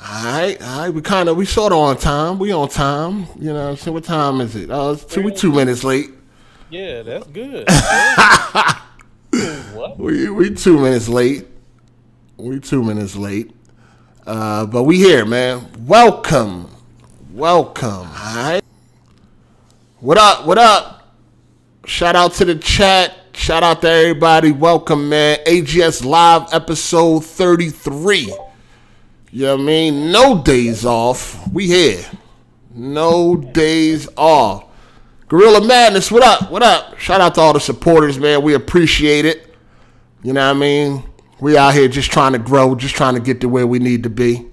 All right. We sort of on time. We on time. You know what I'm saying? What time is it? Oh, we 2 minutes late. Yeah, that's good. What? We 2 minutes late. We 2 minutes late. But we here, man. Welcome. All right. What up? Shout out to the chat. Shout out to everybody. Welcome, man. AGS Live episode 33. You know what I mean? No days off. We here. No days off. Gorilla Madness, what up? Shout out to all the supporters, man. We appreciate it. You know what I mean? We out here just trying to grow, just trying to get to where we need to be.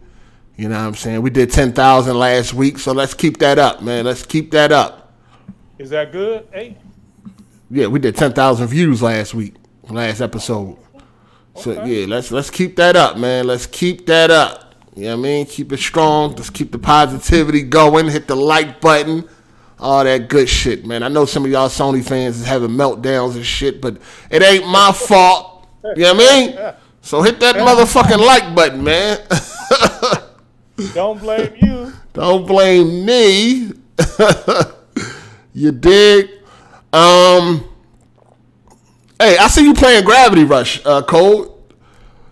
You know what I'm saying? We did 10,000 last week, so let's keep that up, man. Let's keep that up. Is that good? Hey? Yeah, we did 10,000 views last episode. So yeah, let's keep that up, man. Let's keep that up. You know what I mean? Keep it strong. Let's keep the positivity going. Hit the like button. All that good shit, man. I know some of y'all Sony fans is having meltdowns and shit, but it ain't my fault. You know what I mean? So hit that motherfucking like button, man. Don't blame you. Don't blame me. You dig? Hey, I see you playing Gravity Rush, Code.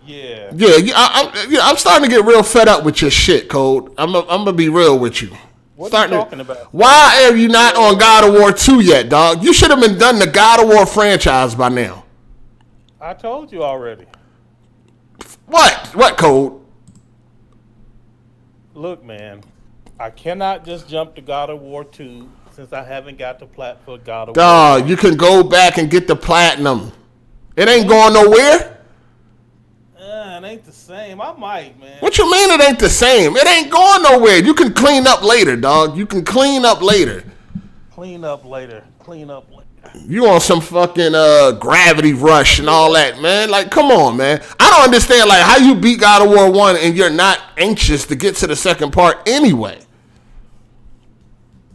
Yeah. I'm starting to get real fed up with your shit, Code. I'm gonna be real with you. What are you talking about? Why are you not on God of War 2 yet, dog? You should have been done the God of War franchise by now. I told you already. What, Code? Look, man, I cannot just jump to God of War 2 since I haven't got the plat for God of War. Dog, you can go back and get the platinum. It ain't going nowhere. It ain't the same. I might, man. What you mean it ain't the same? It ain't going nowhere. You can clean up later, dog. You can clean up later. Clean up later. You on some fucking Gravity Rush and all that, man. Like, come on, man. I don't understand, like, how you beat God of War 1 and you're not anxious to get to the second part anyway.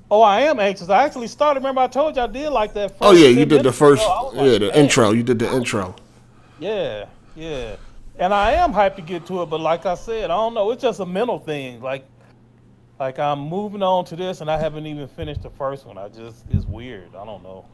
Oh, I am anxious. I actually started. Remember I told you I did like that first. Oh, yeah, you did the first. Like, the intro. You did the intro. Yeah. And I am hyped to get to it, but like I said, I don't know. It's just a mental thing. Like I'm moving on to this, and I haven't even finished the first one. It's weird. I don't know.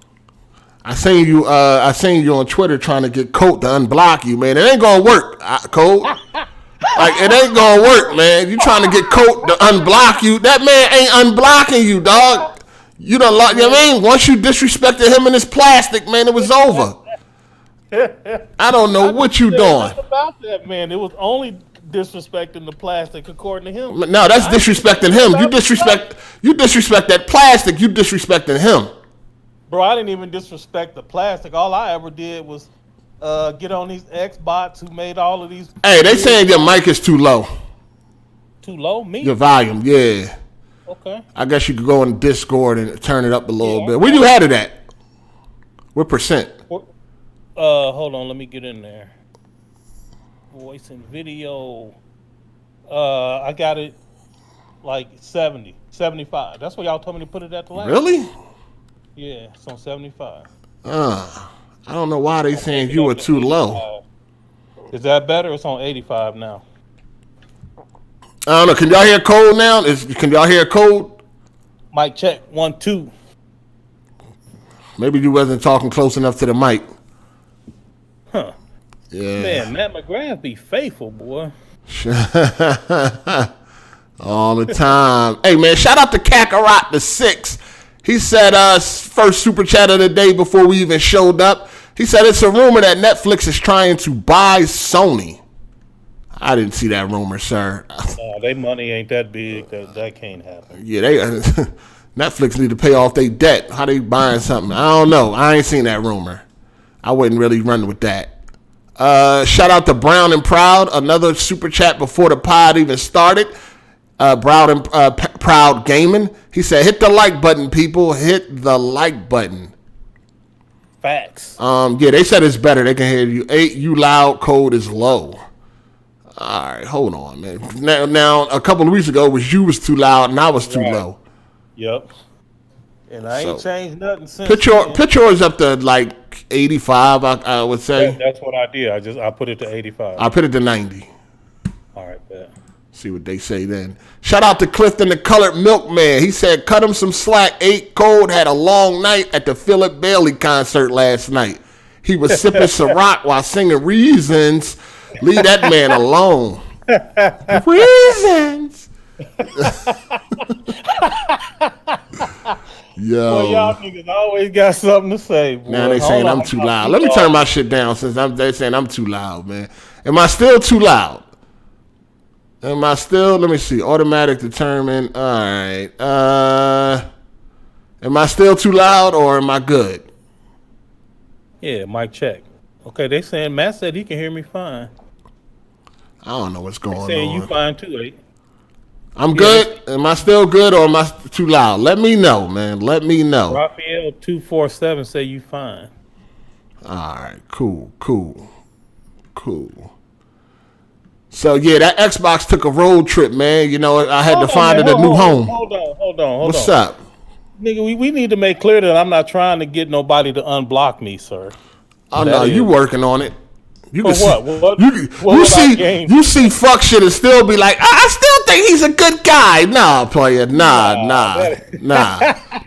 I seen you on Twitter trying to get Colt to unblock you, man. It ain't gonna work, Colt. Like, it ain't gonna work, man. You trying to get Colt to unblock you? That man ain't unblocking you, dog. You know what I mean? Once you disrespected him in his plastic, man, it was over. I don't know what you doing. About that, man. It was only disrespecting the plastic, according to him. No, that's disrespecting him. You disrespect that plastic. You disrespecting him. Bro, I didn't even disrespect the plastic. All I ever did was get on these X-bots who made all of these. Hey, they saying your mic is too low. Too low? Me? Your volume, yeah. Okay. I guess you could go on Discord and turn it up a little bit. Where you had it at? What percent? Hold on, let me get in there. Voice and video. I got it like 70, 75. That's what y'all told me to put it at the last. Really? Yeah, it's on 75. I don't know why they saying you were too low. Is that better? It's on 85 now. I don't know. Can y'all hear Code now? Can y'all hear Code? Mic check 1 2. Maybe you wasn't talking close enough to the mic. Huh. Yeah. Man, Matt McGrath be faithful, boy. All the time. Hey, man, shout out to Kakarot the 6. He said, first super chat of the day before we even showed up. He said, it's a rumor that Netflix is trying to buy Sony. I didn't see that rumor, sir. Their money ain't that big. That can't happen. Yeah, Netflix need to pay off their debt. How they buying something? I don't know. I ain't seen that rumor. I wouldn't really run with that. Shout out to Brown and Proud. Another super chat before the pod even started. Brown and Proud Gaming. He said, hit the like button, people. Hit the like button. Facts. Yeah, they said it's better. They can hear you. You loud, Code is low. All right, hold on, man. Now a couple of weeks ago, you was too loud and I was too low. Yep. And I ain't changed nothing since. Put yours up to like 85, I would say. That's what I did. I put it to 85. I put it to 90. All right, bet. See what they say then. Shout out to Clifton the Colored Milkman. He said, cut him some slack. 8 Cold had a long night at the Philip Bailey concert last night. He was sipping Ciroc while singing Reasons. Leave that man alone. Reasons. Yo. Boy, y'all niggas always got something to say, boy. Now they saying I'm too loud. Let me turn my shit down since they're saying I'm too loud, man. Am I still too loud? Am I still? Let me see. Automatic determine. All right. Am I still too loud or am I good? Yeah, mic check. Okay, they saying Matt said he can hear me fine. I don't know what's going on. Saying you fine too, eh? I'm good. Am I still good or am I too loud? Let me know, man. Let me know. Raphael 247 say you fine. All right. Cool. So yeah, that Xbox took a road trip, man. You know, I had to find it a new home. Hold on. What's up? Nigga, we need to make clear that I'm not trying to get nobody to unblock me, sir. Oh no, you working on it. You For can what? You see fuck shit and still be like, I still think he's a good guy. Nah, player, nah.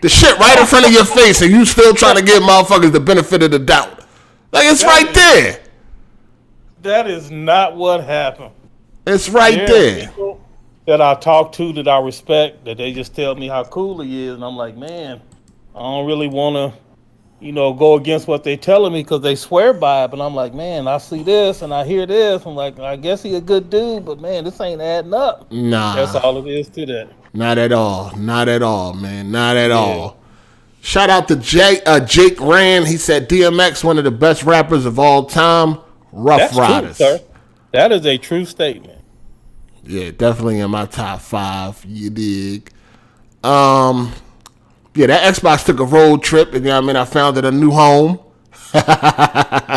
The shit right in front of your face and you still trying to give motherfuckers the benefit of the doubt. Like it's right there. That is not what happened. It's right there. People that I talk to that I respect, that they just tell me how cool he is, and I'm like, man, I don't really want to, go against what they telling me because they swear by it. But I'm like, man, I see this and I hear this. I'm like, I guess he a good dude, but man, this ain't adding up. Nah, that's all it is to that. Not at all, man. Not at all. Shout out to Jake Rand. He said DMX, one of the best rappers of all time. Rough Riders. True, sir. That is a true statement. Yeah, definitely in my top 5. You dig? Yeah, that Xbox took a road trip, and you know what I mean. I found it a new home. Did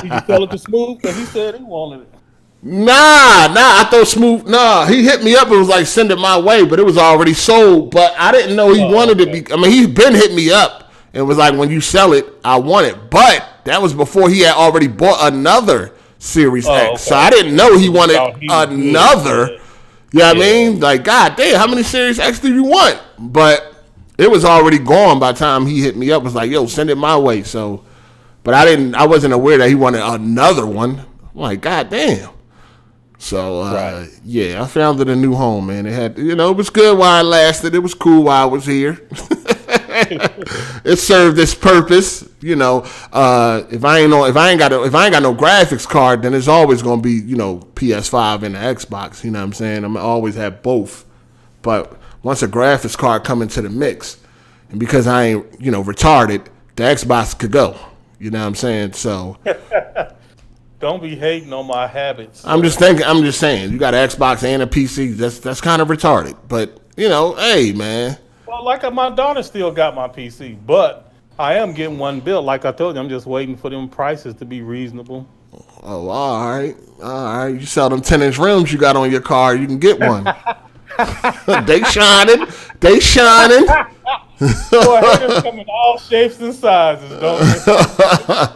you tell it to Smooth? Because he said he wanted it. Nah. I thought Smooth. Nah, he hit me up and was like, send it my way, but it was already sold. But I didn't know he wanted it. I mean, he's been hitting me up and was like, when you sell it, I want it. But that was before he had already bought another Series X. Okay. So I didn't know he wanted another. You know what I mean? Like, God damn, how many Series X do you want? But it was already gone by the time he hit me up. Was like, yo, send it my way. So, but I wasn't aware that he wanted another one. I'm like, God damn. So, yeah, I found it a new home, man. It had, it was good while it lasted. It was cool while I was here. It served its purpose, If I ain't got no graphics card, then it's always gonna be, PS5 and the Xbox. You know what I'm saying? I'm always have both. But once a graphics card come into the mix, and because I ain't, retarded, the Xbox could go. You know what I'm saying? So don't be hating on my habits. I'm just saying, you got an Xbox and a PC. That's kind of retarded. But hey, man. Well, like my daughter still got my PC, but I am getting one built. Like I told you, I'm just waiting for them prices to be reasonable. Oh, all right. You sell them 10-inch rims you got on your car, you can get one. They shining. Boy, haters come in all shapes and sizes, don't they?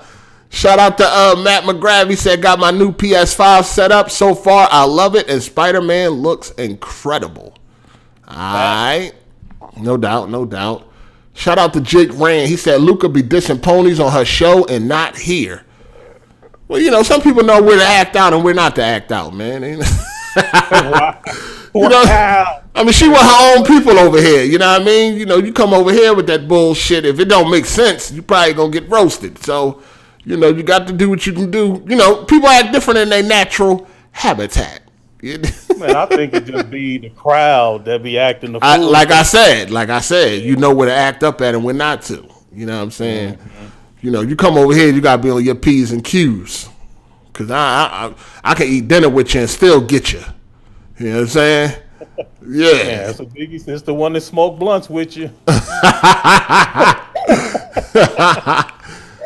Shout out to Matt McGrath. He said, got my new PS5 set up. So far, I love it, and Spider-Man looks incredible. All right. No doubt. Shout out to Jake Rand. He said, Luca be dissing ponies on her show and not here. Well, some people know where to act out and where not to act out, man. Wow. I mean, she with her own people over here. You know what I mean? You come over here with that bullshit. If it don't make sense, you probably gonna get roasted. So, you got to do what you can do. People act different in their natural habitat. Man, I think it just be the crowd that be acting the fool. Like I said, you know where to act up at and where not to. You know what I'm saying? Mm-hmm. You come over here, you gotta be on your P's and Q's. Cause I can eat dinner with you and still get you. You know what I'm saying? Yeah. That's a biggie. It's the one that smoked blunts with you.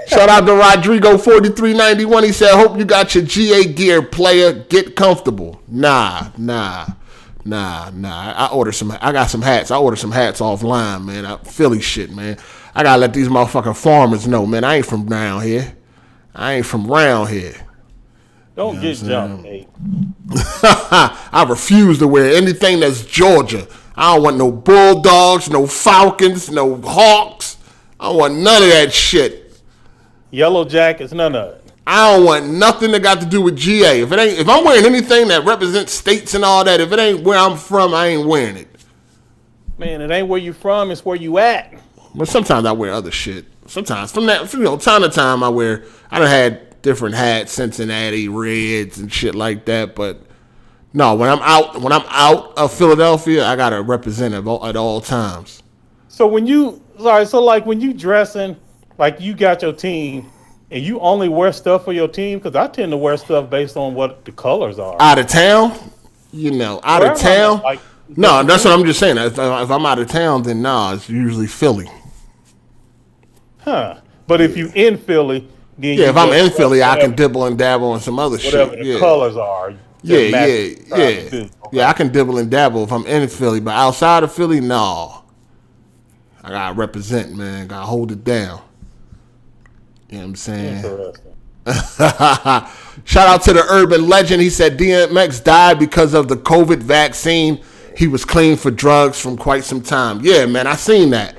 Shout out to Rodrigo 4391. He said, hope you got your GA gear, player. Get comfortable. Nah. I got some hats. I ordered some hats offline, man. Philly shit, man. I gotta let these motherfucking farmers know, man. I ain't from around here. Don't get jumped, Nate. I refuse to wear anything that's Georgia. I don't want no Bulldogs, no Falcons, no Hawks. I don't want none of that shit. Yellow Jackets, none of it. I don't want nothing that got to do with GA. If I'm wearing anything that represents states and all that, if it ain't where I'm from, I ain't wearing it. Man, it ain't where you from, it's where you at. But sometimes I wear other shit. Sometimes from that, time to time I done had different hats, Cincinnati Reds and shit like that. But no, when I'm out of Philadelphia, I gotta represent it at all times. So when you dressing, like you got your team, and you only wear stuff for your team, because I tend to wear stuff based on what the colors are. Out of town, out of town. No, that's what I'm just saying. If I'm out of town, then it's usually Philly. Huh. But if you in Philly, then if I'm in Philly, I can dibble and dabble on some other shit. Whatever the colors are. Okay. Yeah, I can dibble and dabble if I'm in Philly, but outside of Philly, no. I gotta represent, man. Gotta hold it down. You know what I'm saying? Interesting. Shout out to the urban legend. He said DMX died because of the COVID vaccine. He was clean for drugs from quite some time. Yeah, man, I seen that.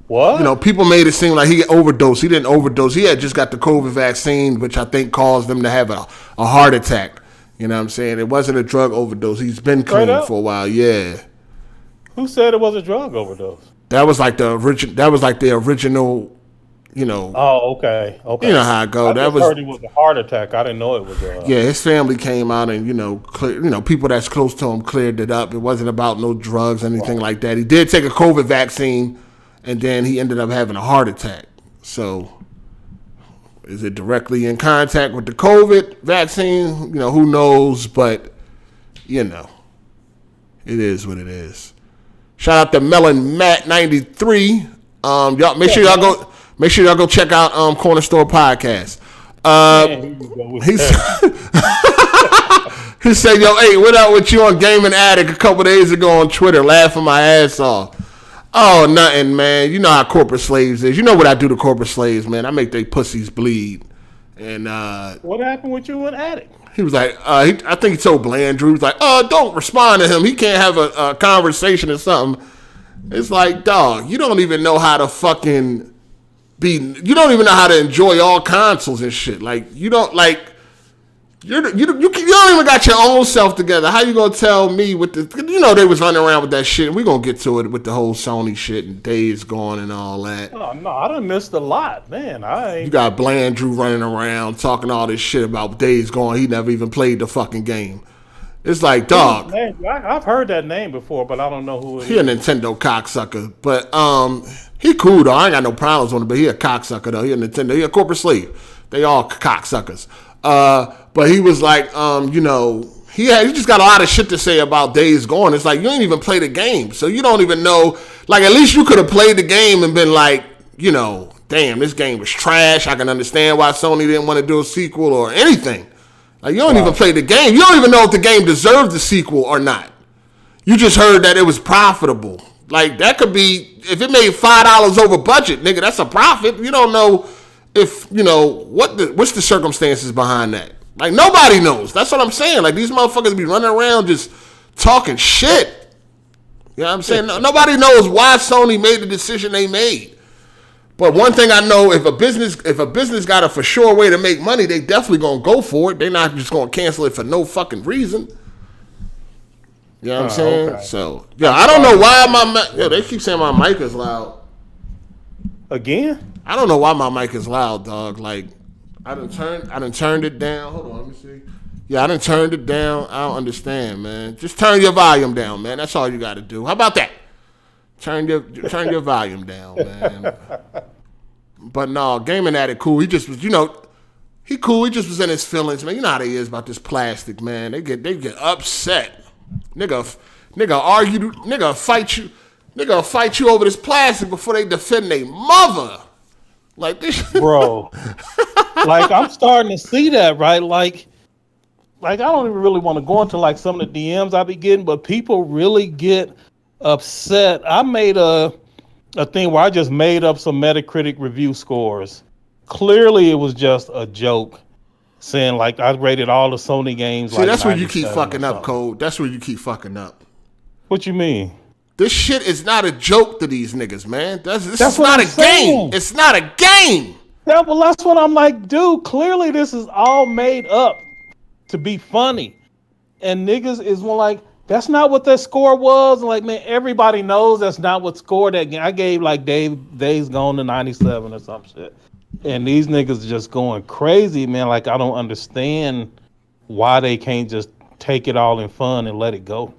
What? People made it seem like he overdosed. He didn't overdose. He had just got the COVID vaccine, which I think caused him to have a heart attack. You know what I'm saying? It wasn't a drug overdose. He's been clean for a while. Yeah. Who said it was a drug overdose? That was like the original. Oh, okay. You know how it go. I heard it was a heart attack. I didn't know it was. Yeah, his family came out and people that's close to him cleared it up. It wasn't about no drugs, anything like that. He did take a COVID vaccine, and then he ended up having a heart attack. So, is it directly in contact with the COVID vaccine? Who knows? But it is what it is. Shout out to Melon Matt 93. Y'all make sure y'all go check out Corner Store Podcast. He said, "Yo, hey, what up with you on Gaming Addict a couple days ago on Twitter, laughing my ass off." Oh, nothing, man. You know how corporate slaves is. You know what I do to corporate slaves, man. I make they pussies bleed. And what happened with you and Addict? He was like, I think he told Blandrew, he was like, don't respond to him. He can't have a conversation or something. It's like, dog, you don't even know how to fucking you don't even know how to enjoy all consoles and shit. Like, you don't you don't even got your own self together. How you gonna tell me they was running around with that shit? We gonna get to it with the whole Sony shit and Days Gone and all that. Oh no, I done missed a lot, man. You got Blandrew running around talking all this shit about Days Gone. He never even played the fucking game. It's like, dog. I've heard that name before, but I don't know who it is. He a Nintendo cocksucker, but he cool though. I ain't got no problems with him, but he a cocksucker though. He a Nintendo. He a corporate slave. They all cocksuckers. But he was like, he just got a lot of shit to say about Days Gone. It's like, you ain't even play the game, so you don't even know. Like, at least you could have played the game and been like, damn, this game was trash. I can understand why Sony didn't want to do a sequel or anything. Like, you don't even play the game. You don't even know if the game deserved the sequel or not. You just heard that it was profitable. Like, that could be, if it made $5 over budget, nigga, that's a profit. You don't know if, what's the circumstances behind that. Like, nobody knows. That's what I'm saying. Like, these motherfuckers be running around just talking shit. You know what I'm saying? Nobody knows why Sony made the decision they made. But one thing I know, if a business got a for sure way to make money, they definitely gonna go for it. They're not just gonna cancel it for no fucking reason. You know what I'm saying? Okay. So, I don't know why they keep saying my mic is loud. Again? I don't know why my mic is loud, dog. Like, I done turned it down. Hold on, let me see. Yeah, I done turned it down. I don't understand, man. Just turn your volume down, man. That's all you got to do. How about that? Turn your volume down, man. But no, Gaming Addict cool. He just was, he cool. He just was in his feelings, man. You know how they is about this plastic, man. They get upset. Nigga argue, nigga fight you over this plastic before they defend their mother. Like this, bro. Like, I'm starting to see that, right? Like I don't even really want to go into like some of the DMs I be getting, but people really get upset. I made a thing where I just made up some Metacritic review scores. Clearly, it was just a joke. saying like I rated all the Sony games. See, like that's where you keep 97 fucking or up, something. Cole. That's where you keep fucking up. What you mean? This shit is not a joke to these niggas, man. This is That's not what a I'm saying. game. It's not a game. Yeah, well, that's what I'm like, dude. Clearly, this is all made up to be funny, and niggas is one like that's not what that score was. Like, man, everybody knows that's not what scored that game. I gave like Days Gone to 97 or some shit, and these niggas just going crazy, man. Like, I don't understand why they can't just take it all in fun and let it go.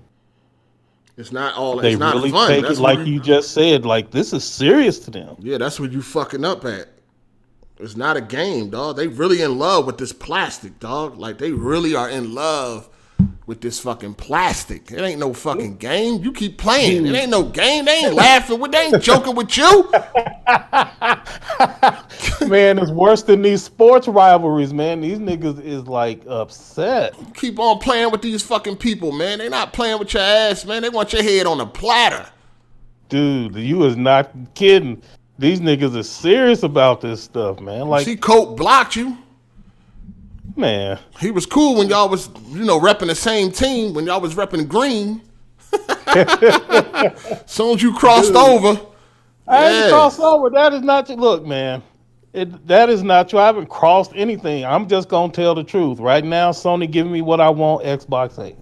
It's not all. They It's not really fun. take That's it like where you just said. Like, this is serious to them. Yeah, that's where you fucking up at. It's not a game, dog. They really in love with this plastic, dog. Like, they really are in love with this fucking plastic. It ain't no fucking game. You keep playing. It ain't no game. They ain't laughing with. They ain't joking with you. Man, it's worse than these sports rivalries, man. These niggas is like upset. Keep on playing with these fucking people, man. They not playing with your ass, man. They want your head on a platter. Dude, you is not kidding. These niggas are serious about this stuff, man. Like, See, Colt blocked you. man, He was cool when y'all was, repping the same team, when y'all was repping green. Soon as you crossed over. I ain't crossed over. That is not true. Look, man, that is not true. I haven't crossed anything. I'm just gonna tell the truth. Right now, Sony giving me what I want. Xbox 8.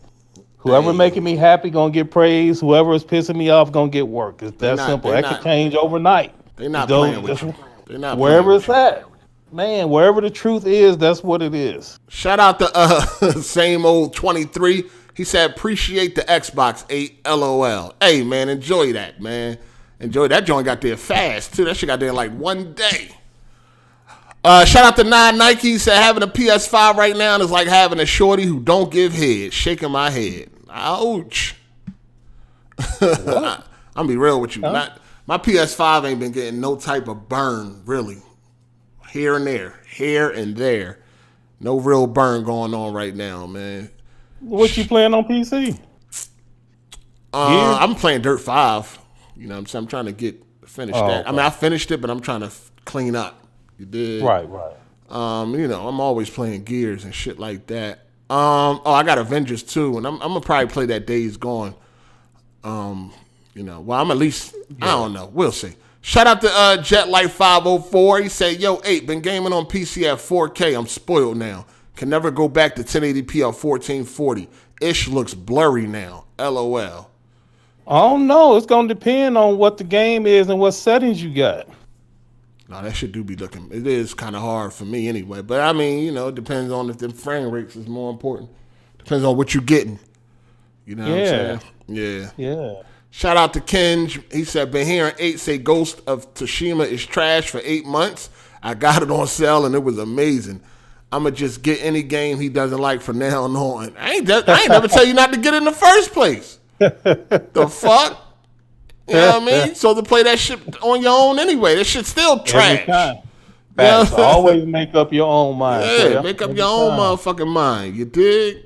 Whoever making me happy gonna get praise. Whoever is pissing me off gonna get work. It's that simple. That could change overnight. They not playing with you. They not wherever playing it's at. Man, wherever the truth is, that's what it is. Shout out to same old 23. He said, appreciate the Xbox 8, LOL. Hey, man, enjoy that, man. Enjoy that joint got there fast, too. That shit got there in like one day. Shout out to 9 Nike. He said, having a PS5 right now is like having a shorty who don't give head. Shaking my head. Ouch. I'm be real with you. Huh? My PS5 ain't been getting no type of burn, really. Here and there. No real burn going on right now, man. What you playing on PC? I'm playing Dirt 5. You know what I'm saying? I'm trying to finish that. Okay. I mean, I finished it, but I'm trying to clean up. You did? Right. I'm always playing Gears and shit like that. I got Avengers 2, and I'm going to probably play that Days Gone. I'm at least, I don't know. We'll see. Shout out to JetLight504. He said, yo, 8, been gaming on PC at 4K. I'm spoiled now. Can never go back to 1080p or 1440. Ish looks blurry now. LOL. I don't know. It's going to depend on what the game is and what settings you got. No, that shit do be looking. It is kind of hard for me anyway. But I mean, it depends on if the frame rates is more important. Depends on what you're getting. You know what I'm saying? Yeah. Shout out to Kenj. He said, been hearing 8 say Ghost of Tsushima is trash for 8 months. I got it on sale and it was amazing. I'ma just get any game he doesn't like from now on. I ain't never tell you not to get it in the first place. The fuck? You know what I mean? So to play that shit on your own anyway, that shit's still trash. Every time. Facts. Always make up your own mind. Yeah, make up your own motherfucking mind. You dig?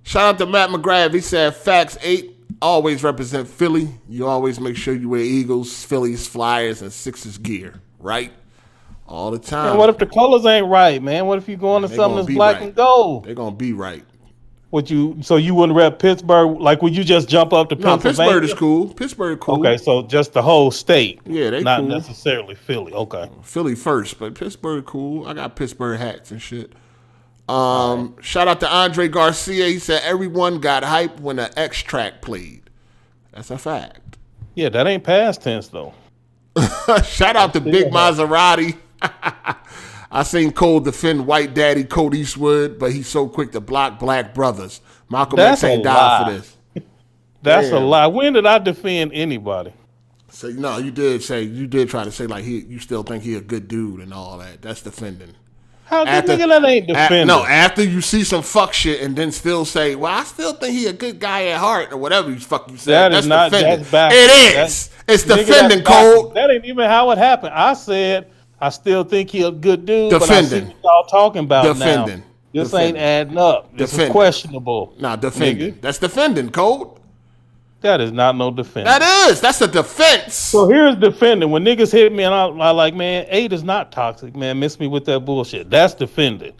Shout out to Matt McGrath. He said, facts 8 always represent Philly. You always make sure you wear Eagles, Phillies, Flyers, and Sixers gear, right? All the time. Man, what if the colors ain't right, man? What if you go into something that's black and gold? They're gonna be right. So you wouldn't rep Pittsburgh? Like, would you just jump up to Pennsylvania? Pittsburgh is cool. Pittsburgh cool. Okay, so just the whole state. Yeah, they not cool. necessarily Philly. Okay. Philly first, but Pittsburgh cool. I got Pittsburgh hats and shit. Shout out to Andre Garcia. He said everyone got hype when the X track played. That's a fact. Yeah, that ain't past tense though. Shout out to Big Maserati. I seen Cole defend White Daddy Colt Eastwood, but he's so quick to block black brothers. Malcolm X ain't died for this. That's a lie. When did I defend anybody? So no, you did try to say like you still think he a good dude and all that. That's defending. How good nigga that ain't defending? After you see some fuck shit and then still say, well, I still think he a good guy at heart or whatever you fuck you said. That's not defending. that's back. It is. It's defending, Cole. That ain't even how it happened. I said I still think he a good dude, defending. but I see what y'all talking about defending. now. This ain't adding up. This is questionable. Nah, defending. Nigga. That's defending, Cole. That is not no defense. That is. That's a defense. So here's defending. When niggas hit me and I like, man, 8 is not toxic, man. Miss me with that bullshit. That's defending.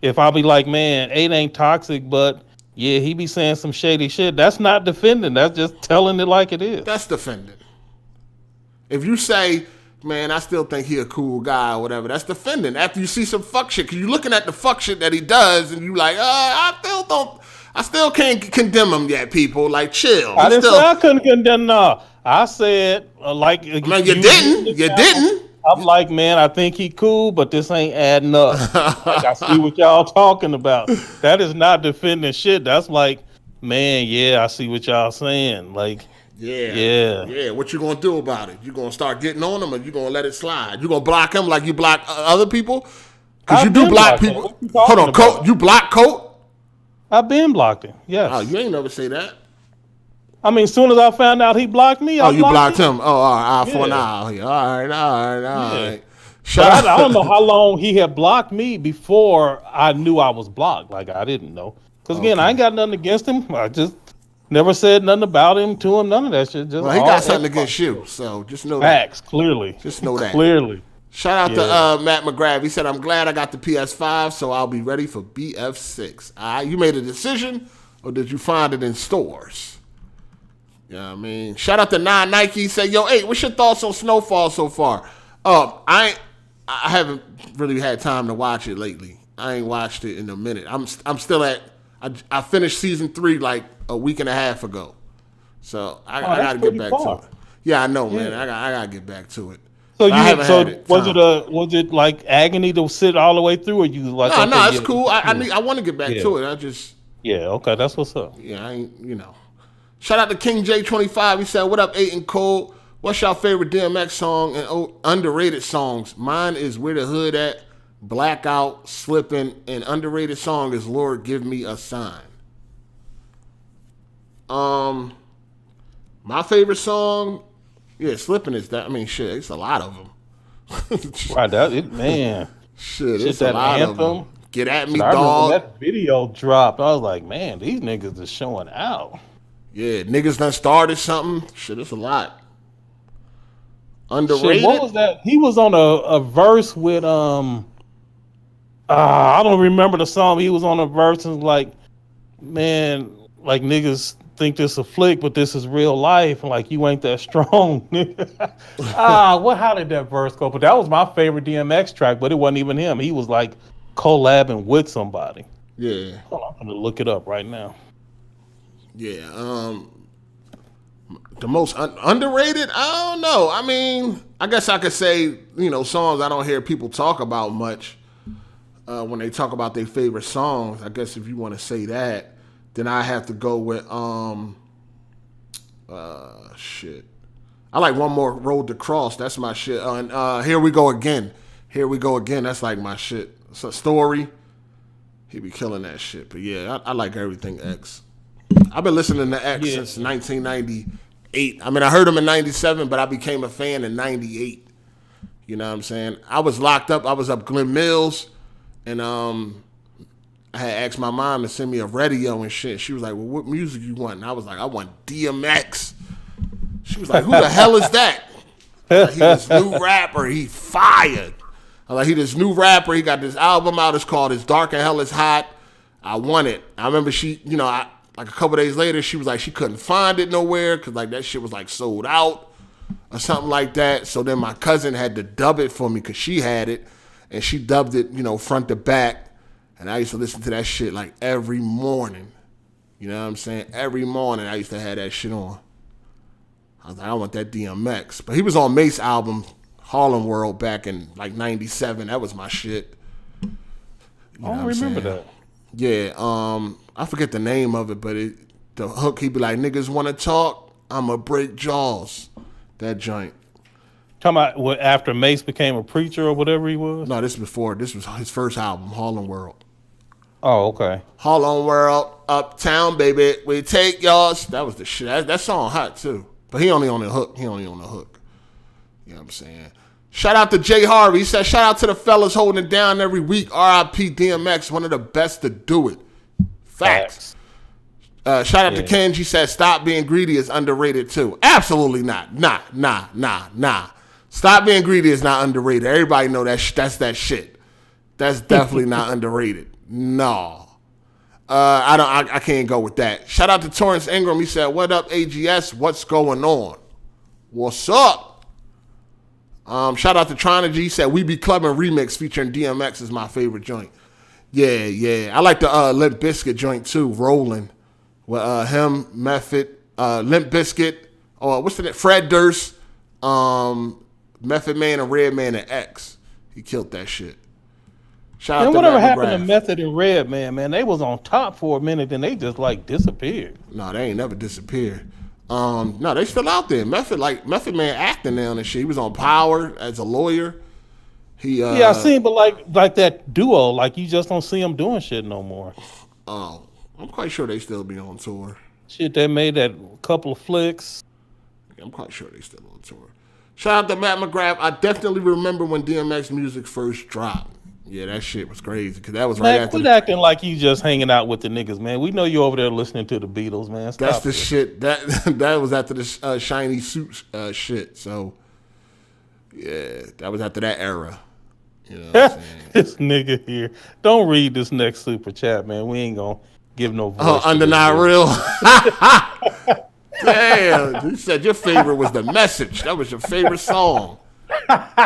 if I be like, man, 8 ain't toxic, but yeah, he be saying some shady shit. That's not defending. That's just telling it like it is. That's defending. If you say, man, I still think he a cool guy or whatever, that's defending. After you see some fuck shit, because you're looking at the fuck shit that he does, and you like, I still can't condemn him yet, people. Like, chill. I didn't say I couldn't condemn. No, I said like. I mean, you didn't. I'm like, man, I think he cool, but this ain't adding up. Like, I see what y'all talking about. That is not defending shit. That's like, man, yeah, I see what y'all saying. Like, yeah. What you gonna do about it? You gonna start getting on him, or you gonna let it slide? You gonna block him like you block other people? Because you do block people. Hold on, Colt. You block Colt? I've been blocked him. Yes. Oh, you ain't never say that. I mean, as soon as I found out he blocked me, you blocked him. Oh, all right, eye for an eye. All right. I don't know how long he had blocked me before I knew I was blocked. Like, I didn't know. Because, again, I ain't got nothing against him. I just never said nothing about him to him, none of that shit. Just he got something against you, so just know that. Facts, clearly. Just know that. Clearly. Shout out to Matt McGrath. He said, I'm glad I got the PS5, so I'll be ready for BF6. All right, you made a decision, or did you find it in stores? You know what I mean? Shout out to Nike. He said, yo, hey, what's your thoughts on Snowfall so far? I haven't really had time to watch it lately. I ain't watched it in a minute. I'm still I finished season 3 like a week and a half ago. So I gotta get back to it. Yeah, I know, man. I gotta get back to it. So was it like agony to sit all the way through, or you like? No, it's cool. I want to get back to it. Okay, that's what's up. Yeah, I ain't. Shout out to King J25. He said, what up, 8 and Cold? What's your favorite DMX song and underrated songs? Mine is Where the Hood At, Blackout, Slippin', and underrated song is Lord Give Me a Sign. My favorite song, Slippin' is that. I mean, shit, it's a lot of them. Right, man. Shit, it's a lot of them. Get at me, dog. I remember when that video dropped. I was like, man, these niggas are showing out. Yeah, niggas done started something. Shit, it's a lot. Underrated. Shit, what was that? He was on a verse with I don't remember the song. He was on a verse and like, man, like niggas think this a flick, but this is real life. And like, you ain't that strong. How did that verse go? But that was my favorite DMX track, but it wasn't even him. He was like collabing with somebody. Yeah. Hold on, I'm gonna look it up right now. Yeah, the most underrated? I don't know. I mean, I guess I could say, songs I don't hear people talk about much when they talk about their favorite songs. I guess if you want to say that, then I have to go with, shit. I like One More Road to Cross. That's my shit. And Here We Go Again. Here We Go Again. That's like my shit. It's a story. He be killing that shit. But yeah, I like everything X. I've been listening to X since 1998. I mean, I heard him in 97, but I became a fan in 98. You know what I'm saying? I was locked up. I was up Glen Mills, and I had asked my mom to send me a radio and shit. She was like, well, what music you want? And I was like, I want DMX. She was like, who the hell is that? Like, he this new rapper. He fired. I was like, he this new rapper. He got this album out. It's called It's Dark and Hell is Hot. I want it. I remember she, like a couple days later, she was like, she couldn't find it nowhere because like that shit was like sold out or something like that. So then my cousin had to dub it for me because she had it, and she dubbed it, front to back. And I used to listen to that shit like every morning. You know what I'm saying? Every morning I used to have that shit on. I was like, I want that DMX. But he was on Mace's album, Harlem World, back in like 97. That was my shit. I don't remember that. Yeah, I forget the name of it, but the hook, he'd be like, niggas want to talk, I'ma break jaws. That joint. Talking about what, after Mace became a preacher or whatever he was? No, this is before. This was his first album, Harlem World. Oh, okay. Harlem World, Uptown, baby, we take yours. That was the shit. That song hot, too. But he only on the hook. You know what I'm saying? Shout out to Jay Harvey. He said, shout out to the fellas holding it down every week. R.I.P. DMX, one of the best to do it. Facts. Shout out to Kenji. He said, stop being greedy is underrated too. Absolutely not. Nah. Stop being greedy is not underrated. Everybody know that's that shit. That's definitely not underrated. No. I can't go with that. Shout out to Torrance Ingram. He said, "What up, AGS? What's going on? What's up?" Shout out to Tronigy. He said, "We Be Clubbing remix featuring DMX is my favorite joint." Yeah. I like the Limp Bizkit joint too, Rolling. With him, Method, Limp Bizkit, what's the name? Fred Durst, Method Man and Redman and X. He killed that shit. Shout out And to whatever Matt happened to McGrath. Method and Redman, man? They was on top for a minute, then they just like disappeared. No, they ain't never disappeared. No, they still out there. Method Man acting now and shit. He was on Power as a lawyer. Yeah, I seen, but like that duo, like you just don't see them doing shit no more. Oh, I'm quite sure they still be on tour. Shit, they made that couple of flicks. I'm quite sure they still on tour. Shout out to Matt McGrath. I definitely remember when DMX music first dropped. Yeah, that shit was crazy because that was right Man, after. quit acting like you just hanging out with the niggas, man. We know you over there listening to the Beatles, man. Stop That's the it. shit that was after the shiny suits shit. So yeah, that was after that era. You know what I'm saying? This nigga here. Don't read this next super chat, man. We ain't gonna give no voice. Oh, to under this not dude. real. Damn, you said your favorite was The Message. That was your favorite song.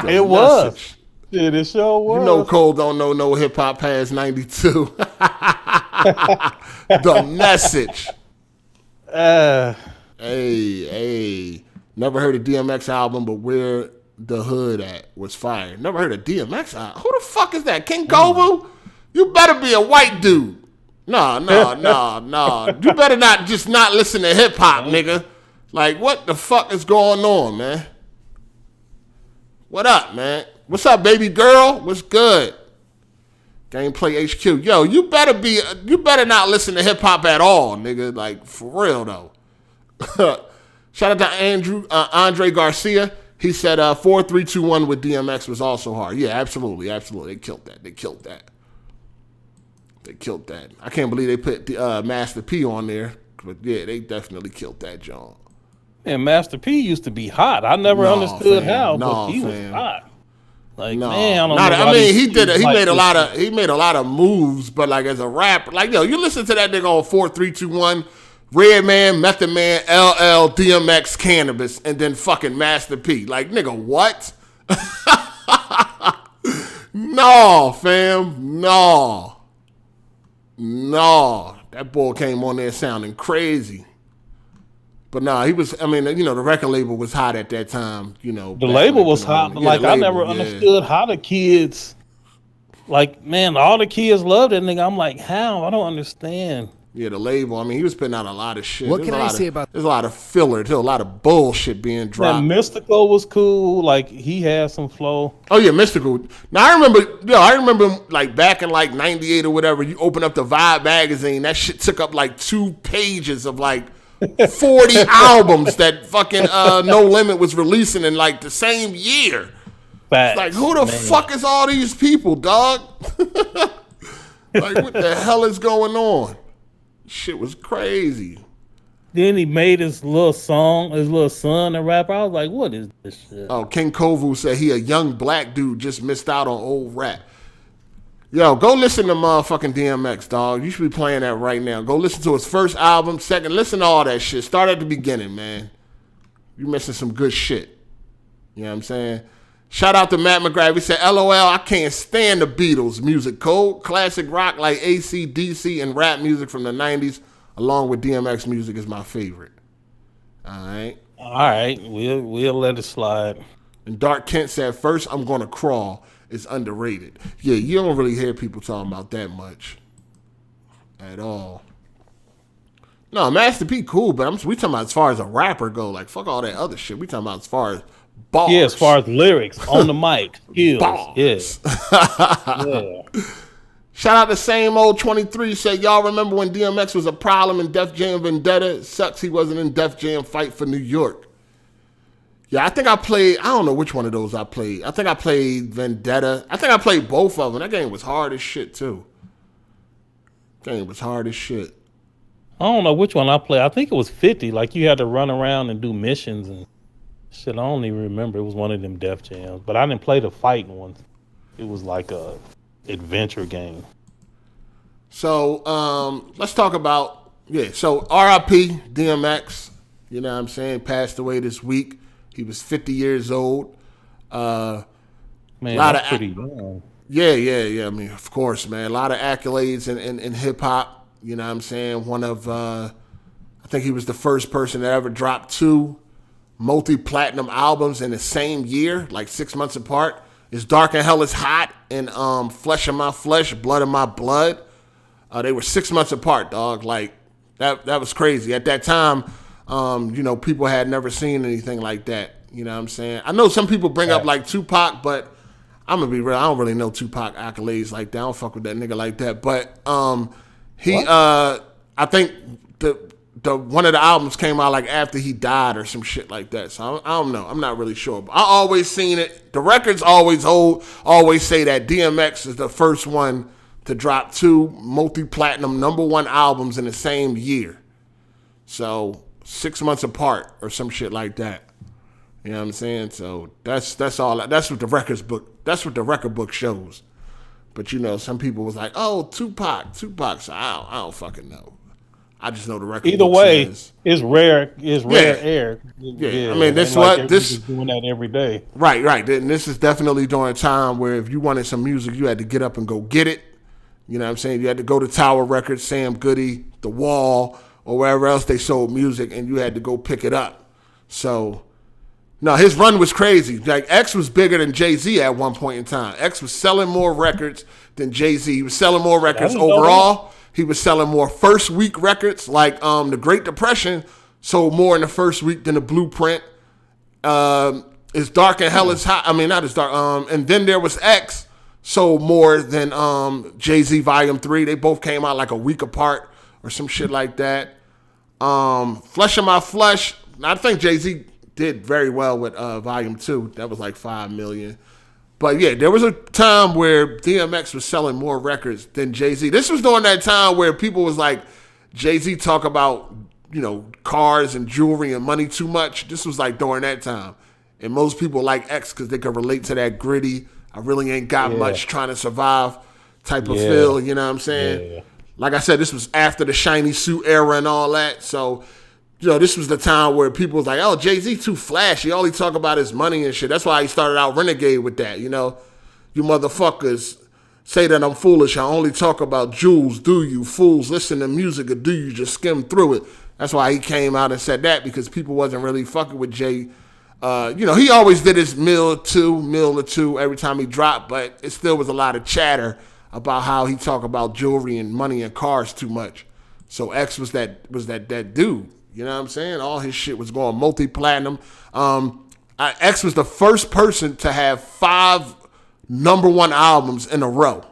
It was. Shit, it sure was. You know Cole don't know no hip hop past 92. The Message. Hey. Never heard a DMX album, but Where the Hood At was fire. Never heard a DMX album. Who the fuck is that? King Kovu? You better be a white dude. No. You better not listen to hip hop, nigga. Like, what the fuck is going on, man? What up, man? What's up, baby girl? What's good? Gameplay HQ. Yo, you better not listen to hip hop at all, nigga. Like, for real though. Shout out to Andre Garcia. He said 4321 with DMX was also hard. Yeah, absolutely. They killed that. I can't believe they put Master P on there. But yeah, they definitely killed that, John. And Master P used to be hot. I never understood how, but he was hot. Like, man, he made a lot of moves, but like as a rapper, like yo, you listen to that nigga on 4321, Redman, Method Man, LL, DMX, Cannabis, and then fucking Master P. Like, nigga, what? No, fam, no. That boy came on there sounding crazy. But nah, he was, I mean, you know, the record label was hot at that time, you know. The label was hot, but like I never understood how the kids, like, man, all the kids loved that nigga. I'm like, how? I don't understand. Yeah, the label, I mean, he was putting out a lot of shit. What can I say about... There's a lot of filler, too, a lot of bullshit being dropped. That Mystical was cool, like, he had some flow. Oh, yeah, Mystical. Now, I remember, like, back in, like, 98 or whatever, you open up the Vibe magazine, that shit took up, like, 2 pages of, like, 40 albums that fucking No Limit was releasing in like the same year. Facts, like, who the fuck is all these people, dog? Like, what the hell is going on? Shit was crazy. Then he made his little song, his little son a rapper. I was like, what is this shit? Oh, King Kovu said he a young black dude just missed out on old rap. Yo, go listen to motherfucking DMX, dog. You should be playing that right now. Go listen to his first album, second. Listen to all that shit. Start at the beginning, man. You missing some good shit. You know what I'm saying? Shout out to Matt McGrath. He said, LOL, I can't stand the Beatles music. Cold classic rock like AC/DC and rap music from the 90s, along with DMX music is my favorite. All right. We'll let it slide. And Dark Kent said, first I'm going to crawl. Is underrated. Yeah, you don't really hear people talking about that much at all. No, Master P cool, but we talking about as far as a rapper go. Like, fuck all that other shit. We talking about as far as bars. Yeah, as far as lyrics on the mic, skills. Bars. Yeah. Shout out to Same Old 23. Said, y'all remember when DMX was a problem in Def Jam Vendetta? It sucks he wasn't in Def Jam Fight for New York. Yeah, I think I played, I don't know which one of those I played. I think I played Vendetta. I think I played both of them. That game was hard as shit, too. Game was hard as shit. I don't know which one I played. I think it was 50. Like, you had to run around and do missions and shit. I don't even remember. It was one of them Def Jams. But I didn't play the fighting ones. It was like a adventure game. So let's talk about So R.I.P. DMX. You know what I'm saying? Passed away this week. He was 50 years old. Man, lot that's of pretty young. Yeah. I mean, of course, man. A lot of accolades in hip hop. You know what I'm saying? One of I think he was the first person that ever dropped 2 multi-platinum albums in the same year, like 6 months apart. It's Dark and Hell is Hot and Flesh of My Flesh, Blood of My Blood. They were 6 months apart, dog. Like that was crazy. At that time, people had never seen anything like that. You know what I'm saying? I know some people bring up like Tupac, but I'm gonna be real. I don't really know Tupac accolades like that. I don't fuck with that nigga like that. But I think the one of the albums came out like after he died or some shit like that. So I don't know. I'm not really sure. But I always seen it. The records always say that DMX is the first one to drop 2 multi-platinum #1 albums in the same year. So 6 months apart or some shit like that. You know what I'm saying? So that's all. That's what the record book shows. But some people was like, "Oh, Tupac." So I don't fucking know. I just know the record. Either way, it's rare. It's rare air. Yeah. I mean, this doing that every day. Right. And this is definitely during a time where if you wanted some music, you had to get up and go get it. You know what I'm saying? You had to go to Tower Records, Sam Goody, The Wall, or wherever else they sold music, and you had to go pick it up. So, no, his run was crazy. Like, X was bigger than Jay-Z at one point in time. X was selling more records than Jay-Z. He was selling more records overall. He was selling more first week records. Like, the Great Depression sold more in the first week than the Blueprint. It's Dark and Hell is Hot. I mean, not as dark. And then there was X sold more than Jay-Z Volume 3. They both came out like a week apart or some shit like that. Flesh of My Flesh, I think Jay-Z did very well with Volume 2. That was like 5 million. But yeah, there was a time where DMX was selling more records than Jay-Z. This was during that time where people was like, Jay-Z talk about, cars and jewelry and money too much. This was like during that time. And most people like X because they could relate to that gritty, I really ain't got much trying to survive type of feel, you know what I'm saying? Yeah. Like I said, this was after the shiny suit era and all that. So, this was the time where people was like, oh, Jay-Z too flashy. All he talk about is money and shit. That's why he started out Renegade with that, You motherfuckers say that I'm foolish. I only talk about jewels. Do you fools listen to music or do you just skim through it? That's why he came out and said that because people wasn't really fucking with Jay. He always did his mill or two every time he dropped, but it still was a lot of chatter about how he talk about jewelry and money and cars too much. So X was that dude. You know what I'm saying? All his shit was going multi-platinum. X was the first person to have 5 #1 albums in a row.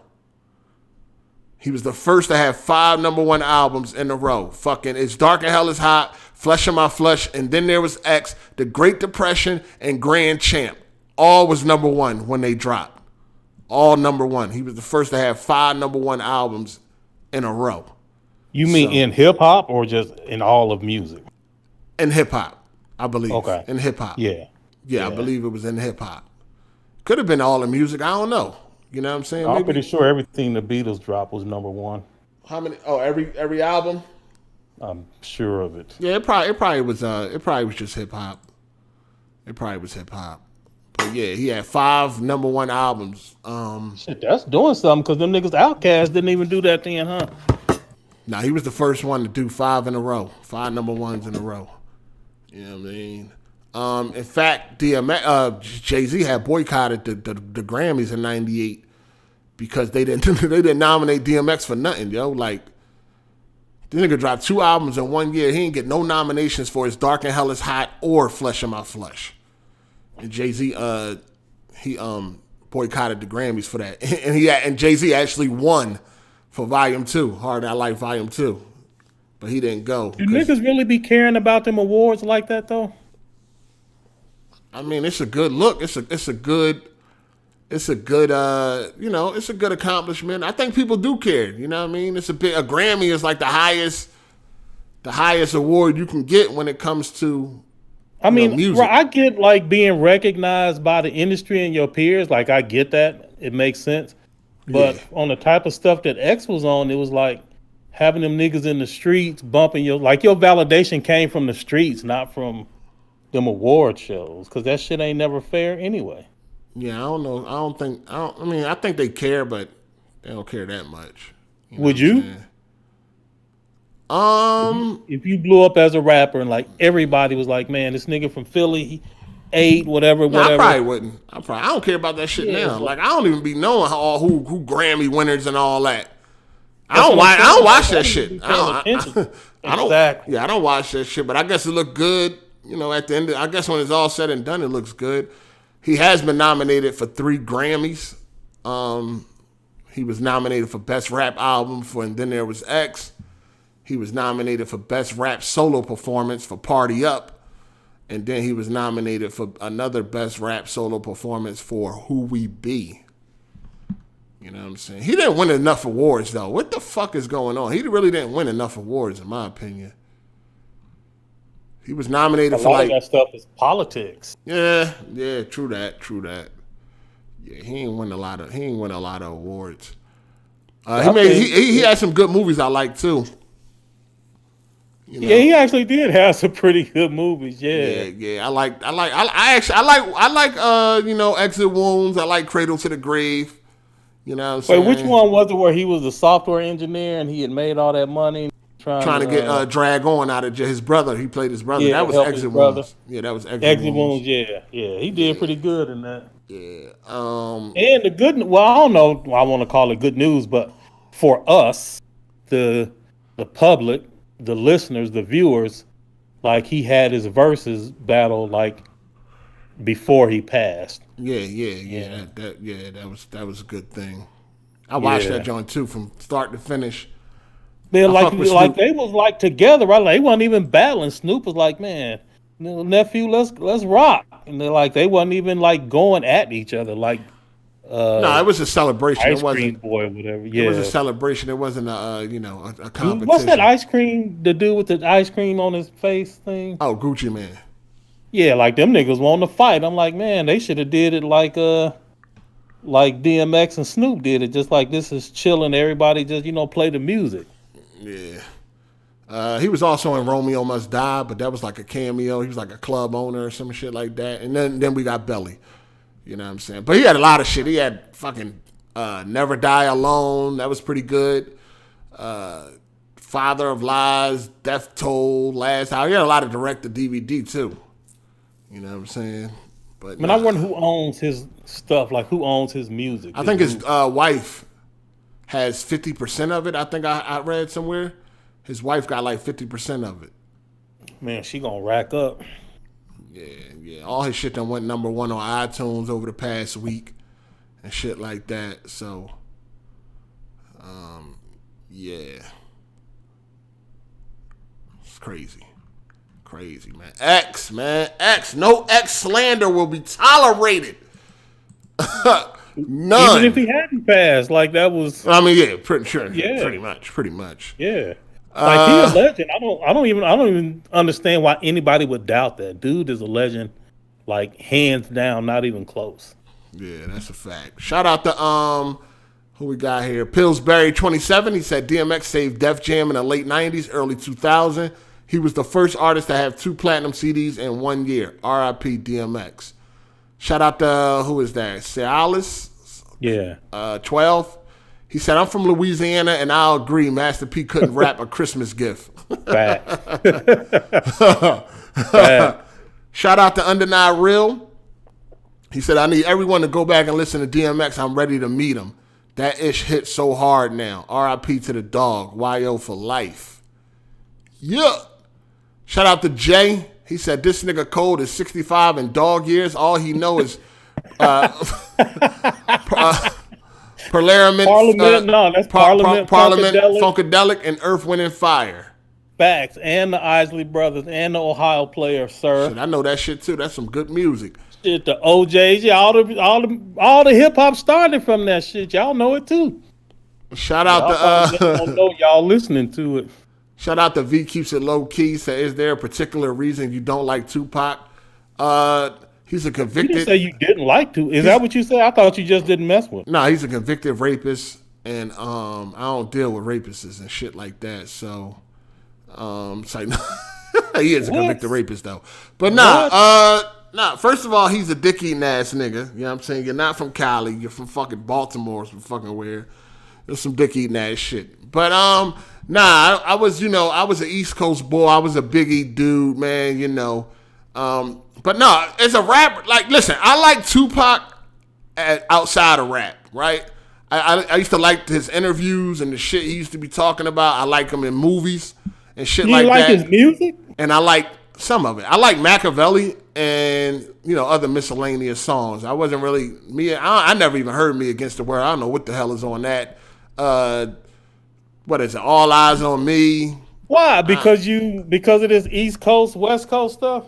He was the first to have 5 #1 albums in a row. Fucking It's Dark and Hell is Hot, Flesh of My Flesh, and then there was X, The Great Depression, and Grand Champ. All was #1 when they dropped. All #1. He was the first to have 5 #1 albums in a row. You mean in hip hop or just in all of music? In hip hop, I believe. Okay. In hip hop. Yeah, I believe it was in hip hop. Could have been all the music. I don't know. You know what I'm saying? I'm pretty sure everything the Beatles dropped was #1. How many? Oh, every album. I'm sure of it. Yeah, it probably was just hip hop. It probably was hip hop. But yeah, he had 5 #1 albums. Shit, that's doing something because them niggas Outkast didn't even do that then, huh? Nah, he was the first one to do 5 in a row, 5 #1s in a row. You know what I mean? In fact, Jay-Z had boycotted the Grammys in '98 because they didn't nominate DMX for nothing, yo. Like, this nigga dropped 2 albums in 1 year. He didn't get no nominations for his Dark and Hell is Hot or Flesh of My Flesh. And Jay-Z, he boycotted the Grammys for that, and Jay-Z actually won for Volume 2, Hard I Like Volume 2. But he didn't go. Do niggas really be caring about them awards like that, though? I mean, it's a good look. It's a good accomplishment. I think people do care. You know what I mean? A Grammy is like the highest award you can get when it comes to music. I get like being recognized by the industry and your peers. Like, I get that. It makes sense. But Yeah. on the type of stuff that X was on, it was like having them niggas in the streets bumping your validation came from the streets, not from them award shows, because that shit ain't never fair anyway. Yeah, I don't know. I mean, I think they care, but they don't care that much. You know Would what I'm you? saying? If you blew up as a rapper and like everybody was like, man, this nigga from Philly, he ate whatever. I probably wouldn't. I don't care about that shit Yeah, now. but- Like I don't even be knowing who Grammy winners and all that. I That's don't what I'm watch. I don't saying. watch that Like, shit. you I paying don't. attention. I don't. Exactly. Yeah, I don't watch that shit. But I guess it looked good. You know, at the end, I guess when it's all said and done, it looks good. He has been nominated for 3 Grammys. He was nominated for Best Rap Album and then there was X. He was nominated for Best Rap Solo Performance for Party Up. And then he was nominated for another Best Rap Solo Performance for Who We Be. You know what I'm saying? He didn't win enough awards, though. What the fuck is going on? He really didn't win enough awards, in my opinion. He was nominated A for lot of like... that stuff is politics. Yeah, true that. Yeah, he ain't win a lot of awards. He had some good movies I like too. You know? Yeah, he actually did have some pretty good movies. Yeah. I like Exit Wounds. I like Cradle to the Grave. You know what I'm saying? Wait, which one was it where he was a software engineer and he had made all that money Trying to get Drag On out of his brother. He played his brother. Yeah, that was help Exit his brother. Wounds. Yeah, that was Exit Wounds? Yeah, he did pretty good in that. Yeah. And the good, well, I don't know, I want to call it good news, but for us, the public, the listeners, the viewers, like he had his verses battle like before he passed. Yeah. That was a good thing. I watched that joint too from start to finish. They're I fuck with like Snoop. they was like together, right? Like, they wasn't even battling. Snoop was like, man, nephew, let's rock. And they're like, they wasn't even like going at each other like No, it was a celebration. Ice It wasn't. Cream Boy, whatever. Yeah, It was a celebration. It wasn't a competition. what's that ice cream? The dude with the ice cream on his face thing? Oh, Gucci Man. Yeah, like them niggas wanting to fight. I'm like, man, they should have did it like DMX and Snoop did it. Just like this is chilling. Everybody just play the music. Yeah. He was also in Romeo Must Die, but that was like a cameo. He was like a club owner or some shit like that. And then we got Belly. You know what I'm saying? But he had a lot of shit. He had fucking Never Die Alone. That was pretty good. Father of Lies, Death Toll, Last Hour. He had a lot of direct-to-DVD too. You know what I'm saying? But I wonder who owns his stuff. Like, who owns his music? I think his wife has 50% of it. I think I read somewhere. His wife got like 50% of it. Man, she gonna rack up. Yeah. All his shit done went #1 on iTunes over the past week and shit like that. So, yeah. It's crazy. Crazy, man. X. No X slander will be tolerated. None. Even if he hadn't passed, like that was. I mean, yeah, pretty much. Yeah. Like, he's a legend. I don't even understand why anybody would doubt that. Dude is a legend, like hands down, not even close. Yeah, that's a fact. Shout out to who we got here? Pillsbury 27. He said DMX saved Def Jam in the late 90s, early 2000. He was the first artist to have 2 platinum CDs in 1 year. R.I.P. DMX. Shout out to who is that? Cialis? Yeah. 12. He said, I'm from Louisiana, and I'll agree Master P couldn't rap a Christmas gift. Fact. Shout out to Undenied Real. He said, I need everyone to go back and listen to DMX. I'm ready to meet him. That ish hits so hard now. R.I.P. to the dog. Y.O. for life. Yeah. Shout out to Jay. He said, this nigga Code is 65 in dog years. All he know is Parliament, that's Parliament, Funkadelic, and Earth, Wind, and Fire. Facts, and the Isley Brothers, and the Ohio Player, sir. Shit, I know that shit too. That's some good music. Shit, the OJs, yeah, all the hip hop started from that shit. Y'all know it too. Shout out to don't know y'all listening to it. Shout out to V Keeps It Low Key. Said, is there a particular reason you don't like Tupac? He's a You didn't convicted. say you didn't like to. Is that what you said? I thought you just didn't mess with him. Nah, he's a convicted rapist, and I don't deal with rapists and shit like that. So, it's like he is a convicted rapist though. But nah. First of all, he's a dick eating ass nigga. You know what I'm saying? You're not from Cali. You're from fucking Baltimore, some fucking where. There's some dick eating ass shit. But nah, I was an East Coast boy. I was a Biggie dude, man. You know. But no, as a rapper, like, listen, I like Tupac outside of rap, right? I used to like his interviews and the shit he used to be talking about. I like him in movies and shit like that. You like his music? And I like some of it. I like Machiavelli and, other miscellaneous songs. I wasn't really, I never even heard Me Against the World. I don't know what the hell is on that. What is it? All Eyes on Me. Why? Because of this East Coast, West Coast stuff?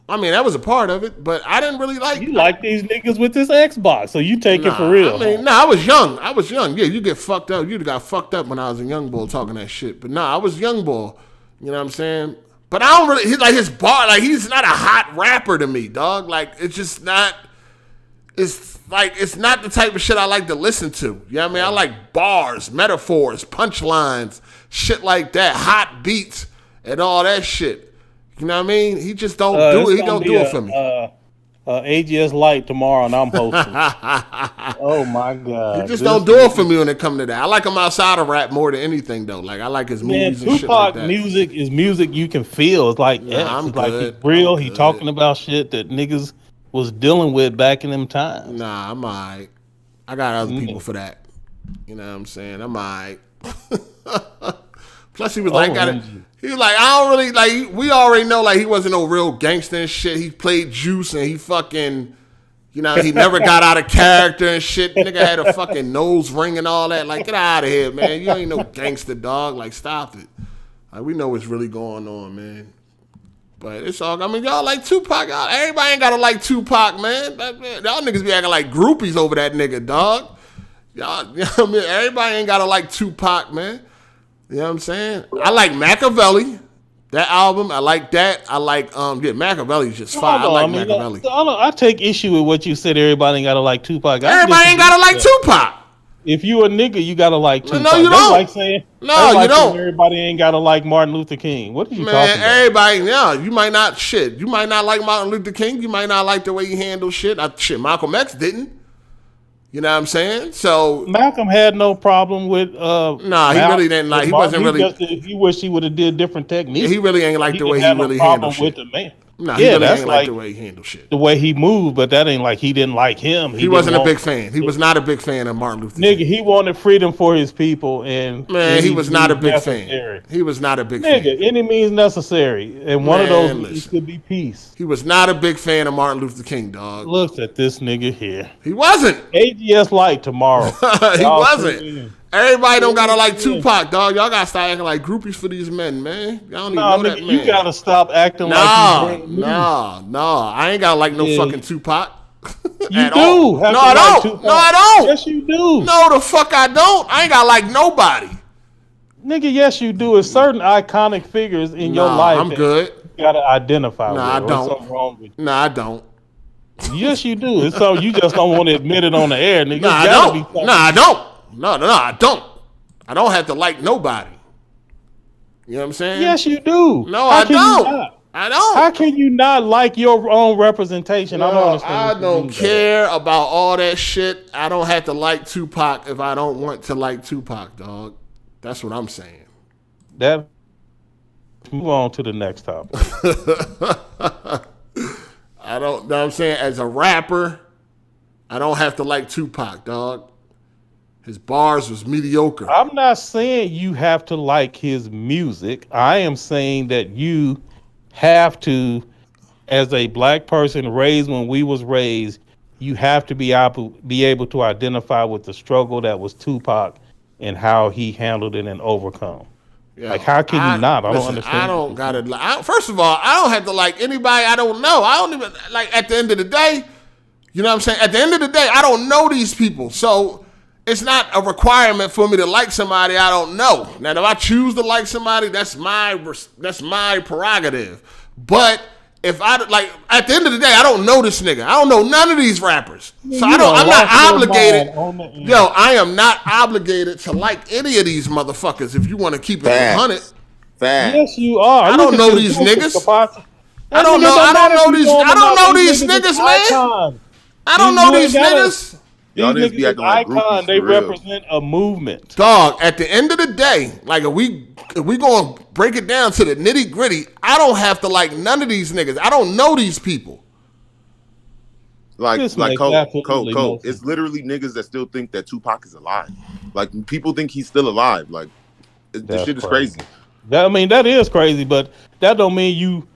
I mean, that was a part of it, but I didn't really like. You like these niggas with this Xbox, so you take it for real. I was young. Yeah, you get fucked up. You got fucked up when I was a young boy talking that shit. But I was young boy. You know what I'm saying? But I don't really. He's like his bar. Like, he's not a hot rapper to me, dog. Like, it's just not. It's not the type of shit I like to listen to. You know what I mean? I like bars, metaphors, punchlines, shit like that, hot beats, and all that shit. You know what I mean? He just don't do it. He don't do it for me. AGS Light tomorrow, and I'm hosting. Oh my god! He just don't do it for me when it comes to that. I like him outside of rap more than anything, though. Like, I like his movies and shit like that. Tupac music is music you can feel. It's like I'm like good. he's real. He talking about shit that niggas was dealing with back in them times. Nah, I'm alright. I got other people for that. You know what I'm saying? I'm alright. Plus, he was like, he was like, I don't really, like, we already know, like, he wasn't no real gangster and shit. He played Juice and he fucking, he never got out of character and shit. Nigga had a fucking nose ring and all that. Like, get out of here, man. You ain't no gangster, dog. Like, stop it. Like, we know what's really going on, man. But it's all, I mean, y'all like Tupac. Everybody ain't got to like Tupac, man. Y'all niggas be acting like groupies over that nigga, dog. Y'all, you know what I mean? Everybody ain't got to like Tupac, man. You know what I'm saying? I like Machiavelli. That album, I like that. I like, Machiavelli's just fire. I like Machiavelli. I take issue with what you said. Everybody ain't got to like Tupac. Everybody ain't got to like Tupac. If you a nigga, you got to like Tupac. No, you don't. Like saying, you don't. Everybody ain't got to like Martin Luther King. What are you talking about? Everybody, you might not, you might not like Martin Luther King. You might not like the way he handled shit. Malcolm X didn't. You know what I'm saying? So Malcolm had no problem with. He really didn't like. He wasn't really. He wished he would have did different techniques. He really ain't like the way he really handled shit. With the man. No, he really ain't like the way he handled shit. The way he moved, but that ain't like he didn't like him. He wasn't a big fan. He was not a big fan of Martin Luther King. Nigga, he wanted freedom for his people, and he was not a big fan. He was not a big fan. Nigga, any means necessary, and one of those means could be peace. He was not a big fan of Martin Luther King, dog. Look at this nigga here. He wasn't. AGS Light tomorrow. He wasn't. Everybody don't gotta like Tupac, dog. Y'all gotta start acting like groupies for these men, man. Y'all don't even know that, man. You gotta stop acting like you No. I ain't gotta like no fucking Tupac. You do. No, I don't. No, I don't. Yes, you do. No, the fuck I don't. I ain't gotta like nobody. Nigga, yes, you do. It's certain iconic figures in your life. I'm good. You gotta identify with. I don't. What's wrong with you? Nah, I don't. Yes, you do. It's so you just don't want to admit it on the air, nigga. Nah, I don't. I don't. I don't have to like nobody. You know what I'm saying? Yes, you do. No, I don't. I don't. How can you not like your own representation? No, I don't care about all that shit. I don't have to like Tupac if I don't want to like Tupac, dog. That's what I'm saying. Move on to the next topic. I don't know what I'm saying. As a rapper, I don't have to like Tupac, dog. His bars was mediocre. I'm not saying you have to like his music. I am saying that you have to, as a black person raised when we was raised, you have to be able to identify with the struggle that was Tupac and how he handled it and overcome. Yeah, like, how can you not? I don't understand. I don't got to. First of all, I don't have to like anybody I don't know. I don't even, like, at the end of the day, you know what I'm saying? At the end of the day, I don't know these people. So it's not a requirement for me to like somebody I don't know. Now, if I choose to like somebody, that's my prerogative. But if I like at the end of the day, I don't know this nigga. I don't know none of these rappers, so I'm not obligated. Yo, I am not obligated to like any of these motherfuckers. If you want to keep it 100, yes, you are. I don't know these niggas. I don't know. I don't know these niggas, man. I don't know these niggas. Y'all niggas be acting like icon. They represent a movement. Dog, at the end of the day, like if we gonna break it down to the nitty gritty, I don't have to like none of these niggas. I don't know these people. Like Cole. It's literally niggas that still think that Tupac is alive. Like people think he's still alive. Like this shit is crazy. That is crazy, but that don't mean you.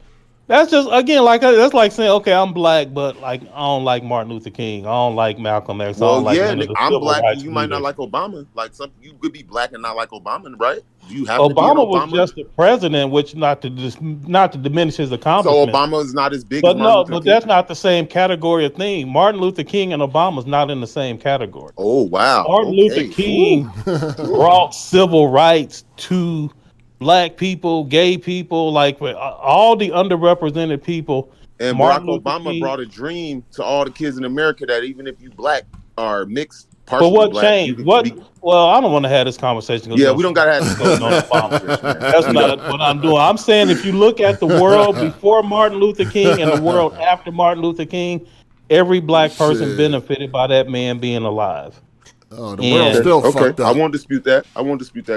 That's just again that's like saying, okay, I'm black, but like I don't like Martin Luther King, I don't like Malcolm X. Well, I'm black, and you might not like Obama. Like you could be black and not like Obama, right? Do you have Obama was just the president, which not to diminish his accomplishments. So Obama is not as big. But but that's not the same category of thing. Martin Luther King and Obama is not in the same category. Oh wow, Martin Luther King brought civil rights to black people, gay people, like all the underrepresented people. And Barack Obama brought a dream to all the kids in America that even if you black or mixed, partially but what black, changed? Well, I don't want to have this conversation. Yeah, we don't got to have this conversation. That's not what I'm doing. I'm saying if you look at the world before Martin Luther King and the world after Martin Luther King, every black person benefited by that man being alive. Oh, the world's still fucked up. I won't dispute that.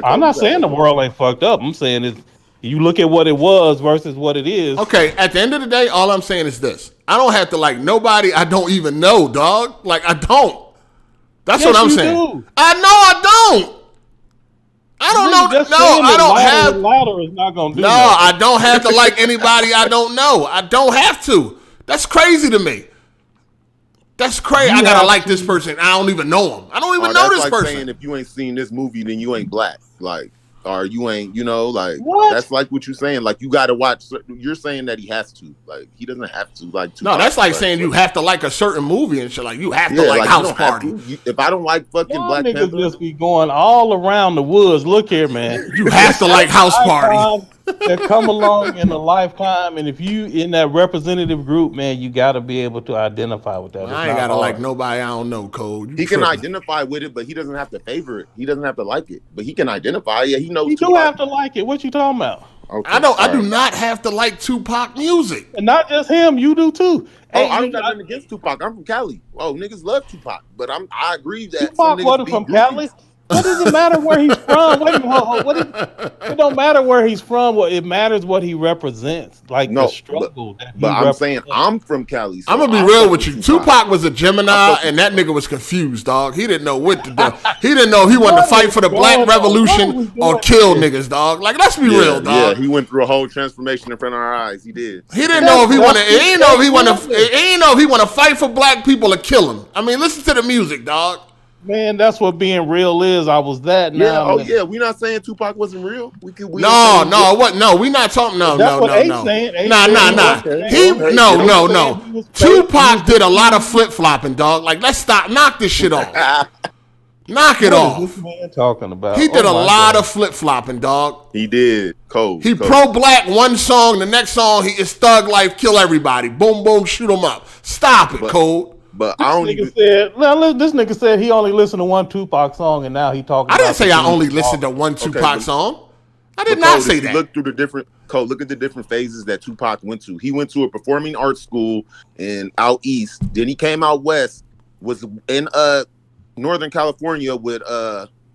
I'm not saying the world ain't fucked up. I'm saying you look at what it was versus what it is. Okay, at the end of the day, all I'm saying is this. I don't have to like nobody I don't even know, dog. Like, I don't. That's what I'm saying. Do. I know I don't. I don't know. No, I don't have. Louder is not gonna do no, nothing. I don't have to like anybody I don't know. I don't have to. That's crazy to me. That's crazy. I gotta like this person. I don't even know him. I don't even know this like person. Saying if you ain't seen this movie, then you ain't black. Like, or you ain't, like what? That's like what you're saying. Like you gotta watch. You're saying that he has to. Like he doesn't have to. Like no, that's like saying you have to like a certain movie and shit. Like you have to like House Party. If I don't like fucking Black niggas Panther, just be going all around the woods. Look here, man. You have to like House Party. That come along in a lifetime, and if you in that representative group, man, you got to be able to identify with that. I ain't gotta like nobody I don't know, Code. He can identify with it, but he doesn't have to favor it. He doesn't have to like it, but he can identify. Yeah, he knows. You do have to like it. What you talking about? Okay, I do not have to like Tupac music, and not just him. You do too. Hey, I'm not nothing against Tupac. I'm from Cali. Oh, niggas love Tupac, but I agree that Tupac wasn't from Cali. What does it matter where he's from? It don't matter where he's from. It matters what he represents, like the struggle. But I'm saying I'm from Cali. So I'm gonna be real with you. Tupac was a Gemini, and that nigga was confused, dog. He didn't know what to do. He didn't know if he wanted to fight for the Black Revolution or kill niggas, dog. Like, let's be real, dog. Yeah, he went through a whole transformation in front of our eyes. He did. He didn't know if he wanted. He didn't know if he wanted. He didn't know if he wanted to fight for black people or kill them. I mean, listen to the music, dog. Man, that's what being real is. I was that now. Yeah, we're not saying Tupac wasn't real. No, what? No, we not talking. No. Nah. Tupac did a lot of flip flopping, dog. Like, let's stop. Knock this shit off. Knock it off. What is this man talking about? He did a lot of flip flopping, dog. He did. He pro-black one song. The next song, he is thug life, kill everybody. Boom, boom, shoot him up. Stop it, Code. But this nigga said he only listened to one Tupac song, and now he talking. I didn't say I only listened to one Tupac song. I did not say that. Look through the different look at the different phases that Tupac went to. He went to a performing arts school out east. Then he came out west. Was in Northern California with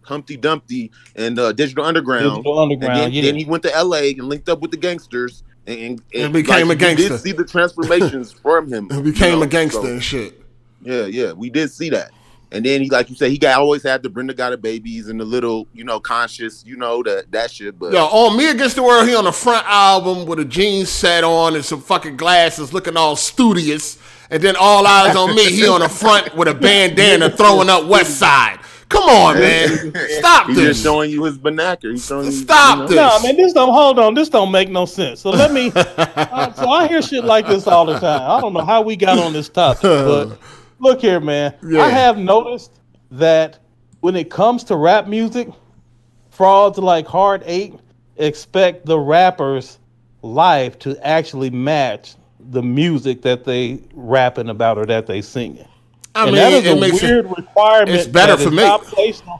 Humpty Dumpty and Digital Underground. Then he went to LA and linked up with the gangsters. And became a gangster. We did see the transformations from him. He became a gangster and shit. Yeah, we did see that. And then he, like you said, always had the Brenda Got a Babies and the little, conscious, that shit. But on Me Against the World, he on the front album with a jeans set on and some fucking glasses, looking all studious. And then All Eyes on Me, he on the front with a bandana throwing up West Side. Come on, man. Stop this. He's just showing you his vernacular. He's showing you, Stop this. No, man, hold on. This don't make no sense. So let me, so I hear shit like this all the time. I don't know how we got on this topic, but look here, man. Yeah. I have noticed that when it comes to rap music, frauds like Hard 8 expect the rapper's life to actually match the music that they rapping about or that they singing. I And mean, that is it a makes weird it. requirement. It's better that for is me. not placed on-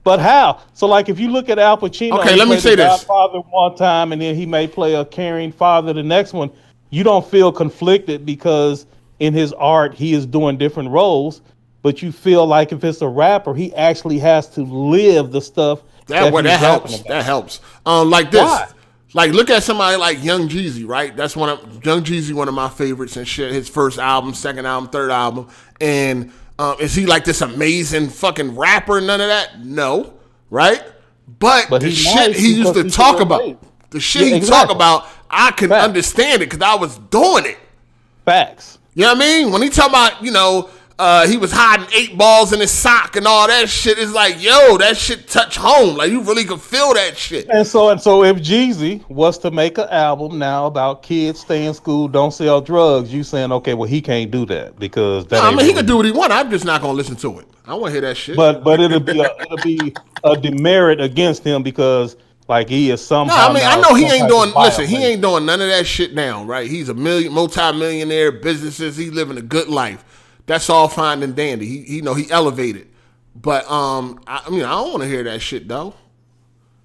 But how? So, like, if you look at Al Pacino, Okay, he let me played say the this. Godfather one time, and then he may play a caring father the next one. You don't feel conflicted because in his art he is doing different roles, but you feel like if it's a rapper, he actually has to live the stuff that That he's rapping helps. about. That helps. Like this. Why? Like look at somebody like Young Jeezy, right? That's Young Jeezy, one of my favorites and shit. His first album, second album, third album, and is he like this amazing fucking rapper? None of that. No, right? But the he shit nice he used to because talk he's about, amazing. the shit Yeah, he exactly. talk about, I can Facts. understand it because I was doing it. Facts. You know what I mean? When he talk about, he was hiding 8 balls in his sock and all that shit, it's like, yo, that shit touch home. Like you really could feel that shit. And so if Jeezy was to make an album now about kids stay in school, don't sell drugs, you saying, okay, well, he can't do that because that. No, I ain't mean, he really- can do what he want. I'm just not gonna listen to it. I want to hear that shit. But it'll be a demerit against him because like he is no, somehow. I mean, now I know he some ain't type doing. of Listen, he violation. ain't doing none of that shit now, right? He's a multi-millionaire, businesses. He living a good life. That's all fine and dandy. He elevated. But I don't want to hear that shit though.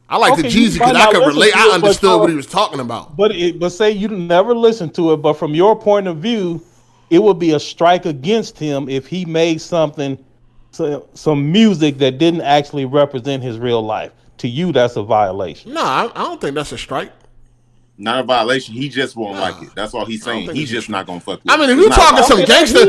I like the Okay, you Jeezy might because I not could listen relate. to I it, but understood what he was talking about. But say you never listened to it, but from your point of view, it would be a strike against him if he made some music that didn't actually represent his real life. To you, that's a violation. No, I don't think that's a strike. Not a violation. He just won't like it. That's all he's I don't saying. think He's it's just a- not gonna fuck with I mean, it. if It's you not a talking some violation. gangster,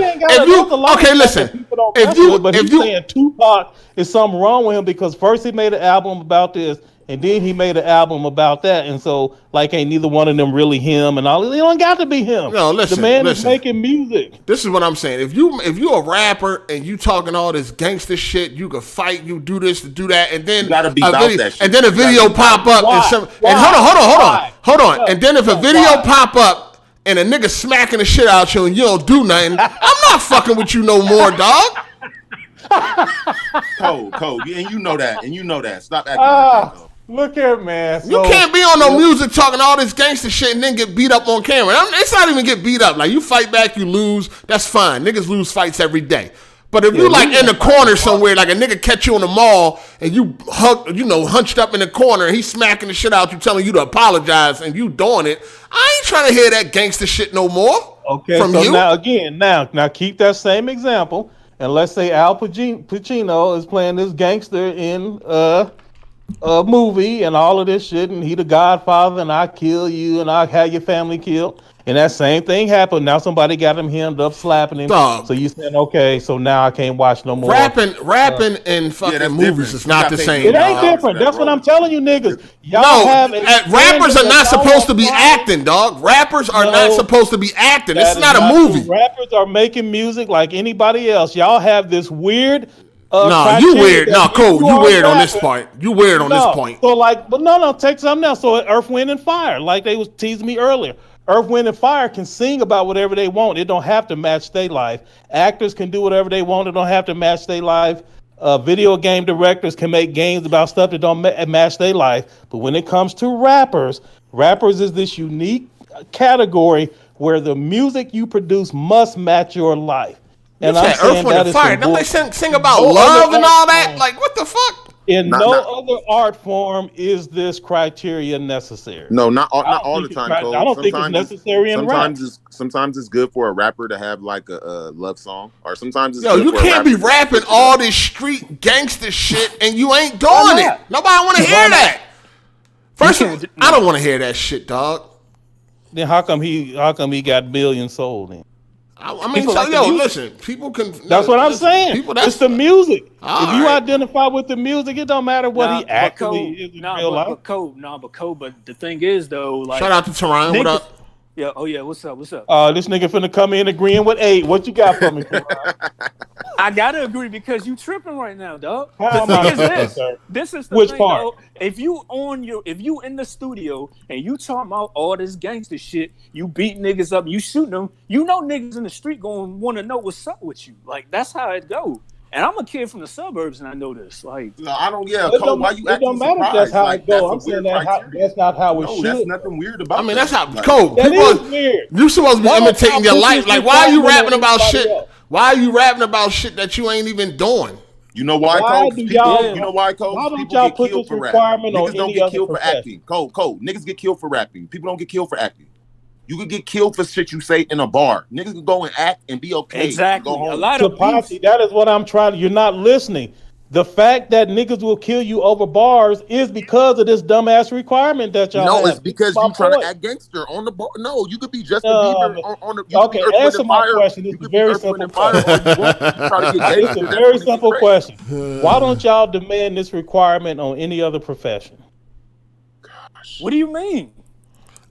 There's a lot of stuff listen, that people don't if mess you with, but if he's you saying Tupac is something wrong with him because first he made an album about this, and then he made an album about that, and so like ain't neither one of them really him, and all. It don't got to be him. No, listen, the man is listen. making music. This is what I'm saying. If you a rapper and you talking all this gangster shit, you can fight, you do this, do that, and then You gotta be a about video, that shit. and then a You gotta video be pop about up Why? and some. Why? And Why? hold on. No, And then if a no, video why? pop up and a nigga smacking the shit out you and you don't do nothing, I'm not fucking with you no more, dog. Code, and you know that. Stop acting like that, though. Look here, man. You can't be on no music talking all this gangster shit and then get beat up on camera. It's not even get beat up. Like you fight back, you lose. That's fine. Niggas lose fights every day. But if you like in the corner somewhere, like a nigga catch you in the mall and you hunched up in the corner and he's smacking the shit out you, telling you to apologize and you doing it, I ain't trying to hear that gangster shit no more. Okay, from so you. now keep that same example, and let's say Al Pacino is playing this gangster in a movie and all of this shit, and he the Godfather, and I kill you, and I have your family killed, and that same thing happened. Now somebody got him hemmed up, slapping him. Dog. So you saying, okay, so now I can't watch no more. Rapping in fucking that's movies different. is You not gotta the take same. It Yeah, ain't dog. different. That's what I'm telling you, niggas. Y'all No, have rappers are not supposed to be acting. acting, dog. Rappers are not No. supposed to be acting. This That is not a true. movie. Rappers are making music like anybody else. Y'all have this weird. No, criteria you weird. that No, if cool. You are weird on this rapping- point. You weird on this point. So take something else. So Earth, Wind, and Fire, like they was teasing me earlier. Earth, Wind, and Fire can sing about whatever they want. It don't have to match their life. Actors can do whatever they want. It don't have to match their life. Video game directors can make games about stuff that don't match their life. But when it comes to rappers is this unique category where the music you produce must match your life. And I'm Earth, saying Wind, that and is Fire. some Don't they bull- sing about No love other and all art that? form. Like, what the fuck? In Not- no not- other art form is this criteria necessary. No, not I all don't the think time, it's- Cole. I don't think it's necessary in rap. Sometimes it's good for a rapper to have like a love song, or sometimes it's Yo, good you for a can't be rapper to rapping switch it all up. this street gangster shit and you ain't Why doing it. not? Nobody want to Why hear not? that. First, You can't- I don't want to hear that shit, dog. Then how come he got billions sold then? I mean, People so, like the yo, music. listen, people can. That's what I'm listen, saying. People, It's the music. All If you right. identify with the music, it don't matter what he actually is in real life. But the thing is though, like Shout out to Teron. What niggas- up? Yeah, oh yeah, what's up? What's up? This nigga finna come in agreeing with 8. What you got for me? Teron? I gotta agree because you tripping right now, dog. How The am I thing is tripping, this. sir? This is the Which thing, part? dog. If you in the studio and you talking about all this gangster shit, you beat niggas up, you shooting them, you know niggas in the street gonna want to know what's up with you. Like that's how it go. And I'm a kid from the suburbs, and I know this. Like, No, I don't. Yeah, It Cole, don't, why you it acting don't matter if surprised? that's how Like, it goes. that's a I'm saying weird criteria. that's not how it No, should. that's nothing weird about. I mean, that's how like, Cole. That People, is weird. you supposed to be Why don't imitating y'all your put life. this Like, why are you requirement rapping on about everybody shit? else? Why are you rapping about shit that you ain't even doing? You know why, Why Cole? do People, y'all- you know why, Cole? why don't People y'all get put killed this for requirement rapping. on Niggas don't any get other killed for profession? acting. Cole, niggas get killed for rapping. People don't get killed for acting. You could get killed for shit you say in a bar. Niggas can go and act and be okay. exactly. And go A home. lot of beefs. Tapati, that is what I'm trying to. You're not listening. The fact that niggas will kill you over bars is because of this dumbass requirement that y'all No, have. it's because That's my you trying to point. act gangster on the bar. No, you could be Justin Bieber on the. You could Okay, be Earth, Wind, answer and my Fire. question. You It's a could be very Earth, Wind, simple and Fire all question. you want. You try to get It's gangster. a That's very when it gets simple crazy. question. Why don't y'all demand this requirement on any other profession? What do you mean?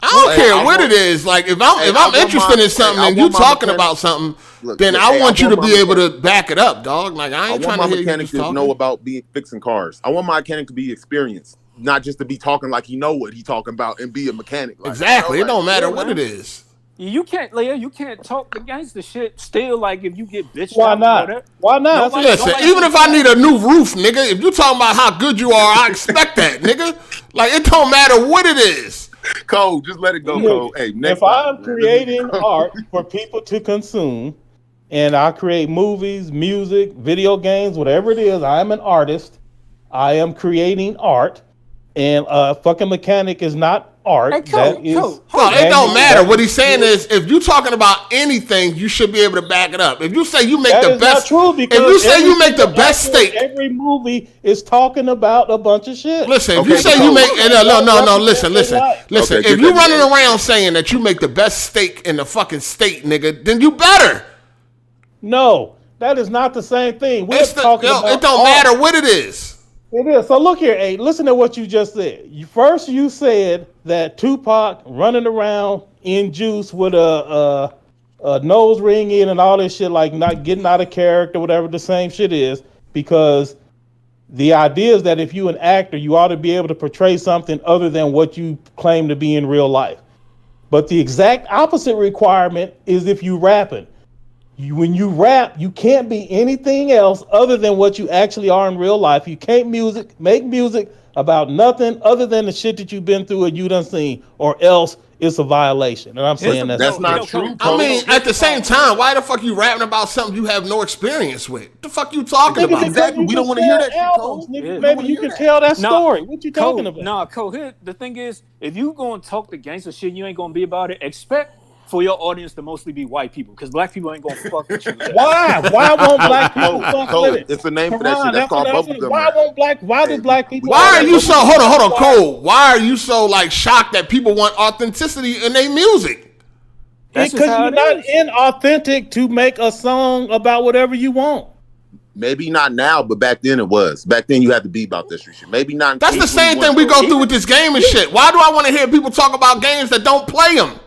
I don't Hey, care I what want- it is. Like, if Hey, I'm I want interested my- in something hey, I and you want my talking mechanic- about something, Look, then I hey, want you to my be able mechanic- to back it up, dog. Like, I I ain't want trying my to hear you mechanic just to talking. know about fixing cars. I want my mechanic to be experienced, not just to be talking like he know what he talking about and be a mechanic. Like, Exactly. you know, It don't matter yeah, what man. it is. You can't, Leia. You can't talk against the shit. Still, like if you get bitched Why out, not? whatever. Why not? Nobody- Listen, nobody even if I wants need a new roof, nigga, if you talking about how good you are, I expect that, nigga. Like, it don't matter what it is. Cole, just let it go, Look, Cole. Hey, next if I'm topic, man. creating art for people to consume, and I create movies, music, video games, whatever it is, I am an artist. I am creating art, and fucking mechanic is not art. Hey, Cole, that is. Cole, No, hold it on. don't matter. What he's saying is, if you talking about anything, you should be able to back it up. If you say you make That the is best, not true because if you say every you make the single best actor in steak, every movie is talking about a bunch of shit. listen. If Okay, you say but you Cole- make no, listen. Okay, If get you that running together. around saying that you make the best steak in the fucking state, nigga, then you better. No, that is not the same thing. We're It talking about don't art. matter what it is. It is. So look here, A. Listen to what you just said. First, you said that Tupac running around in juice with a nose ring in and all this shit, like not getting out of character, whatever the same shit is, because the idea is that if you an actor, you ought to be able to portray something other than what you claim to be in real life. But the exact opposite requirement is if you rapping. When you rap, you can't be anything else other than what you actually are in real life. You can't make music about nothing other than the shit that you've been through and you done seen, or else it's a violation. And I'm saying That's not true, I mean, Cole. at the same time, why the fuck you rapping about something you have no experience with? What the fuck you talking about? Exactly. We don't wanna hear that shit, Cole. Nigga, Yeah. We don't maybe wanna you hear can that. tell that Nah, story. What you talking about? Nah, Cole, here, the thing is, if you going to talk the gangster shit, you ain't going to be about it. Expect for your audience to mostly be white people, because black people ain't going to fuck with you. Why? Why won't black people fuck Cole, with it? it's a name for that Come shit. on, That's called what I'm bubblegum saying. Why rap. won't black? Why do black people? Why are you so hold on, Cole? Why are you so like shocked that people want authenticity in their music? That's Because just how you're it not is. inauthentic to make a song about whatever you want. Maybe not now, but back then it was. Back then you had to be about this shit. Maybe not. That's the same thing we go through with this game and shit. Why do I want to hear people talk about games that don't play them?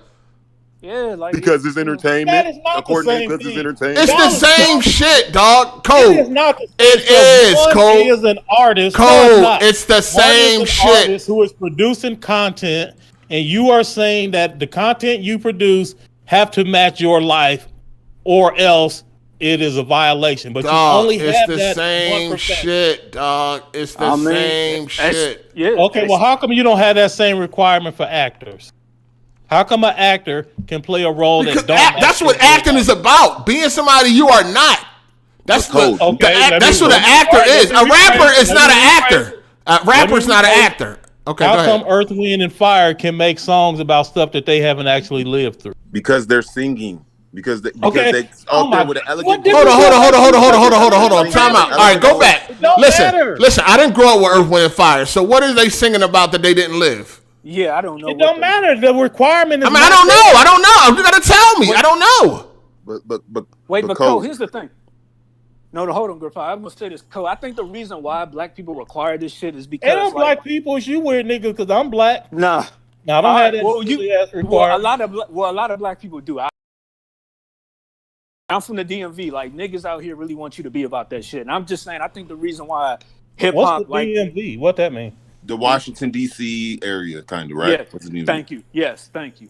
Yeah, like Because it's entertainment. That is not the According to same because it's thing. entertainment. It's the same shit, dog. Cole. It is not the same. It is, One Cole. is an artist. Cole, No, it's not. it's the One is same an shit. artist who is producing content, and you are saying that the content you produce have to match your life, or else it is a violation. But Dog, you only it's have the that same 1%. shit, dog. It's the same shit. Yeah. Okay, well, how come you don't have that same requirement for actors? How come an actor can play a role Because that don't? that's what acting is about. Being somebody you are not. That's Cole, what Okay, that's what an actor is. A rapper is not an actor. A rapper is not an rephrase. actor. Okay, How go ahead. come Earth, Wind, and Fire can make songs about stuff that they haven't actually lived through? Because they're singing. Because they Okay. out Oh there my- with an what elegant. difference Hold on. It Time out. All right, go back. don't Listen, matter. listen. I didn't grow up with Earth, Wind, and Fire. So what are they singing about that they didn't live? Yeah, I don't know. It don't matter. The requirement is. I mean, I don't know. I don't know. You gotta tell me. I don't know. But Cole, here's the thing. No, hold on, Griffith. I'm gonna say this, Cole. I think the reason why black people require this shit is because And I'm black people. It's you weird nigga because I'm black. Nah, Now I don't have that well, silly ass well, requirement. a lot of black people do. I'm from the DMV. Like niggas out here really want you to be about that shit. And I'm just saying, I think the reason why hip What's hop, the like, DMV? What that mean? The Washington D.C. area, kind of, right? yeah, thank you. Yes, thank you.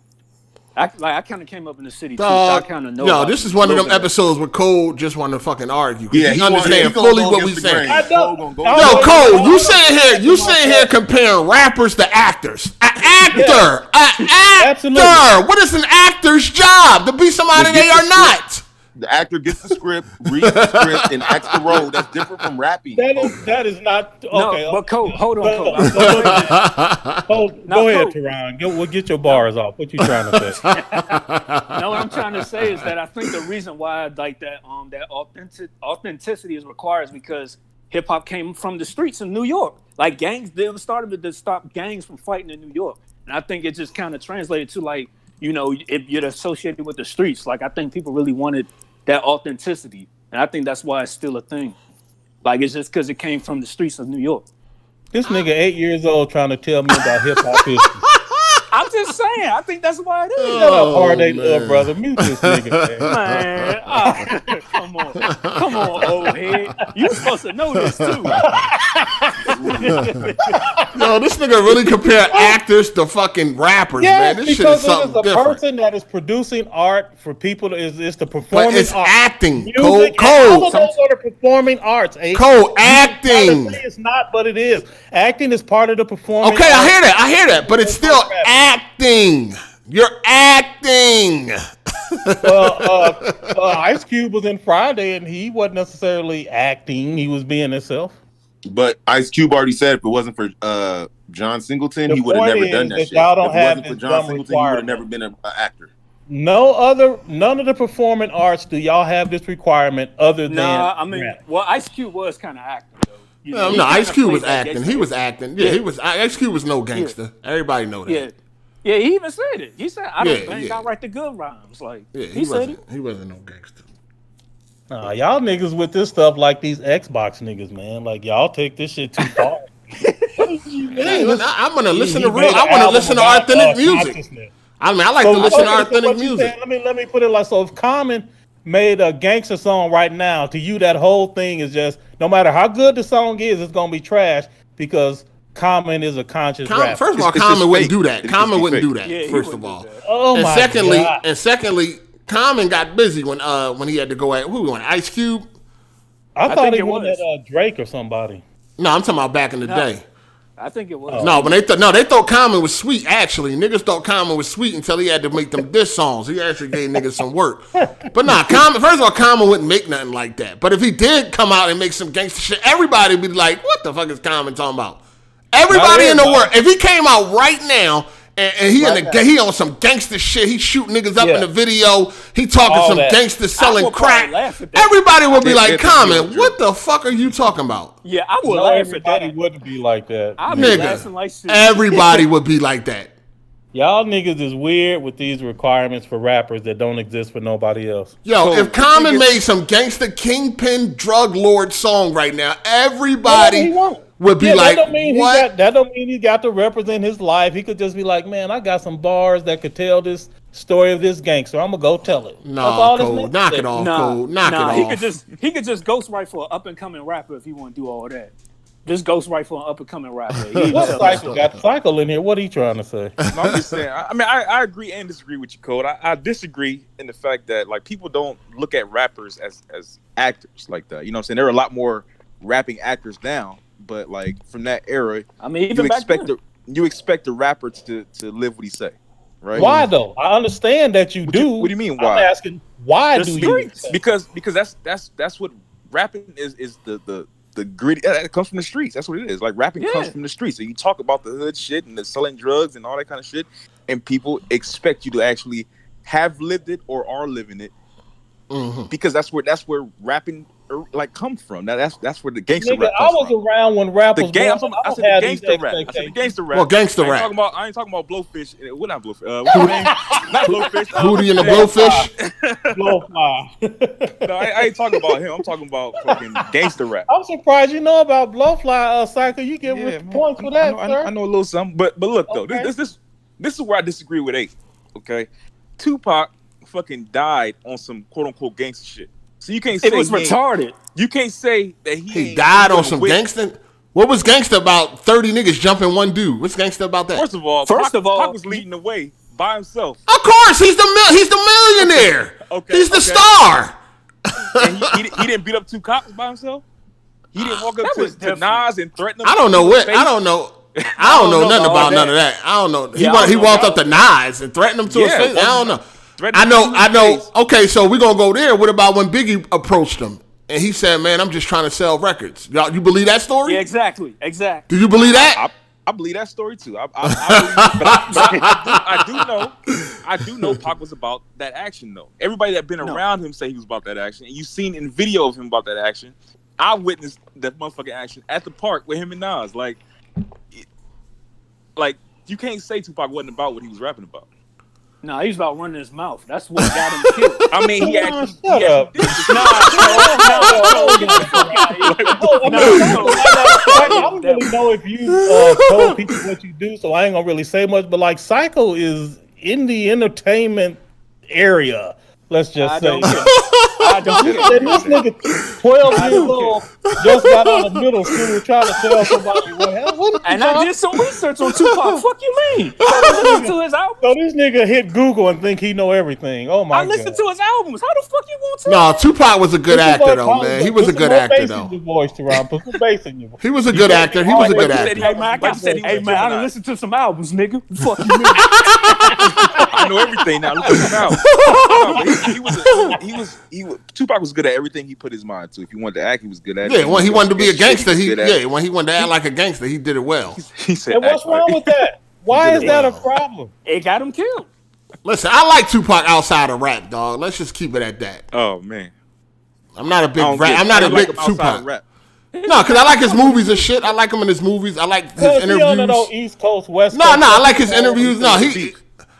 I kind of came up in the city too, so I kind of know. Yo, this is one of them episodes where Cole just want to fucking argue. Yeah, he understand fully what we saying. Yo, Cole, you saying here comparing rappers to actors. An actor. Absolutely. What is an actor's job? To be somebody they are not. The actor gets the script, reads the script, and acts the role. That's different from rapping. That is not okay. No, but Cole, hold on, Cole. Go ahead, Teron. We'll get your bars off. What you trying to say? No, what I'm trying to say is that I think the reason why like that authenticity is required is because hip hop came from the streets in New York. Like gangs, they started to stop gangs from fighting in New York, and I think it just kind of translated to like, you know, if you're associated with the streets. Like I think people really wanted that authenticity, and I think that's why it's still a thing. Like it's just because it came from the streets of New York. This nigga 8 years old trying to tell me about hip hop history. I'm just saying. I think that's why it is. Shut up, Hard8, brother. Mute this nigga, Man, come on, old head. You supposed to know this too. Yo, this nigga really compare actors to fucking rappers, man. This shit is something different. Because it is a person that is producing art for people. It's the performing but it's art. acting. Music, Cole. All of those are the performing arts. Cole, acting. It's not, but it is. Acting is part of the performing. Okay, I hear that, but it's still acting. You're acting. Ice Cube was in Friday, and he wasn't necessarily acting. He was being himself. But Ice Cube already said if it wasn't for John Singleton, he would have never done that shit. Y'all don't if it have wasn't for John Singleton, he would have never been an actor. None of the performing arts do y'all have this requirement other than rap. Well, Ice Cube was kind of acting though. You know, no, Ice Cube was acting. He was acting. Yeah, he was. Ice Cube was no gangster. Yeah. Everybody know that. Yeah, he even said it. He said, "I don't think I write the good rhymes." Like, he said it. He wasn't no gangster. Nah, y'all niggas with this stuff like these Xbox niggas, man. Like y'all take this shit too far. I'm gonna listen to real. I want to listen to authentic music. I mean, I like to listen to authentic music. Let me put it like so. If Common made a gangster song right now, to you that whole thing is just no matter how good the song is, it's gonna be trash because Common is a conscious rapper. First of all, Common wouldn't do that. Common wouldn't do that. First of all, and secondly, Common got busy when he had to go at who went Ice Cube. I thought he went at Drake or somebody. No, I'm talking about back in the day. I think it was. No, but they thought Common was sweet. Actually, niggas thought Common was sweet until he had to make them diss songs. He actually gave niggas some work. But nah, Common. First of all, Common wouldn't make nothing like that. But if he did come out and make some gangster shit, everybody would be like, "What the fuck is Common talking about?" Everybody in the world. If he came out right now and he on some gangster shit, he shoot niggas up in the video, he talking some gangster selling crack. Everybody would be like, "Common, what the fuck are you talking about?" Yeah, I would laugh at that. Everybody wouldn't be like that. I'd be laughing like shit. Everybody would be like that. Y'all niggas is weird with these requirements for rappers that don't exist for nobody else. Yo, if Common made some gangster kingpin drug lord song right now, everybody would be like, "What?" That don't mean he got to represent his life. He could just be like, "Man, I got some bars that could tell this story of this gangster. I'm gonna go tell it." No, Cole, knock it off, Cole. Knock it off. He could just ghostwrite for an up and coming rapper if he want to do all that. Just ghostwrite for an up and coming rapper. What Cycle got Cycle in here? What are you trying to say? No, I'm just saying. I mean, I agree and disagree with you, Cole. I disagree in the fact that like people don't look at rappers as actors like that. You know what I'm saying? There are a lot more rapping actors now, but like from that era, I mean, even you expect the rapper to live what he say, right? Why though? I understand that you do. What do you mean why? I'm asking why do you? Because that's what rapping is the gritty. It comes from the streets. That's what it is. Like rapping comes from the streets. So you talk about the hood shit and the selling drugs and all that kind of shit, and people expect you to actually have lived it or are living it, because that's where rapping like comes from. Now that's where the gangster rap comes I was from. around when rap was I said the gangster rap. I said the gangster rap. Well, gangster rap. I ain't talking about Blowfish. Well, not Blowfish. Not Blowfish. Hootie and the Blowfish. Blowfly. No, I ain't talking about him. I'm talking about fucking gangster rap. I'm surprised you know about Blowfly, Cycle. You get points for that, sir. I know a little something, but look though, this is where I disagree with Ape. Okay, Tupac fucking died on some quote unquote gangster shit. So you can't say it was retarded. You can't say that he died on some gangster. What was gangster about 30 niggas jumping one dude? What's gangster about that? First of all, Pac was leading the way, by himself. Of course, he's the millionaire. Okay, he's the okay. star. And he didn't beat up 2 cops by himself. He didn't walk up to Nas and threaten him. I don't know what. I don't know nothing about none of that. I don't know. He walked up to Nas and threatened him to his face. I don't know. I know. Okay, so we're gonna go there. What about when Biggie approached him and he said, "Man, I'm just trying to sell records." Y'all, you believe that story? Yeah, exactly. Do you believe that? I believe that story too. I do know Pac was about that action though. Everybody that been around him say he was about that action, and you seen in video of him about that action. I witnessed that motherfucking action at the park with him and Nas. Like you can't say Tupac wasn't about what he was rapping about. No, he was about running his mouth. That's what got him killed. I mean, he actually Shut up. did this. I don't really know if you told people what you do, so I ain't gonna really say much. But like, Psycho is in the entertainment area. Let's just say. I don't care. This nigga, 12 years old, just got out of middle school trying to tell somebody what happened. And I did some research on Tupac. Fuck you mean? I listened to his albums. So this nigga hit Google and think he know everything. Oh my god! I listened to his albums. How the fuck you want to? No, Tupac was a good actor though, man. He was a good actor though. Your voice, Teron. Put some bass in your voice. He was a good actor. He was a good actor. Hey man, I done listened to some albums, nigga. Fuck you mean? I know everything now. Look at him now. Tupac was good at everything he put his mind to. If he wanted to act, he was good at it. Yeah, when he wanted to be a gangster, when he wanted to act like a gangster, he did it well. He said, and what's wrong with that? Why is that a problem? It got him killed. Listen, I like Tupac outside of rap, dog. Let's just keep it at that. Oh man, I'm not a big rap. I'm not a big Tupac. No, because I like his movies and shit. I like him in his movies. I like his interviews. No, East Coast, West No, Coast. I like his interviews. No,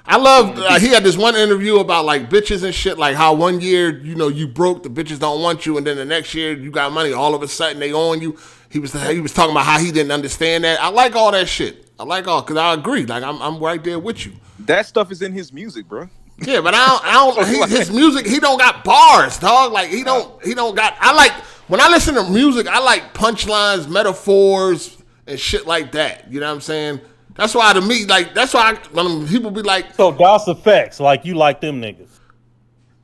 I love. He had this one interview about like bitches and shit. Like how one year, you broke, the bitches don't want you, and then the next year you got money. All of a sudden they own you. He was talking about how he didn't understand that. I like all that shit. Because I agree. Like I'm right there with you. That stuff is in his music, bro. Yeah, but I don't. His music, he don't got bars, dog. Like he don't got. I like when I listen to music, I like punchlines, metaphors, and shit like that. You know what I'm saying? That's why to me, like, when people be like, so DOS effects, like you like them niggas.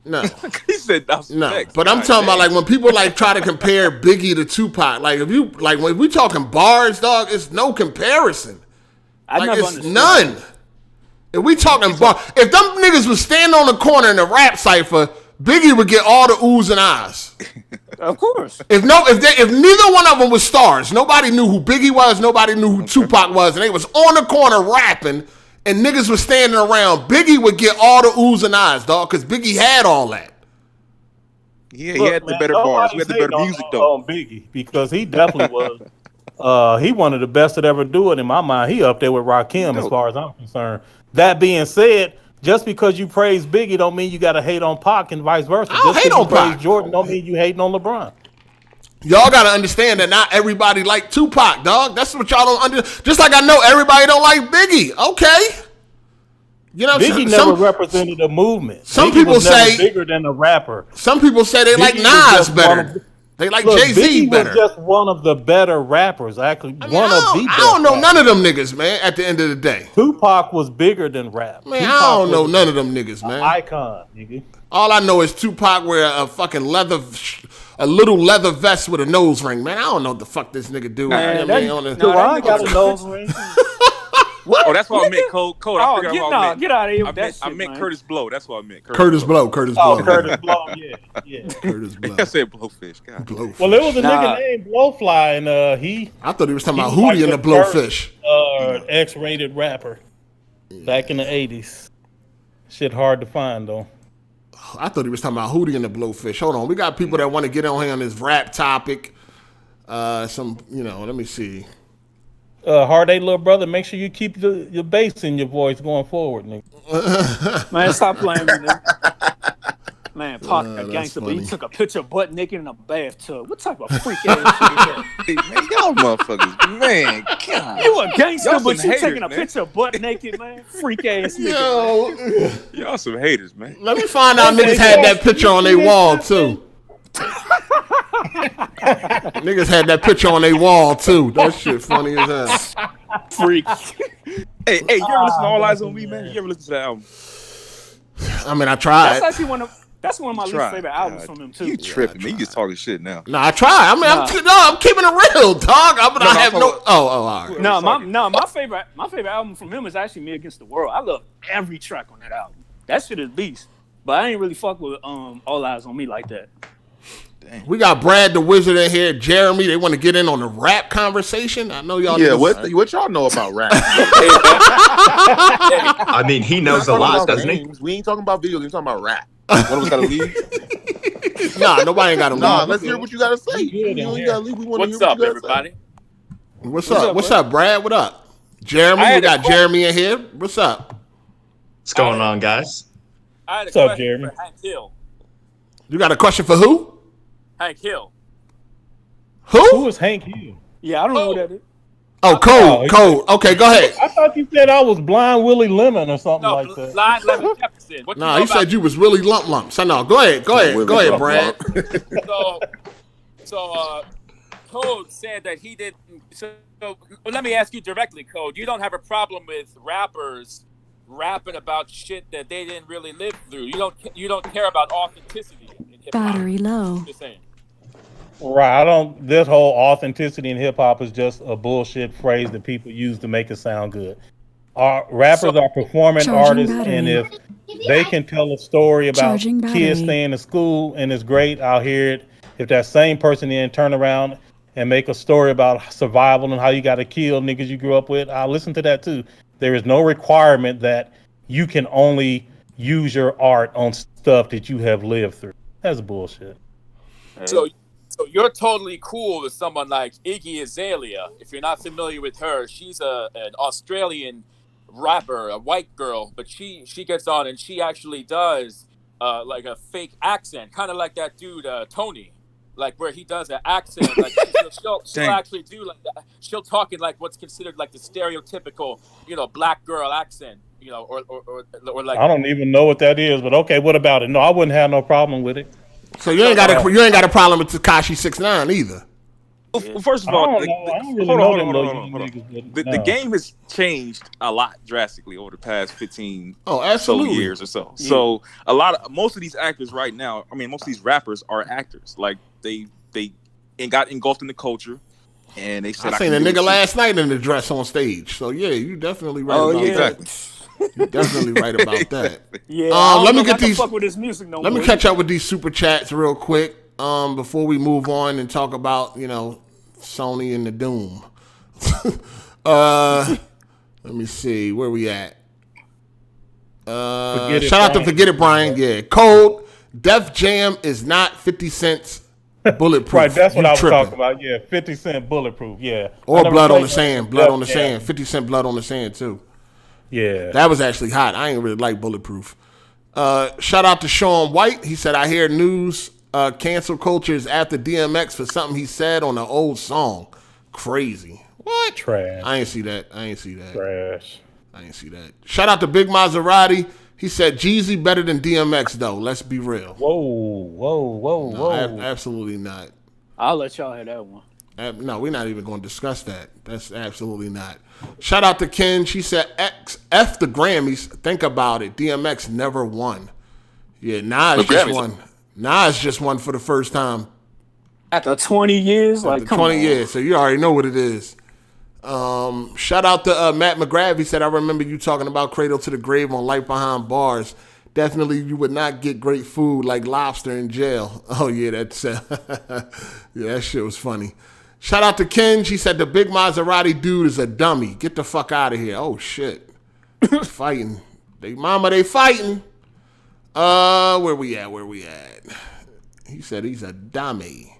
No. He said DOS effects. But I'm talking about like when people like try to compare Biggie to Tupac, like when we talking bars, dog, it's no comparison. It's none. If we talking bar, if them niggas was standing on the corner in the rap cipher, Biggie would get all the oohs and ahs. Of course. If neither one of them was stars, nobody knew who Biggie was, nobody knew who Tupac was, and they was on the corner rapping, and niggas was standing around, Biggie would get all the oohs and ahs, dog, because Biggie had all that. Yeah, he had the better bars. He had the better music, though. On Biggie, because he definitely was. He one of the best that ever do it in my mind. He up there with Rakim as far as I'm concerned. That being said, just because you praise Biggie don't mean you got to hate on Pac and vice versa. I don't hate on Pac. Jordan don't mean you hating on LeBron. Y'all got to understand that not everybody like Tupac, dog. That's what y'all don't understand. Just like I know everybody don't like Biggie. Okay. You know, Biggie never represented a movement. Some Biggie people was never say bigger than a rapper. Some people say they like Nas better. They like Jay-Z better. Biggie was just one of the better rappers. Actually, I don't know none of them niggas, man, at the end of the day. Tupac was bigger than rap. Man, I don't know none of them niggas, man. Icon, nigga. All I know is Tupac wear a fucking a little leather vest with a nose ring, man. I don't know what the fuck this nigga do. Man, I got a nose ring. Oh, that's what I meant, Code. I figured out what I meant. Get out of here with that shit, I meant man. Curtis Blow. That's what I meant. Curtis Blow. Curtis Blow, yeah. Curtis Blow. I said Blowfish. God. Blowfish. Well, there was a nigga named Blowfly, and I thought he was talking about Hootie and the Blowfish. X-rated rapper back in the 80s. Shit hard to find, though. I thought he was talking about Hootie and the Blowfish. Hold on. We got people that want to get on here on this rap topic. Let me see. Hard 8 little brother, make sure you keep your bass in your voice going forward, nigga. Man, stop playing with me. Man, Pac a gangster, but he took a picture butt naked in a bathtub. What type of freak ass shit is that? Hey, man, y'all motherfuckers, man, God. You a gangster, Y'all but some you haters, taking a man. picture butt naked, man? Freak ass nigga. Yo, Y'all some haters, man. let me find out niggas had that picture on their wall, too. Niggas had that picture on their wall, too. That shit funny as hell. Freak. Hey, you ever listen to All Eyes on Me, man? You ever listen to that album? I mean, I tried. That's actually one of my least favorite albums from him too. You tripping, man? You just talking shit now. No, I tried. I mean, I'm keeping it real, dog. I have no. All right. My favorite album from him is actually Me Against the World. I love every track on that album. That shit is beast. But I ain't really fuck with All Eyes on Me like that. Dang. We got Brad the Wizard in here. Jeremy, they want to get in on the rap conversation. I know y'all. Yeah, what y'all know about rap? I mean, he knows a lot, doesn't he? We ain't talking about video games. We're talking about rap. One of us gotta leave. Nah, nobody ain't got to leave. Nah, let's hear what you gotta say. You ain't gotta leave. We want to hear what you gotta everybody? say. What's up, Brad? What up? Jeremy, we got Jeremy in here. What's up? What's going on, guys? I had a What's up, question Jeremy? for Hank Hill. You got a question for who? Hank Hill. Who is Hank Hill? Yeah, I don't know who that is. Oh, Code. Okay, go ahead. I thought you said I was Blind Willie Lemon or something like that. Blind Lemon Jefferson. What Nah, you said you was Willie Lump. So no, go ahead, Brad. So, Code said that he didn't. So let me ask you directly, Code. You don't have a problem with rappers rapping about shit that they didn't really live through. You don't care about authenticity in hip-hop. Battery low. Just saying. Right. I don't. This whole authenticity in hip hop is just a bullshit phrase that people use to make it sound good. Our rappers are performing artists, and if they can tell a story about kids staying in school and it's great, I'll hear it. If that same person then turn around and make a story about survival and how you got to kill niggas you grew up with, I'll listen to that too. There is no requirement that you can only use your art on stuff that you have lived through. That's bullshit. So you're totally cool with someone like Iggy Azalea. If you're not familiar with her, she's an Australian rapper, a white girl, but she gets on and she actually does like a fake accent, kind of like that dude Tony, like where he does an accent. Like she'll actually do like that. She'll talk in like what's considered like the stereotypical, black girl accent, or like. I don't even know what that is, but okay, what about it? No, I wouldn't have no problem with it. So you ain't got a problem with Tekashi 6ix9ine either. Well, first of all, hold on. The game has changed a lot drastically over the past 15 years or so. Yeah. So most of these actors right now, most of these rappers are actors. Like they got engulfed in the culture, and they said, I seen a nigga last night in the dress on stage. So yeah, you definitely right about that. You're definitely right about that. Yeah. Let me get these. Fuck with his music no let more. me catch up with these super chats real quick. Before we move on and talk about Sony and the Doom. Let me see where we at. Shout out to Forget It, Brian. Yeah, Cold Def Jam is not 50 Cent's Bulletproof. Right, that's what I was talking about. Yeah, 50 Cent Bulletproof. Yeah, or Blood on the Sand. Blood on the Sand. 50 Cent Blood on the Sand too. Yeah, that was actually hot. I ain't really like Bulletproof. Shout out to Sean White. He said, I hear news cancel culture is after DMX for something he said on an old song. Crazy. What? Trash. I ain't see that. Trash. I ain't see that. Shout out to Big Maserati. He said Jeezy better than DMX though. Let's be real. Whoa. Absolutely not. I'll let y'all have that one. No, we're not even going to discuss that. That's absolutely not. Shout out to Ken. She said, F the Grammys. Think about it. DMX never won. Yeah, Nas just won. Nas just won for the first time. After 20 years? After 20 years. So you already know what it is. Shout out to Matt McGrath. He said, I remember you talking about Cradle to the Grave on Life Behind Bars. Definitely you would not get great food like lobster in jail. Oh, yeah, that's yeah, that shit was funny. Shout out to Ken. She said the Big Maserati dude is a dummy. Get the fuck out of here. Oh, shit. Fighting. They fighting. Where we at? He said he's a dummy.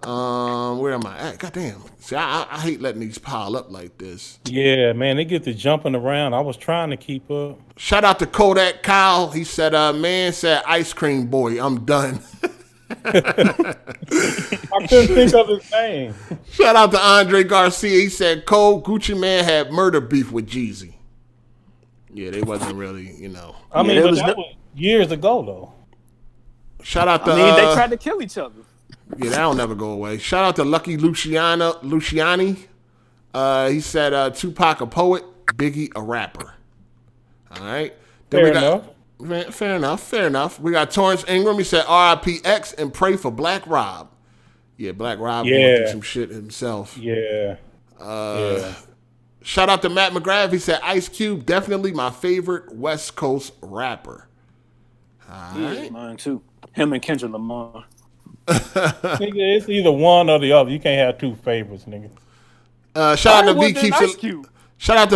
Where am I at? Goddamn. See, I hate letting these pile up like this. Yeah, man, they get to jumping around. I was trying to keep up. Shout out to Kodak Kyle. He said, man said ice cream boy. I'm done. I couldn't think of his name. Shout out to Andre Garcia. He said, Cole, Gucci Man had murder beef with Jeezy. Yeah, they wasn't really, I mean, but that was years ago, though. Shout out to... they tried to kill each other. Yeah, that'll never go away. Shout out to Lucky Luciani. He said, Tupac a poet. Biggie a rapper. All right. Fair enough. Fair enough. We got Torrance Ingram. He said R.I.P. X and pray for Black Rob. Yeah, Black Rob going through some shit himself. Yeah. Shout out to Matt McGrath. He said Ice Cube, definitely my favorite West Coast rapper. All right. Mine too. Him and Kendrick Lamar. Nigga, it's either one or the other. You can't have two favorites, nigga. Shout out to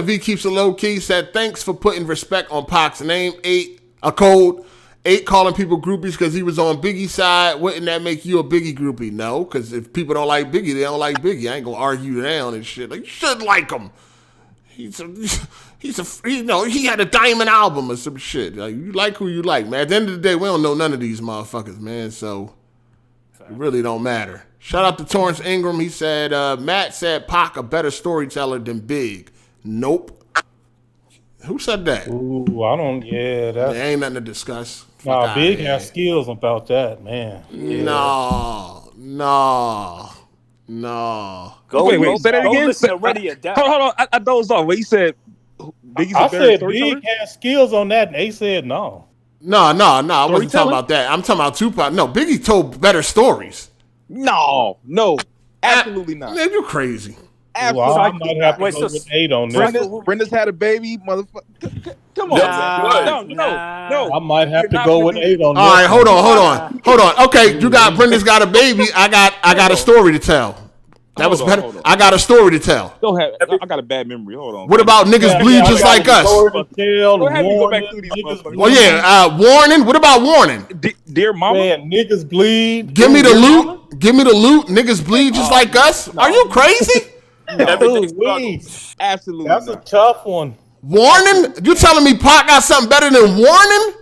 V Keeps It Low Key. Said thanks for putting respect on Pac's name. 8 calling people groupies because he was on Biggie's side. Wouldn't that make you a Biggie groupie? No, because if people don't like Biggie, they don't like Biggie. I ain't gonna argue down and shit. Like, you should like him. He had a diamond album or some shit. Like, you like who you like, man. At the end of the day, we don't know none of these motherfuckers, man. So it really don't matter. Shout out to Torrance Ingram. He said Matt said Pac a better storyteller than Big. Nope. Who said that? Ooh, I don't. Yeah, that's. There ain't nothing to discuss. Nah, Big has skills about that, man. Yeah. No. Go, wait, say that again. Listen to Ready or Die. Hold on, I dozed off. Wait, you said Biggie's I a better said storyteller? Big has skills on that, and they said no. No. I wasn't talking about that. I'm talking about Tupac. No, Biggie told better stories. No, absolutely not. Man, you crazy. Well, I might have to go with 8 on this. Brenda's had a baby, motherfucker. Come on, no. I might have to go with 8 on this. All right, hold on. Okay, you got Brenda's got a baby. I got a story to tell. That was better. I got a story to tell. I got a bad memory. Hold on. What about niggas bleed just like us? Go back through these motherfuckers. Well, yeah. Warning. What about Warning? Dear Mama. Man, niggas bleed. Give me the loot. Niggas bleed just like us. Are you crazy? Absolutely. That's a tough one. Warning? You telling me Pac got something better than Warning?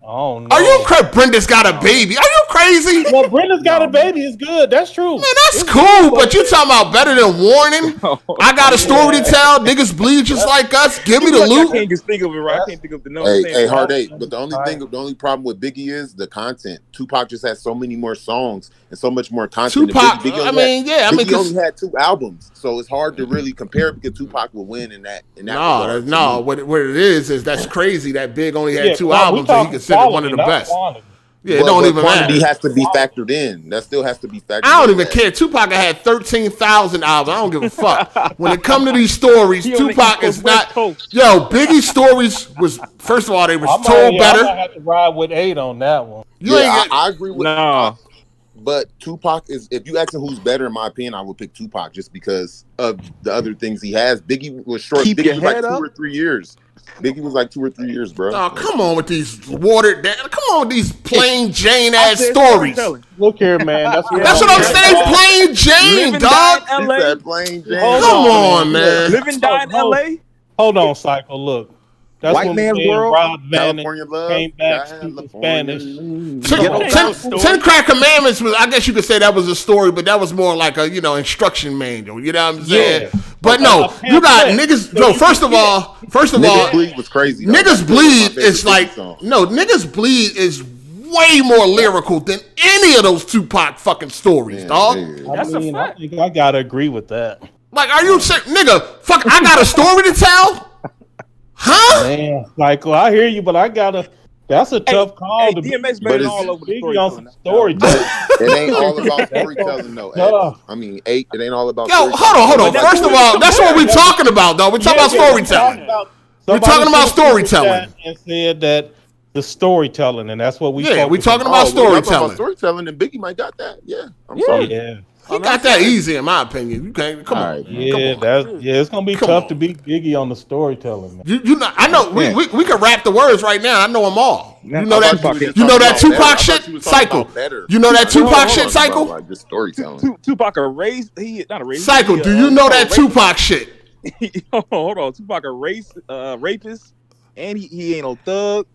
Oh no. Are you crazy? Brenda's got a baby. Are you crazy? Well, Brenda's got a baby. It's good. That's true. Man, that's cool, but you talking about better than Warning? I got a story to tell. Niggas bleed just like us. Give me the loot. I can't just think of it, right? I can't think of the number. Hey, Hard 8. But the only problem with Biggie is the content. Tupac just has so many more songs and so much more content. Tupac, Biggie Biggie only had 2 albums, so it's hard to really compare because Tupac will win in that. No. What it is that's crazy. That Big only had 2 albums and he considered one of the best. Quantity. Yeah, it don't even quantity matter. Has to be factored in. That still has to be factored in. I don't even care. Tupac had 13,000 albums. I don't give a fuck. When it come to these stories, Tupac is not. Yo, Biggie's stories was, first of all, they was told better. I have to ride with 8 on that one. I agree with Tupac. But Tupac is, if you asking who's better, in my opinion, I would pick Tupac just because of the other things he has. Biggie was short. Biggie was like 2 or 3 years. Biggie was like 2 or 3 years, bro. Oh, come on with these watered down. Come on with these plain Jane ass stories. Look here, man. That's what I'm saying. Plain Jane, dog. Plain Jane. Come on, man. Live and die in LA. Hold on, Psycho. Look. That's White Man's World, Rob California Love, came back speaking Spanish. 10 Crack Commandments was, I guess you could say that was a story, but that was more like a, instruction manual. You know what I'm saying? Yeah. But no, you got niggas. No, first of all, Niggas Bleed was crazy. Niggas Bleed is like, no, Niggas Bleed is way more lyrical than any of those Tupac fucking stories, dog. I think I gotta agree with that. Like, are you saying, nigga, fuck, I got a story to tell? Huh? Man, like, I hear you, but I gotta. That's a tough call. DMX been all over the storytelling. It ain't all about storytelling, though. I mean, 8. It ain't all about. Yo, hold on. First of all, that's what we're talking about, though. We're talking about storytelling. We're talking about storytelling. And said that the storytelling, and that's what we. Yeah, we're talking about storytelling. Storytelling, and Biggie might got that. Yeah, I'm sorry. Yeah. He got that easy, in my opinion. You can't come on. It's gonna be tough to beat Biggie on the storytelling. Man. You know, I know we can rap the words right now. I know them all. You know that. You know that Tupac shit, Cycle. You know that Tupac shit, Cycle. Like just storytelling. Tupac a race. He not a race. Cycle. Do you know that Tupac shit? Hold on. Tupac a rapist, and he ain't no thug.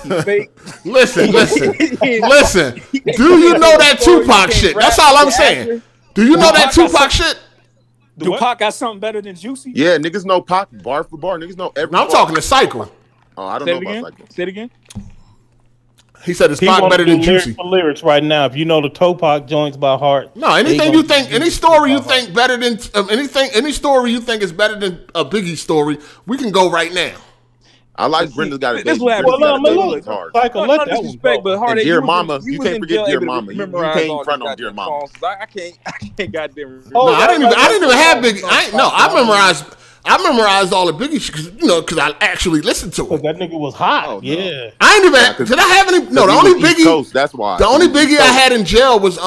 He fake. Listen. Do you know that Tupac shit? That's all I'm saying. Do you know that Tupac shit? Do Pac got something better than Juicy? Yeah, niggas know Pac bar for bar. Niggas know every. No, I'm talking to Cycle. Oh, I don't know about Cycle. Say it again. He said it's He Pac wants better to than do lyrics Juicy. for lyrics right now. If you know the Tupac joints by heart. No, anything you think, any story you think better than any story you think is better than a Biggie story, we can go right now. I like Brenda's got a baby. what Brenda's got a baby. look, It's hard. Cycle, No let that one disrespect, go. but Hard And 8, Dear you was Mama, in, you can't was in forget jail Dear able to Mama. You memorize can't all front these on Dear goddamn Mama. songs. I can't goddamn. No, I didn't even have Biggie. I memorized all the Biggie shit because I actually listened to it. That nigga was hot. Oh, no. Yeah. I ain't even. Did I have any? No, the He only was East Biggie. Coast, that's why. The only He was Biggie East I Coast. had in jail was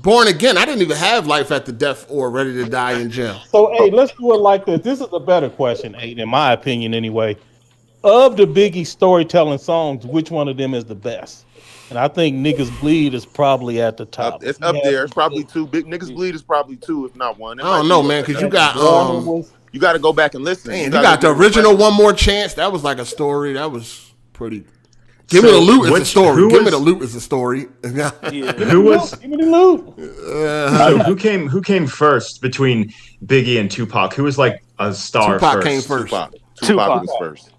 Born Again. I didn't even have Life After Death or Ready to Die in jail. So, hey, let's do it like this. This is a better question, Aiden, in my opinion, anyway. Of the Biggie storytelling songs, which one of them is the best? And I think Niggas Bleed is probably at the top. It's up there. It's probably two. Big Niggas Bleed is probably two, if not one. It I might don't be know, up man, there. because you got You got to go back and listen. Man, you got the original One More Chance. That was like a story. That was pretty. Give Me the Loot is a story. Give Me the Loot is a story. Who was? Give me the loot. So who came first between Biggie and Tupac? Who was like a star Tupac first? came first. Tupac was first.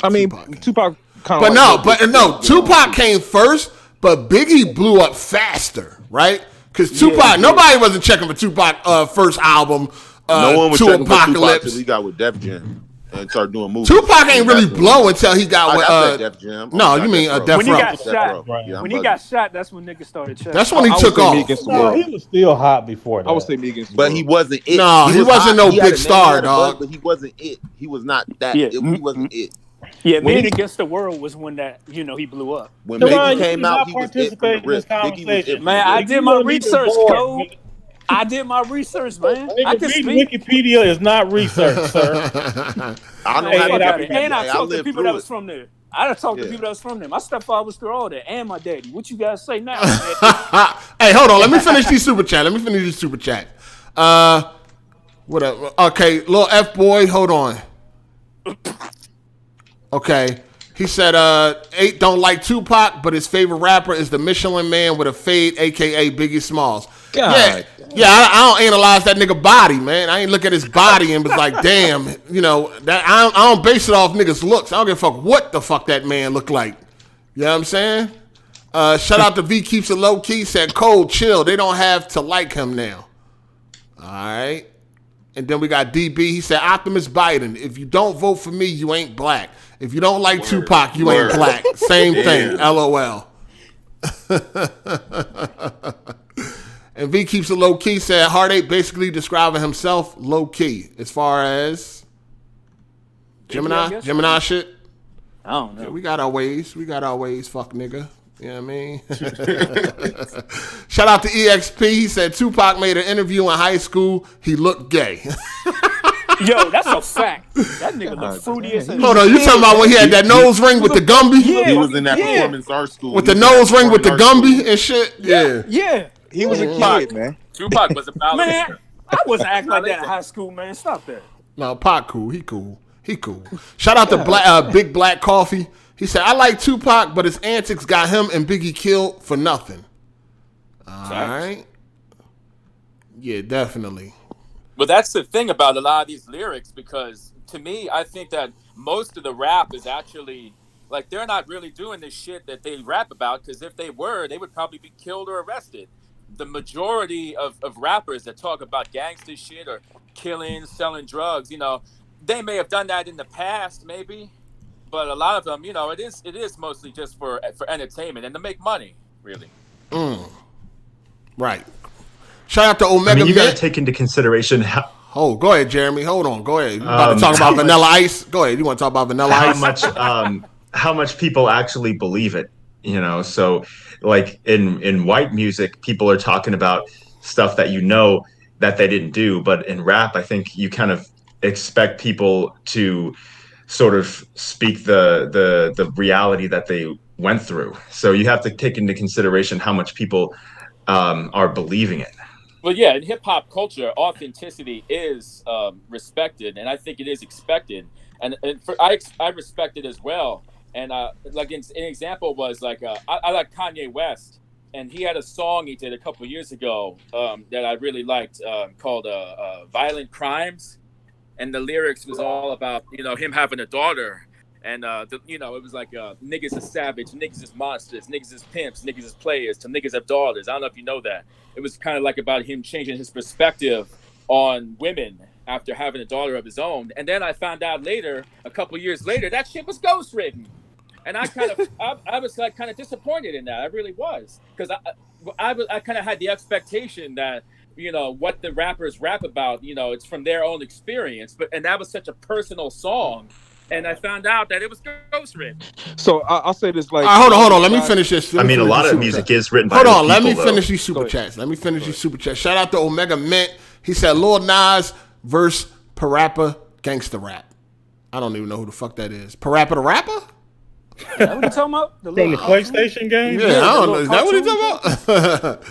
I mean, Tupac kind of. But no, Tupac came first, but Biggie blew up faster, right? Because Tupac, nobody wasn't checking for Tupac first album. No one was To checking for Tupac Apocalypse. until he got with Def Jam and started doing movies. Tupac ain't really blow until he got with. Def Jam. No, you mean Death When he Row. got shot, Yeah, when he got shot, that's when niggas started checking. That's when he I would took say off. Me Against the No, World. he was still hot before that. I would say Me Against the But World. he wasn't it. No, he was wasn't hot. no He had big a name, star, he had a buzz, dog. But he wasn't it. He was not that. Yeah. He wasn't it. Yeah, When Man he- Against the World was when that he blew up. When Devon, Biggie you came did out, not he was it participate from the in this rip. Biggie was it conversation. from Man, the I rip. did my You don't need to research, board, Cole. nigga. I did my research, man. I Nigga, can reading speak. Wikipedia is not research, sir. I know Hey, how to and get and I Wikipedia. talked to lived people through that it. was from there. I done talked to Yeah. people that was from there. My stepfather was through all that, and my daddy. What you guys say now? Hey, hold on. Let me finish these super chat. What up? Okay, little F boy, hold on. Okay. He said 8 don't like Tupac, but his favorite rapper is the Michelin Man with a fade, aka Biggie Smalls. God. Yeah, I don't analyze that nigga body, man. I ain't look at his body and was like, damn, that I don't base it off niggas' looks. I don't give a fuck what the fuck that man look like. You know what I'm saying? Shout out to V Keeps It Low Key, said Cole, chill. They don't have to like him now. All right. And then we got DB. He said, Optimus Biden, if you don't vote for me, you ain't black. If you don't like Tupac, you ain't black. Same thing. LOL. And V Keeps It Low Key said, Hard 8 basically describing himself low key as far as Gemini shit. I don't know. Yeah, we got our ways, fuck nigga. You know what I mean? Shout out to EXP. He said Tupac made an interview in high school. He looked gay. Yo, that's a fact. That nigga look fruity as hell. Hold on, you talking about when he had that nose ring with the Gumby? Yeah. He was in that Yeah. performance art school. With He the was in nose that ring with the performance art Gumby school. and shit? Yeah. Yeah. He was a kid, man. Tupac was a balance. Man, I wasn't acting like that in high school, man. Stop that. No, Pac cool. He cool. Shout out to Big Black Coffee. He said, I like Tupac, but his antics got him and Biggie killed for nothing. All right. Yeah, definitely. But that's the thing about a lot of these lyrics, because to me, I think that most of the rap is actually like they're not really doing the shit that they rap about, because if they were, they would probably be killed or arrested. The majority of rappers that talk about gangster shit or killing, selling drugs, they may have done that in the past, maybe, but a lot of them, it is mostly just for entertainment and to make money, really. Right. Shout out to Omega. I mean, you got to Mint. take into consideration how Go ahead, Jeremy. Hold on. Go ahead. You about to talk about Vanilla Ice? Go ahead. You want to talk about Vanilla Ice? how much people actually believe it. So like in white music, people are talking about stuff that that they didn't do, but in rap, I think you kind of expect people to sort of speak the reality that they went through. So you have to take into consideration how much people are believing it. Well, yeah, in hip hop culture, authenticity is respected, and I think it is expected, and I respect it as well. And like an example was like I like Kanye West, and he had a song he did a couple of years ago that I really liked called "Violent Crimes," and the lyrics was all about him having a daughter, And it was like niggas is savage, niggas is monsters, niggas is pimps, niggas is players, some niggas have daughters. I don't know if you know that. It was kind of like about him changing his perspective on women after having a daughter of his own. And then I found out later, a couple years later, that shit was ghostwritten. And I kind of, I was like kind of disappointed in that. I really was, because I kind of had the expectation that what the rappers rap about, it's from their own experience. And that was such a personal song. And I found out that it was ghostwritten. So I'll say this like. Hold on. Let me finish this. I mean, a lot of music is written by. Hold on. Let me finish these super chats. Shout out to Omega Mint. He said Lil Nas versus Parappa Gangsta Rap. I don't even know who the fuck that is. Parappa the Rapper? Is that what you talking about? From the PlayStation game? Yeah, I don't know. Is that what he's talking about?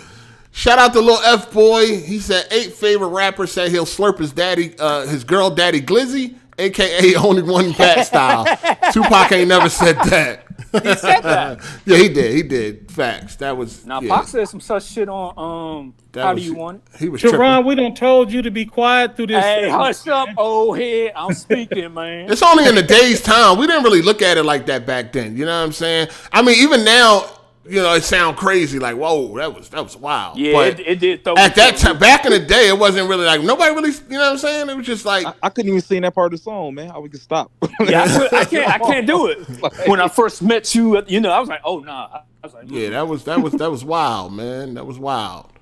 Shout out to Lil F Boy. He said 8 favorite rappers said he'll slurp his girl daddy Glizzy, aka Only One Pat style. Tupac ain't never said that. He said that. Yeah, he did. He did. Facts. That was. Now, Pac said some such shit on How Do You Want It? He was Sharon, tripping. we done told you to be quiet through this. Hey, hush up, old head. I'm speaking, man. It's only in the day's time. We didn't really look at it like that back then. You know what I'm saying? I mean, even now, it sound crazy. Like, whoa, that was wild. Yeah, but it did. At that time, back in the day, it wasn't really like nobody really. You know what I'm saying? It was just like I couldn't even sing that part of the song, man. How we could stop? Yeah, I can't do it. When I first met you, I was like, oh nah. I was like, yeah, that was wild, man. That was wild.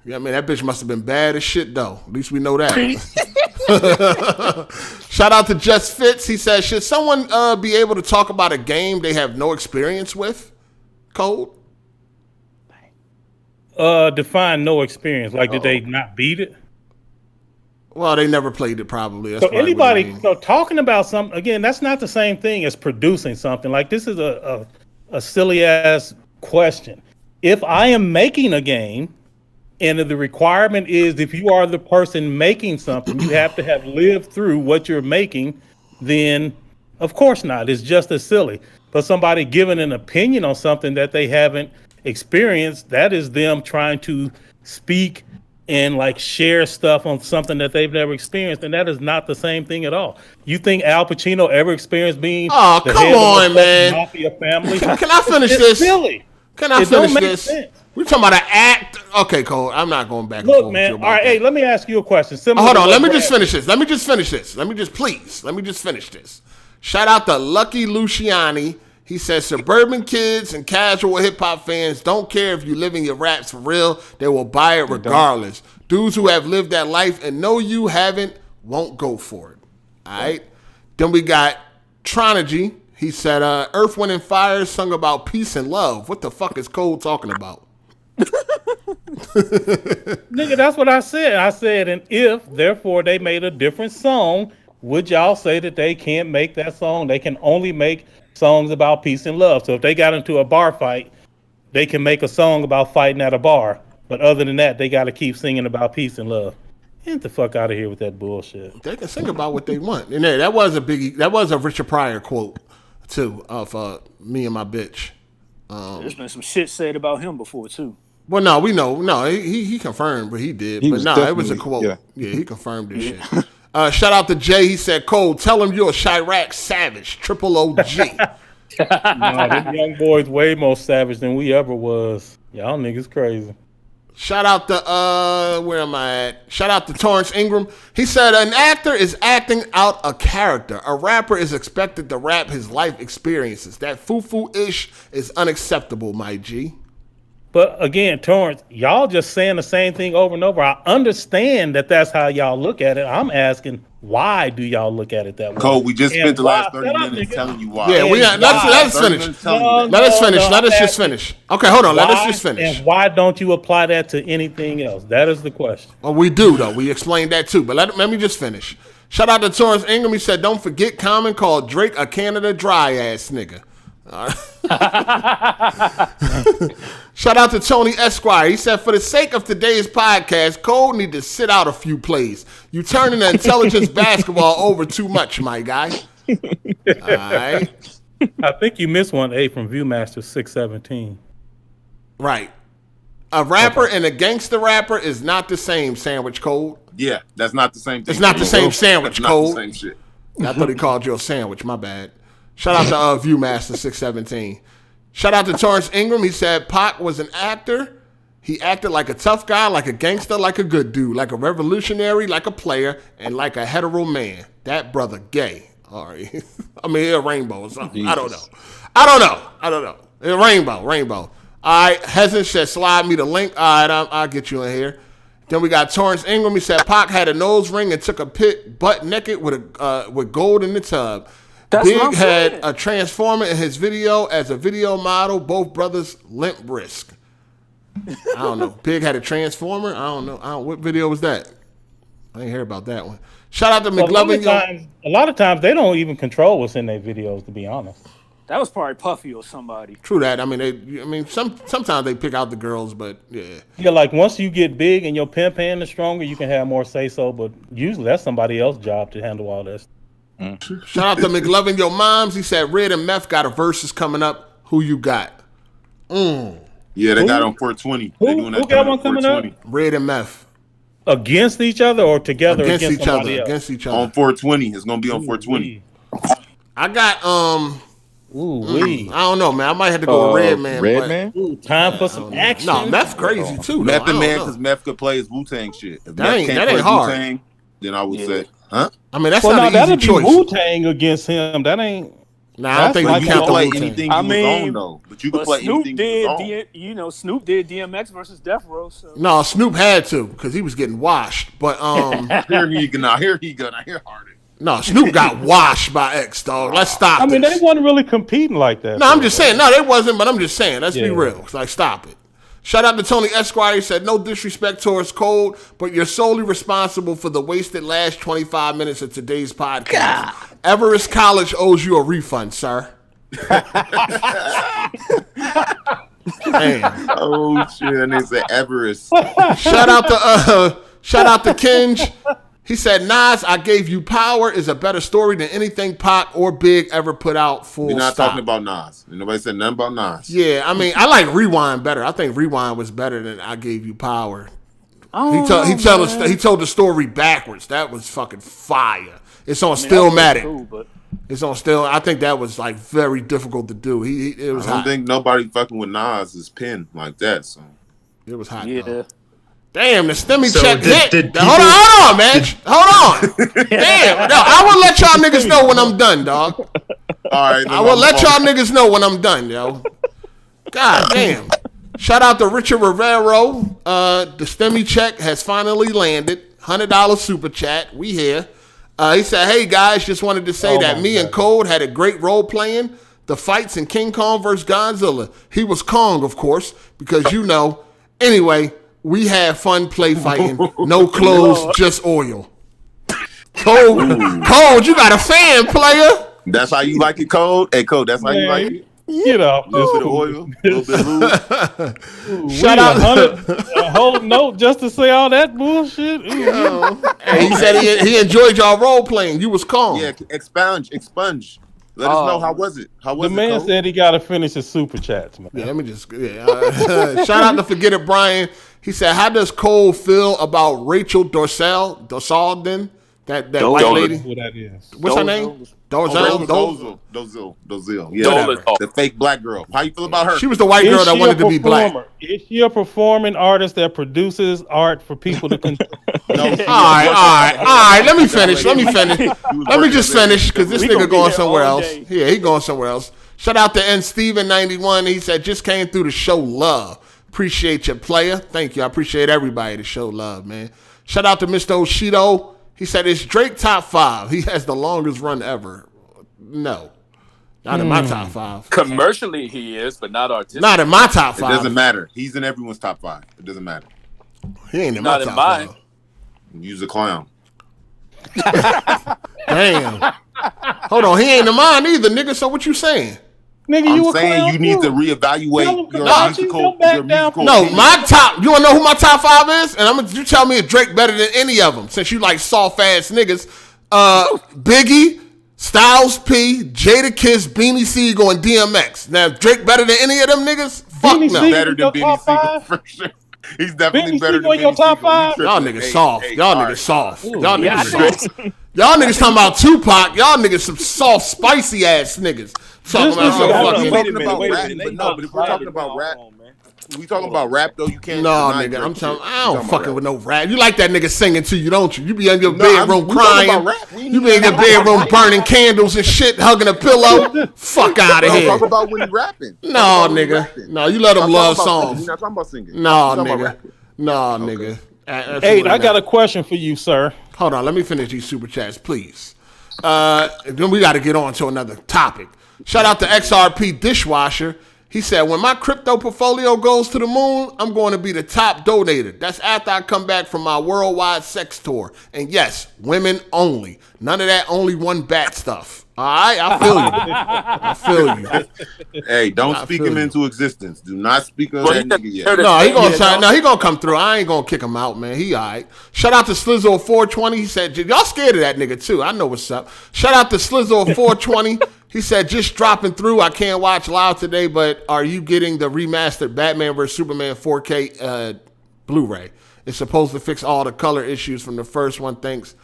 Yeah, I mean, that bitch must have been bad as shit, though. At least we know that. Shout out to Just Fits. He says, should someone be able to talk about a game they have no experience with? Code? Define no experience. Like, did they not beat it? Well, they never played it, probably. That's So probably what I anybody, mean. so talking about something, again, that's not the same thing as producing something. Like, this is a silly ass question. If I am making a game, and the requirement is if you are the person making something, you have to have lived through what you're making, then of course not. It's just as silly. But somebody giving an opinion on something that they haven't experienced, that is them trying to speak and like share stuff on something that they've never experienced, and that is not the same thing at all. You think Al Pacino ever experienced being Oh, the come head of a on, man. mafia family? Can I finish It's this? silly. Can I It don't finish make this? sense. We're talking about an act. Okay, Cole. I'm not going back and Look, forth man. with All you right, about hey, that. let me ask you a question. Hold on, let me just finish this. Let me just finish this. Shout out to Lucky Luciani. He says suburban kids and casual hip hop fans don't care if you living your raps for real. They will buy it regardless. Dudes who have lived that life and know you haven't won't go for it. All right. Then we got Tronigy. He said, Earth, Wind, and Fire sung about peace and love. What the fuck is Cole talking about? Nigga, that's what I said. I said, and if, therefore, they made a different song, would y'all say that they can't make that song? They can only make songs about peace and love. So if they got into a bar fight, they can make a song about fighting at a bar. But other than that, they got to keep singing about peace and love. Get the fuck out of here with that bullshit. They can sing about what they want. And that was a Richard Pryor quote, too, of me and my bitch. There's been some shit said about him before too. Well, no, we know. No, he confirmed, but he did. He but was no, it was a quote. yeah. Yeah, he confirmed this shit. Shout out to Jay. He said, Cole, tell him you're a Chirac savage. Triple OG. No, them young boys way more savage than we ever was. Y'all niggas crazy. Shout out to, where am I at? Shout out to Torrance Ingram. He said, an actor is acting out a character. A rapper is expected to rap his life experiences. That foo-foo-ish is unacceptable, my G. But again, Torrance, y'all just saying the same thing over and over. I understand that that's how y'all look at it. I'm asking, why do y'all look at it that way? Cole, we just And spent the last why- 30 shut up, minutes nigga. telling you why. Yeah, let's 30 finish. minutes telling you that. Let us finish. No, Let us I'm just finish. Okay, hold on. Let us just Why, finish. and why don't you apply that to anything else? That is the question. Well, we do, though. We explained that, too. But let me just finish. Shout out to Torrance Ingram. He said, don't forget Common called Drake a Canada dry-ass nigga. Shout out to Tony Esquire. He said, for the sake of today's podcast, Cole need to sit out a few plays. You turning the intelligence basketball over too much, my guy. All right. I think you missed one, A, from Viewmaster 617. Right. A rapper and a gangster rapper is not the same, Sandwich Code. Yeah, that's not the same thing. It's not the same sandwich, That's not Cole. the same shit. I thought he called you a sandwich. My bad. Shout out to Viewmaster 617. Shout out to Torrance Ingram. He said Pac was an actor. He acted like a tough guy, like a gangster, like a good dude, like a revolutionary, like a player, and like a hetero man. That brother gay. All right. I mean, a rainbow or something. I don't know. A rainbow. All right. Hezen said, slide me the link. All right, I'll get you in here. Then we got Torrance Ingram. He said Pac had a nose ring and took a pit butt naked with gold in the tub. Big had a transformer in his video as a video model. Both brothers limp wrist. I don't know. Big had a transformer. I don't know. What video was that? I didn't hear about that one. Shout out to McLovin. A lot of times they don't even control what's in their videos, to be honest. That was probably Puffy or somebody. True that. I mean, sometimes they pick out the girls, but yeah. Yeah, like once you get big and your pimp hand is stronger, you can have more say so. But usually that's somebody else's job to handle all this. Shout out to McLovin, your moms. He said Red and Meth got a versus coming up. Who you got? Yeah, they got on 420. Who got one coming up? Red and Meth. Against each other or together against each other? Else? Against each other. On 420. It's gonna be on 420. I got I don't know, man. I might have to go with Red Man. Ooh, time for some action. No, Meth crazy too. Meth and Man, because Meth could play his Wu-Tang shit. If that ain't hard. Wu-Tang, then I would say, huh? I mean, that's not an easy choice. Wu-Tang against him. That ain't. Nah, I don't think like you count play the anything you was on though. But you could play Snoop anything you was on. Snoop did DMX versus Death Row. So. No, Snoop had to because he was getting washed. But here he harder. No, Snoop got washed by X, dog. Let's stop. I mean, they wasn't really competing like that. No, I'm just saying. No, they wasn't. But I'm just saying. Let's be real. Like, stop it. Shout out to Tony Esquire. He said, no disrespect towards Code, but you're solely responsible for the wasted last 25 minutes of today's podcast. God. Everest College owes you a refund, sir. Damn. Oh shit! And they said Everest. Shout out to Kinge. He said, Nas, I Gave You Power is a better story than anything Pac or Big ever put out. We're not talking about Nas. Nobody said nothing about Nas. Yeah, I mean, I like Rewind better. I think Rewind was better than I Gave You Power. He told the story backwards. That was fucking fire. It's on Stillmatic. Cool, it's on Still. I think that was like very difficult to do. It was. I don't think nobody fucking with Nas's pen like that. So it was hot. Yeah. Though. Damn, the stimmy check hit. Hold on, man. Hold on. Damn. No, I will let y'all niggas know when I'm done, dog. All right. I will let y'all niggas know when I'm done, yo. God damn. Shout out to Richard Rivero. The stimmy check has finally landed. $100 super chat. We here. He said, hey, guys, just wanted to say that me and Code had a great role playing the fights in King Kong vs. Godzilla. He was Kong, of course, because you know. Anyway, we had fun play fighting. No clothes, just oil. Code, you got a fan, player. That's how you like it, Code? Hey, Code, that's how you like it? Get up. A little bit of oil, a little bit of lube. Shout out. A whole note just to say all that bullshit. Hey, he said he enjoyed y'all role playing. You was calm. Yeah, expunge. Let us know, how was it? The man said he got to finish his super chats, man. Yeah, let me just. Shout out to Forget It Brian. He said, how does Cole feel about Rachel Dorsal then? That white lady? Who that is. What's her name? Dozil. Yeah, the fake black girl. How you feel about her? She was the white girl that wanted to be black. Is she a performing artist that produces art for people to consume? All right. Let me finish. Let me just finish because this nigga going somewhere else. Yeah, he going somewhere else. Shout out to N Steven 91. He said, just came through to show love. Appreciate your player. Thank you. I appreciate everybody to show love, man. Shout out to Mr. Oshido. He said, is Drake top 5? He has the longest run ever. No. Not in my top 5. Commercially, he is, but not artistically. Not in my top 5. It doesn't matter. He's in everyone's top 5. It doesn't matter. He ain't in my top 5. Use a clown. Damn. Hold on. He ain't in mine either, nigga. So what you saying? Nigga, I'm saying you need to reevaluate your musical. No, my top. You wanna know who my top 5 is? And you tell me if Drake better than any of them, since you like soft ass niggas. Biggie, Styles P, Jadakiss, Beanie Siegel, and DMX. Now, if Drake better than any of them niggas? Fuck no. Better than Beanie Siegel for sure. He's definitely better than your top 5. Y'all niggas soft. Y'all niggas soft. Y'all niggas soft. Y'all niggas talking about Tupac. Y'all niggas some soft, spicy ass niggas. Talking about some fucking. But if we're talking about rap, we talking about rap though. You can't. No, deny nigga, Drake I'm shit. talking. I We don't talking fucking about with no rap. You like that nigga singing to you, don't you? You be in your No, bedroom we talking crying. about rap. We You be in your bedroom burning candles and shit, hugging a pillow. Fuck out of No, here. talk about when he rapping. No, Talk about when he nigga. rapping. No, you let them I'm love talking about singing. songs. We're not talking about singing. No, We're talking about nigga. rapping. No, Okay. nigga. Hey, I got a question for you, sir. Hold on, let me finish these super chats, please. Then we got to get on to another topic. Shout out to XRP Dishwasher. He said, when my crypto portfolio goes to the moon, I'm going to be the top donator. That's after I come back from my worldwide sex tour. And yes, women only. None of that only one bat stuff. All right, I feel you. I feel you. Hey, don't I speak feel him you. into existence. Do not speak on Bro, that you nigga yet. heard it. No, he gonna Yeah, sign. No, he gonna come through. I ain't gonna kick him out, man. He all right. Shout out to Slizzle 420. He said, y'all scared of that nigga too. I know what's up. Shout out to Slizzle 420. He said, just dropping through. I can't watch live today, but are you getting the remastered Batman vs Superman 4K Blu-ray? It's supposed to fix all the color issues from the first one. Thanks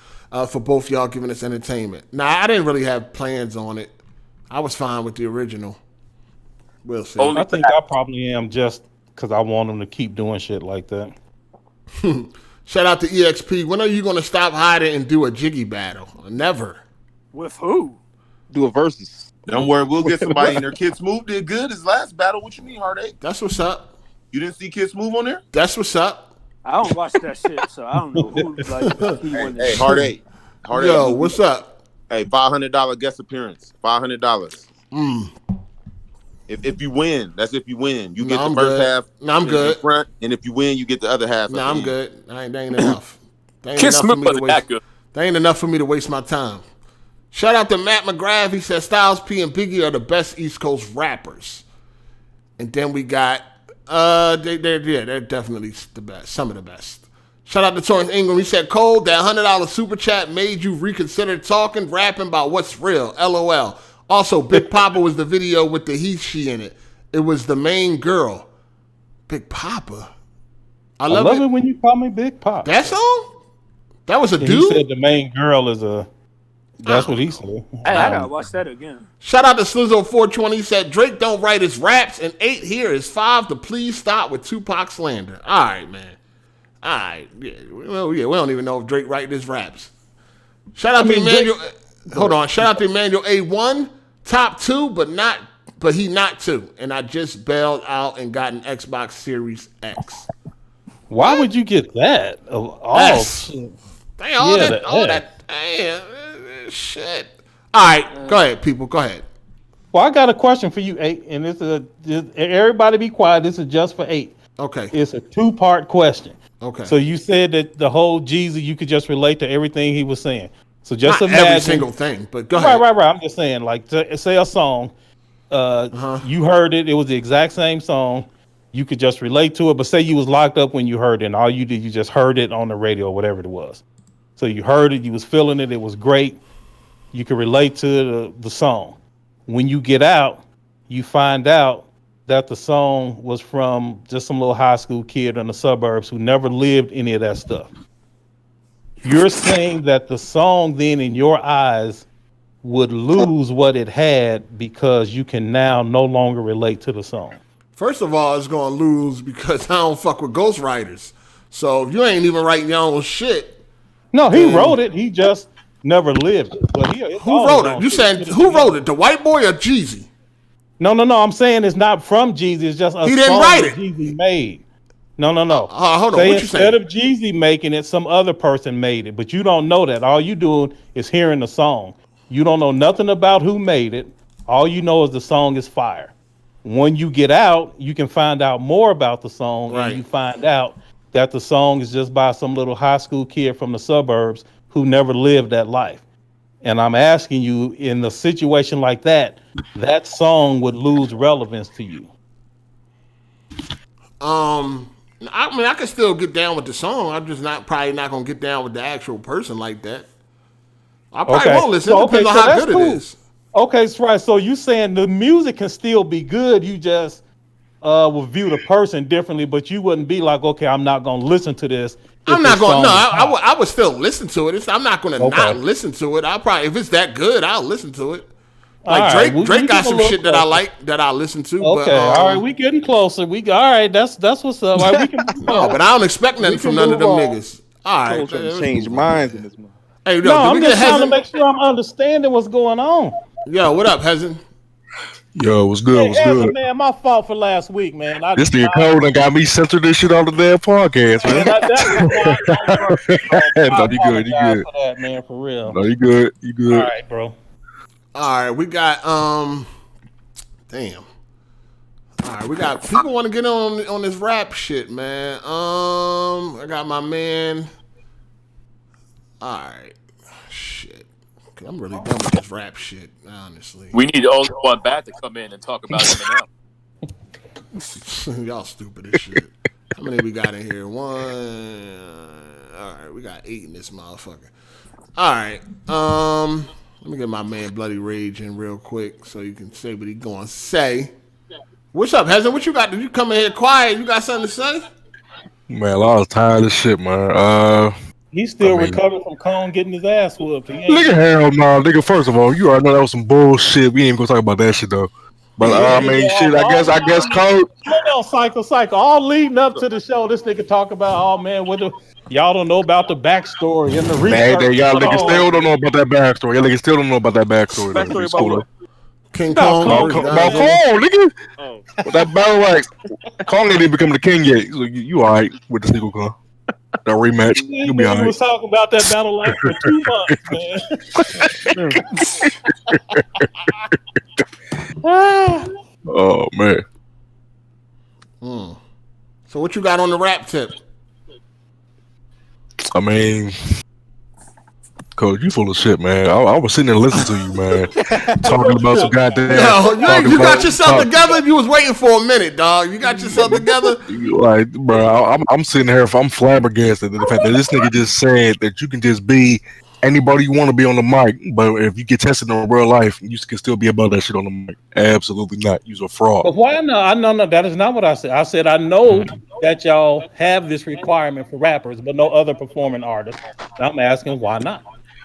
for both y'all giving us entertainment. Nah, I didn't really have plans on it. I was fine with the original. We'll see. I think I probably am just because I want them to keep doing shit like that. Shout out to EXP. When are you going to stop hiding and do a jiggy battle? Never. With who? Do a versus. Don't worry, we'll get somebody in there. Kids Move did good his last battle. What you mean, Hard8? That's what's up. You didn't see Kids Move on there? That's what's up. I don't watch that shit, so I don't know who like he won Hey, this. Hard8. Hard8. Yo, what's up? Hey, $500 guest appearance. $500. If you win, that's if you win. You get I'm the first good. half. No, I'm in good. Front, and if you win, you get the other half. No, at I'm the good. That ain't enough. That ain't Kiss enough for Smith me to wasn't waste. that good. That ain't enough for me to waste my time. Shout out to Matt McGrath. He said Styles P and Biggie are the best East Coast rappers. And then we got they're definitely the best, some of the best. Shout out to Torrance Ingram. He said, Cole, that $100 super chat made you reconsider talking, rapping about what's real. LOL. Also, Big Papa was the video with the he, she in it. It was the main girl. Big Papa. I love it when you call me Big Pop. That song? That was a He dude? said the main girl is a. That's what he said. Hey, I gotta watch that again. Shout out to Slizzle 420. He said Drake don't write his raps, and 8 here is 5 to please stop with Tupac slander. All right, man. All right. Yeah, well, yeah, we don't even know if Drake write his raps. Shout out to Emmanuel. Hold on. Shout out to Emmanuel A1. Top 2, but he not 2. And I just bailed out and got an Xbox Series X. Why would you get that? S. Dang, all that. Shit. All right, go ahead, people. Go ahead. Well, I got a question for you, 8, and everybody be quiet. This is just for 8. Okay. It's a 2-part question. Okay. So you said that the whole Jeezy, you could just relate to everything he was saying. So just Not imagine every single thing, but go ahead. Right. I'm just saying, like, say a song. You heard it. It was the exact same song. You could just relate to it. But say you was locked up when you heard it, and all you did, you just heard it on the radio, or whatever it was. So you heard it. You was feeling it. It was great. You could relate to the song. When you get out, you find out that the song was from just some little high school kid in the suburbs who never lived any of that stuff. You're saying that the song then in your eyes would lose what it had because you can now no longer relate to the song. First of all, it's going to lose because I don't fuck with ghostwriters. So if you ain't even writing your own shit. No, he wrote it. He just never lived it. But who wrote it? You said who wrote it? The white boy or Jeezy? No. I'm saying it's not from Jeezy. It's just a He didn't song write that it. Jeezy made. No. Hold on. Say What you instead saying? of Jeezy making it, some other person made it. But you don't know that. All you doing is hearing the song. You don't know nothing about who made it. All you know is the song is fire. When you get out, you can find out more about the song, Right. and you find out that the song is just by some little high school kid from the suburbs who never lived that life. And I'm asking you, in a situation like that, that song would lose relevance to you. I mean, I can still get down with the song. I'm just probably not gonna get down with the actual person like that. I probably won't listen. It depends on how that's good cool. it is. Okay, so right. So you saying the music can still be good? You just would view the person differently, but you wouldn't be like, okay, I'm not gonna listen to this. I'm not going. No, I would still listen to it. I'm not going to not listen to it. I'll probably, if it's that good, I'll listen to it. Like Drake got some shit that I like that I listen to. Okay, but, all right, we getting closer. All right, that's what's up. All right, we can no, but I don't expect nothing from none of them niggas. All right, change minds in this month. Hey, no, I'm just trying to make sure I'm understanding what's going on. Yo, what up, Hezin? Yo, what's good? What's good? Man, my fault for last week, man. This nigga Cole done got me censored this shit on the damn podcast, man. No, you good. You good. For that, man, for real. No, you good. You good. All right, bro. All right, we got damn. All right, we got people want to get on this rap shit, man. I got my man. All right, shit. I'm really done with this rap shit, honestly. We need only one bat to come in and talk about Eminem. Y'all stupid as shit. How many we got in here? One. All right, we got 8 in this motherfucker. All right. Let me get my man Bloody Rage in real quick so you can say what he gonna say. What's up, Hezin? What you got? Did you come in here quiet? You got something to say? Man, I was tired of shit, man. He's still recovering from Cone getting his ass whooped. Nigga, hell no, nigga. First of all, you already know that was some bullshit. We ain't gonna talk about that shit though. But I mean, shit. I guess Cole. No, cycle. All leading up to the show, this nigga talk about, oh man, y'all don't know about the backstory and the research. Man, y'all niggas still don't know about that backstory. Y'all niggas still don't know about that backstory. Backstory about what? King Kong. About Kong, nigga. Oh. That battle wax. Kong ain't even become the king yet. So you all right with the single Kong? That rematch, you'll be all right. We was talking about that battle like for 2 months, man. Oh man. So what you got on the rap tip? I mean, Coach, you full of shit, man. I was sitting there listening to you, man, talking about some goddamn. Yo, you got yourself together. You was waiting for a minute, dog. You got yourself together. Like, bro, I'm sitting here. I'm flabbergasted at the fact that this nigga just said that you can just be anybody you want to be on the mic, but if you get tested in real life, you can still be about that shit on the mic. Absolutely not. You're a fraud. But why not? No, that is not what I said. I said I know that y'all have this requirement for rappers, but no other performing artists. I'm asking why not?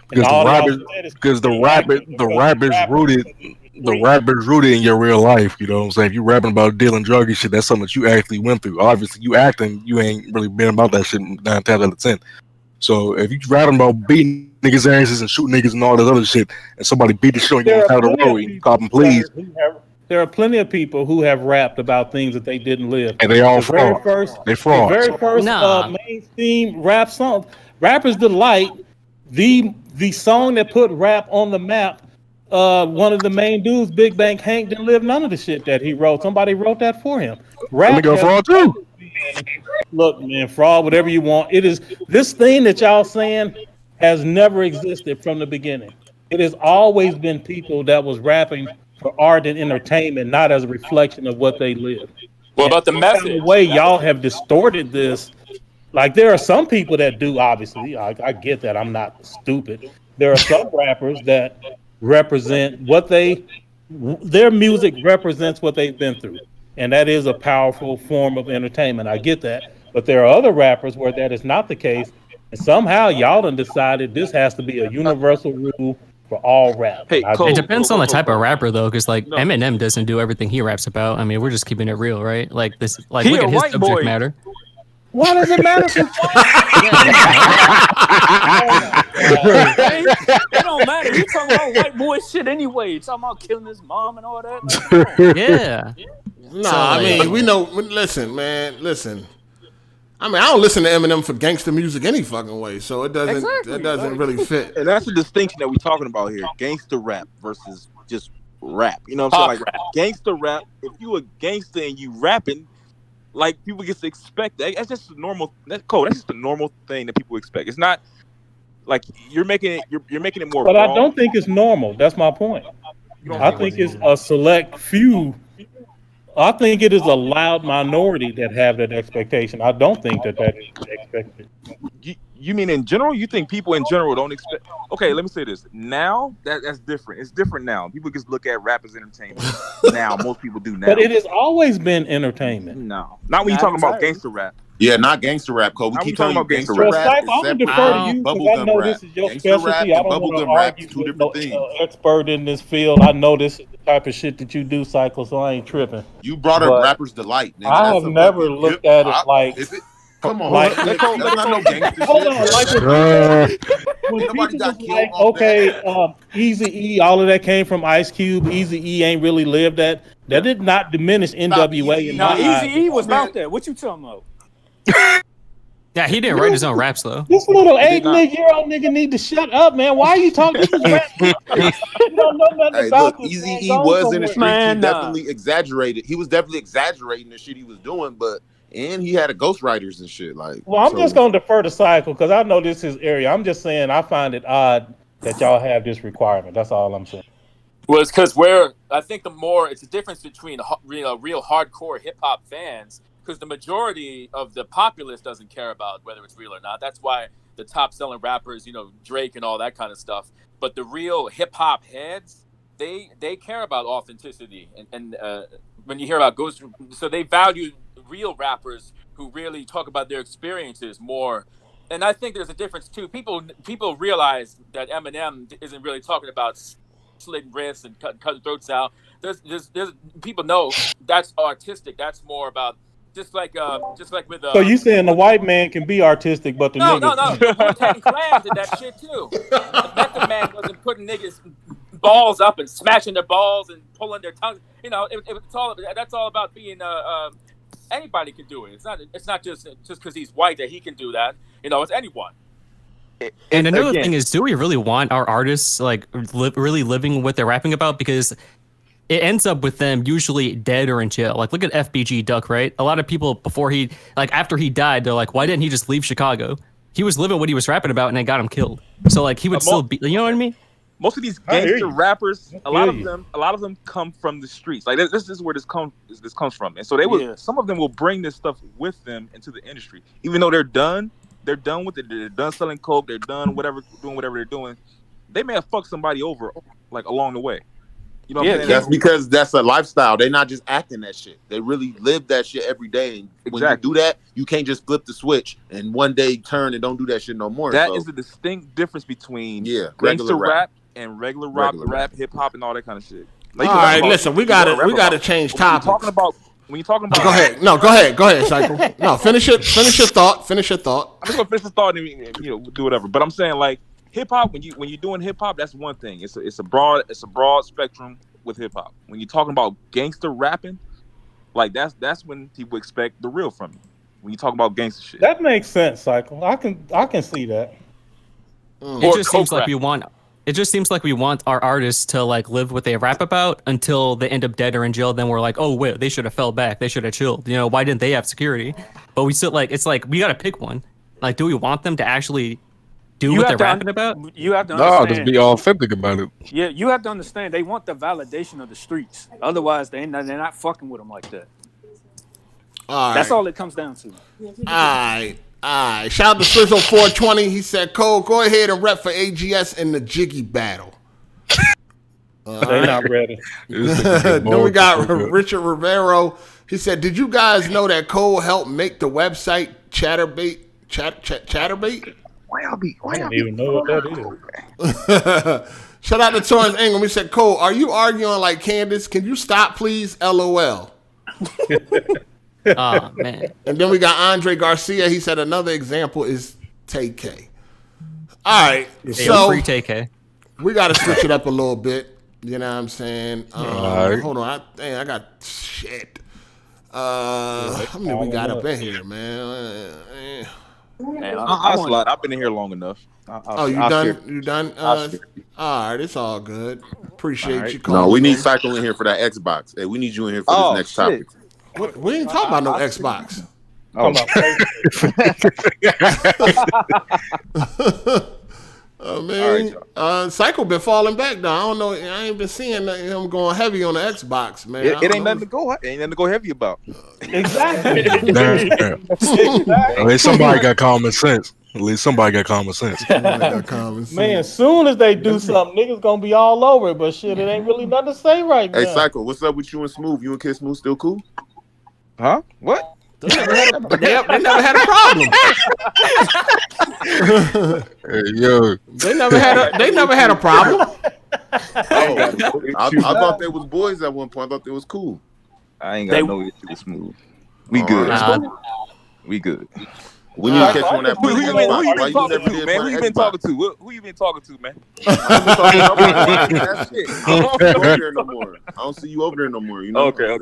Because the rappers rooted in your real life. You know what I'm saying? If you rapping about dealing drugs and shit, that's something that you actually went through. Obviously, you acting, you ain't really been about that shit 9 times out of 10. So if you rapping about beating niggas' asses and shooting niggas and all this other shit, and somebody beat the shit on you on the side of the road, you call them please. There are plenty of people who have rapped about things that they didn't live. And they all fraud. They fraud. The very first mainstream rap song, Rapper's Delight, the song that put rap on the map, one of the main dudes, Big Bank Hank, didn't live none of the shit that he wrote. Somebody wrote that for him. Let me go fraud too. Look, man, fraud, whatever you want. It is this thing that y'all saying has never existed from the beginning. It has always been people that was rapping for art and entertainment, not as a reflection of what they live. What about the message? The way y'all have distorted this, like there are some people that do, obviously, I get that, I'm not stupid. There are some rappers that represent their music represents what they've been through. And that is a powerful form of entertainment. I get that. But there are other rappers where that is not the case. And somehow y'all done decided this has to be a universal rule for all rap. Hey, it depends on the type of rapper, though, because like Eminem doesn't do everything he raps about. I mean, we're just keeping it real, right? Like this, like look at his subject matter. Why does it matter? It don't matter. You talking about white boy shit anyway. You talking about killing his mom and all that. Like, yeah. Nah, so, I mean, we know. Listen, man. Listen. I mean, I don't listen to Eminem for gangster music any fucking way, so it doesn't. Exactly. It doesn't really fit. And that's the distinction that we're talking about here: gangster rap versus just rap. You know what I'm saying? Like gangster rap. If you a gangster and you rapping, like people get to expect that. That's just the normal. That's just the normal thing that people expect. It's not like you're making it. You're making it more. But wrong. I don't think it's normal. That's my point. I think it's a select few I think it is a loud minority that have that expectation. I don't think that is expected. You mean in general? You think people in general don't expect? Okay, let me say this. Now that's different. It's different now. People just look at rap as entertainment. Now most people do now. But it has always been entertainment. No, not when you're talking about gangster rap. Yeah, not gangster rap, Cole. We keep telling you gangster rap. I'm going to defer to you because I know this is your specialty. I don't want to argue with no expert in this field. I know this is the type of shit that you do, Cycle, so I ain't tripping. You brought up Rapper's Delight. Nigga. I have never looked at it like... Come on, like, that's not no gangster hold shit. On, like when people got like, okay, Easy E, all of that came from Ice Cube. Easy E ain't really lived that. That did not diminish NWA. No, Easy E was out there. What you talking about? Yeah, he didn't write his own raps though. This little 8-year-old nigga need to shut up, man. Why are you talking? This is rap. You don't know nothing about this. Easy E was in the streets. He definitely exaggerated. He was definitely exaggerating the shit he was doing, but. And he had a ghostwriters and shit. Like, well, I'm just gonna defer to Cycle because I know this is his area. I'm just saying I find it odd that y'all have this requirement. That's all I'm saying. Well, it's because I think it's a difference between real hardcore hip hop fans, because the majority of the populace doesn't care about whether it's real or not. That's why the top selling rappers, Drake and all that kind of stuff. But the real hip hop heads, they care about authenticity and when you hear about ghost, so they value real rappers who really talk about their experiences more. And I think there's a difference too. People realize that Eminem isn't really talking about slitting wrists and cutting throats out. There's people know that's artistic. That's more about just like with. So you saying the white man can be artistic, but the no. Wu-Tang Clan did that shit too. The Method Man wasn't putting niggas balls up and smashing their balls and pulling their tongues. That's all about being anybody can do it. It's not just because he's white that he can do that. It's anyone. And another thing is, do we really want our artists really living what they're rapping about? Because it ends up with them usually dead or in jail. Like, look at FBG Duck, right? A lot of people after he died, they're like, why didn't he just leave Chicago? He was living what he was rapping about, and they got him killed. So he would still be. You know what I mean? Most of these gangster rappers, a lot of them come from the streets. Like this is where this comes from, and so some of them will bring this stuff with them into the industry, even though they're done with it. They're done selling coke. They're done doing whatever they're doing. They may have fucked somebody over along the way. You know what I'm saying? That's because that's a lifestyle. They're not just acting that shit. They really live that shit every day. And when you do that, you can't just flip the switch and one day turn and don't do that shit no more. That is the distinct difference between gangster rap and regular rap, hip hop, and all that kind of shit. All right, listen, we gotta change topics. When you're talking about, go ahead, Cycle. No, finish your thought. I'm just gonna finish the thought and do whatever. But I'm saying hip hop, when you're doing hip hop, that's one thing. It's a broad spectrum with hip hop. When you're talking about gangster rapping, that's when people expect the real from you. When you talk about gangster shit, that makes sense, Cycle. I can see that. It just seems like we want. It just seems like we want our artists to live what they rap about until they end up dead or in jail. Then we're like, oh wait, they should have fell back. They should have chilled. Why didn't they have security? But we still it's we gotta pick one. Do we want them to actually do what they're rapping about? You have to understand. No, just be authentic about it. Yeah, you have to understand. They want the validation of the streets. Otherwise, they're not fucking with them like that. That's all it comes down to. All right. Shout out to Swizzle 420. He said, Cole, go ahead and rep for AGS in the Jiggy battle. They're not ready. Then we got Richard Rivero. He said, did you guys know that Cole helped make the website Chatterbait? Chatterbait? I don't even know what that is. Shout out to Torrance Ingram. He said, Cole, are you arguing like Candace? Can you stop, please? LOL. Oh, man. And then we got Andre Garcia. He said another example is Tay-K. All right. So free Tay-K. We got to switch it up a little bit. You know what I'm saying? Hold on. I got shit. How many we got up in here, man? I'll slide. I've been in here long enough. You done? You done? All right. It's all good. Appreciate you calling. No, we need Cycle in here for that Xbox. Hey, we need you in here for this next topic. We ain't talking about no Xbox. Man, Psycho been falling back though. I don't know. I ain't been seeing him going heavy on the Xbox, man. It ain't nothing to go. Ain't nothing to go heavy about. Exactly. At least somebody got common sense. At least somebody got common sense. Man, as soon as they do something, niggas gonna be all over it. But shit, it ain't really nothing to say right now. Hey, Psycho, what's up with you and Smooth? You and Kid Smooth still cool? Huh? What? They never had a problem. Yo, they never had a problem. I thought they was boys at one point. I thought they was cool. I ain't got no issue with Smooth. We good. We good. We need to catch one that Who you been talking to, man? Who you been talking to? Who you been talking to, man? I don't see you over there no more. I don't see you over there no more. You know? Okay.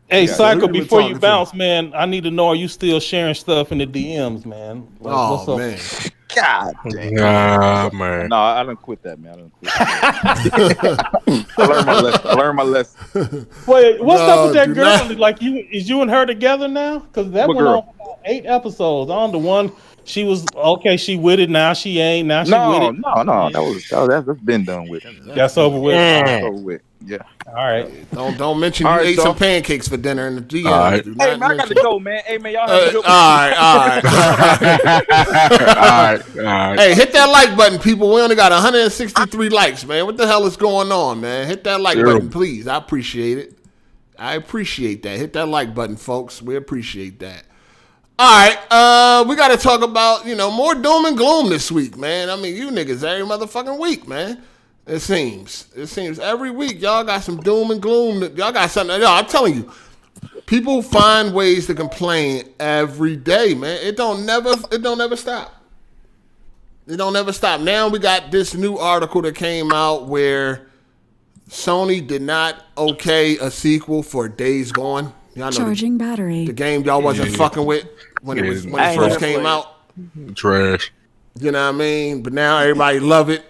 Hey, Yeah, Psycho, who you before talking you to? bounce, man, I need to know, are you still sharing stuff in the DMs, man? Like, what's up? Man. God damn. nah, man. No, I done quit that, man. I learned my lesson. Wait, what's up with that do girl? not. Like, is you and her together now? Because that What went girl? on for about 8 episodes. On the one, she was okay. She with it now. She ain't now. She with it. No. That's been done with. That's over with. That's over with. Yeah. All right. Don't mention you All right, ate so- some pancakes for dinner in the DM. All right. Do Hey not man, I got to mention- go, man. Hey man, y'all have a good one. All right. Hey, hit that like button, people. We only got 163 likes, man. What the hell is going on, man? Hit that like button, please. I appreciate it. I appreciate that. Hit that like button, folks. We appreciate that. All right, we got to talk about, more doom and gloom this week, man. I mean, you niggas every motherfucking week, man. It seems every week y'all got some doom and gloom. Y'all got something. Yo, I'm telling you, people find ways to complain every day, man. It don't never stop. It don't never stop. Now we got this new article that came out where Sony did not okay a sequel for Days Gone. Y'all know Charging battery. the game y'all wasn't fucking with when it first came out. Trash. You know what I mean? But now everybody love it.